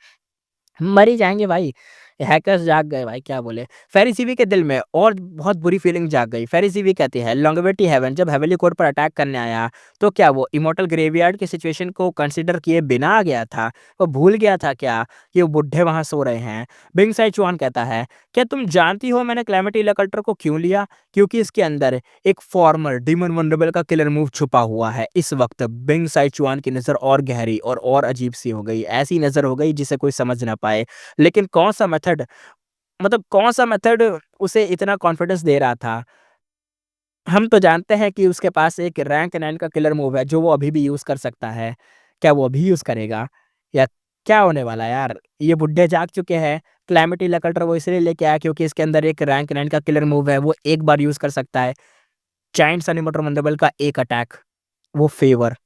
मर ही जाएंगे भाई। हैकर्स जाग गए भाई, क्या बोले। फेरिसीवी के दिल में और बहुत बुरी फीलिंग जाग गई। फेरिसीवी कहती है लॉन्गेविटी हेवन जब हेवनली कोर्ट पर अटैक करने आया तो क्या वो इमॉर्टल ग्रेवयार्ड की सिचुएशन को कंसीडर किए बिना आ गया था? वो भूल गया था क्या कि वो बुड्ढे वहां सो रहे हैं? बिंग साइचुआन कहता है, क्या तुम जानती हो मैंने क्लैमिटी लकल्टर को क्यों लिया? क्योंकि इसके अंदर एक फॉर्मर डीमन वंडरबल का किलर मूव छुपा हुआ है। इस वक्त बिंग साइचुआन की नजर और गहरी और अजीब सी हो गई। ऐसी नजर हो गई जिसे कोई समझ ना पाए। लेकिन कौन सा मेथड उसे इतना कॉन्फिडेंस दे रहा था? हम तो जानते हैं कि उसके पास एक रैंक 9 का किलर मूव है जो वो अभी भी यूज़ कर सकता है। क्या वो अभी यूज़ करेगा? या क्या होने वाला है यार? ये बुड्ढे जाग चुके हैं। क्लैमिटी लकल्टर वो इसलिए लेके आया क्योंकि इसके अंदर एक रैंक 9 का किलर मूव है, वो एक बार यूज़ कर सकता है। जायंट सनीमोटो मंदेबल का एक अटैक, वो फेवर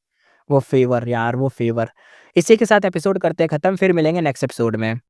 वो फेवर यार, वो फेवर। इसी के साथ एपिसोड करते हैं खत्म, फिर मिलेंगे नेक्स्ट एपिसोड में।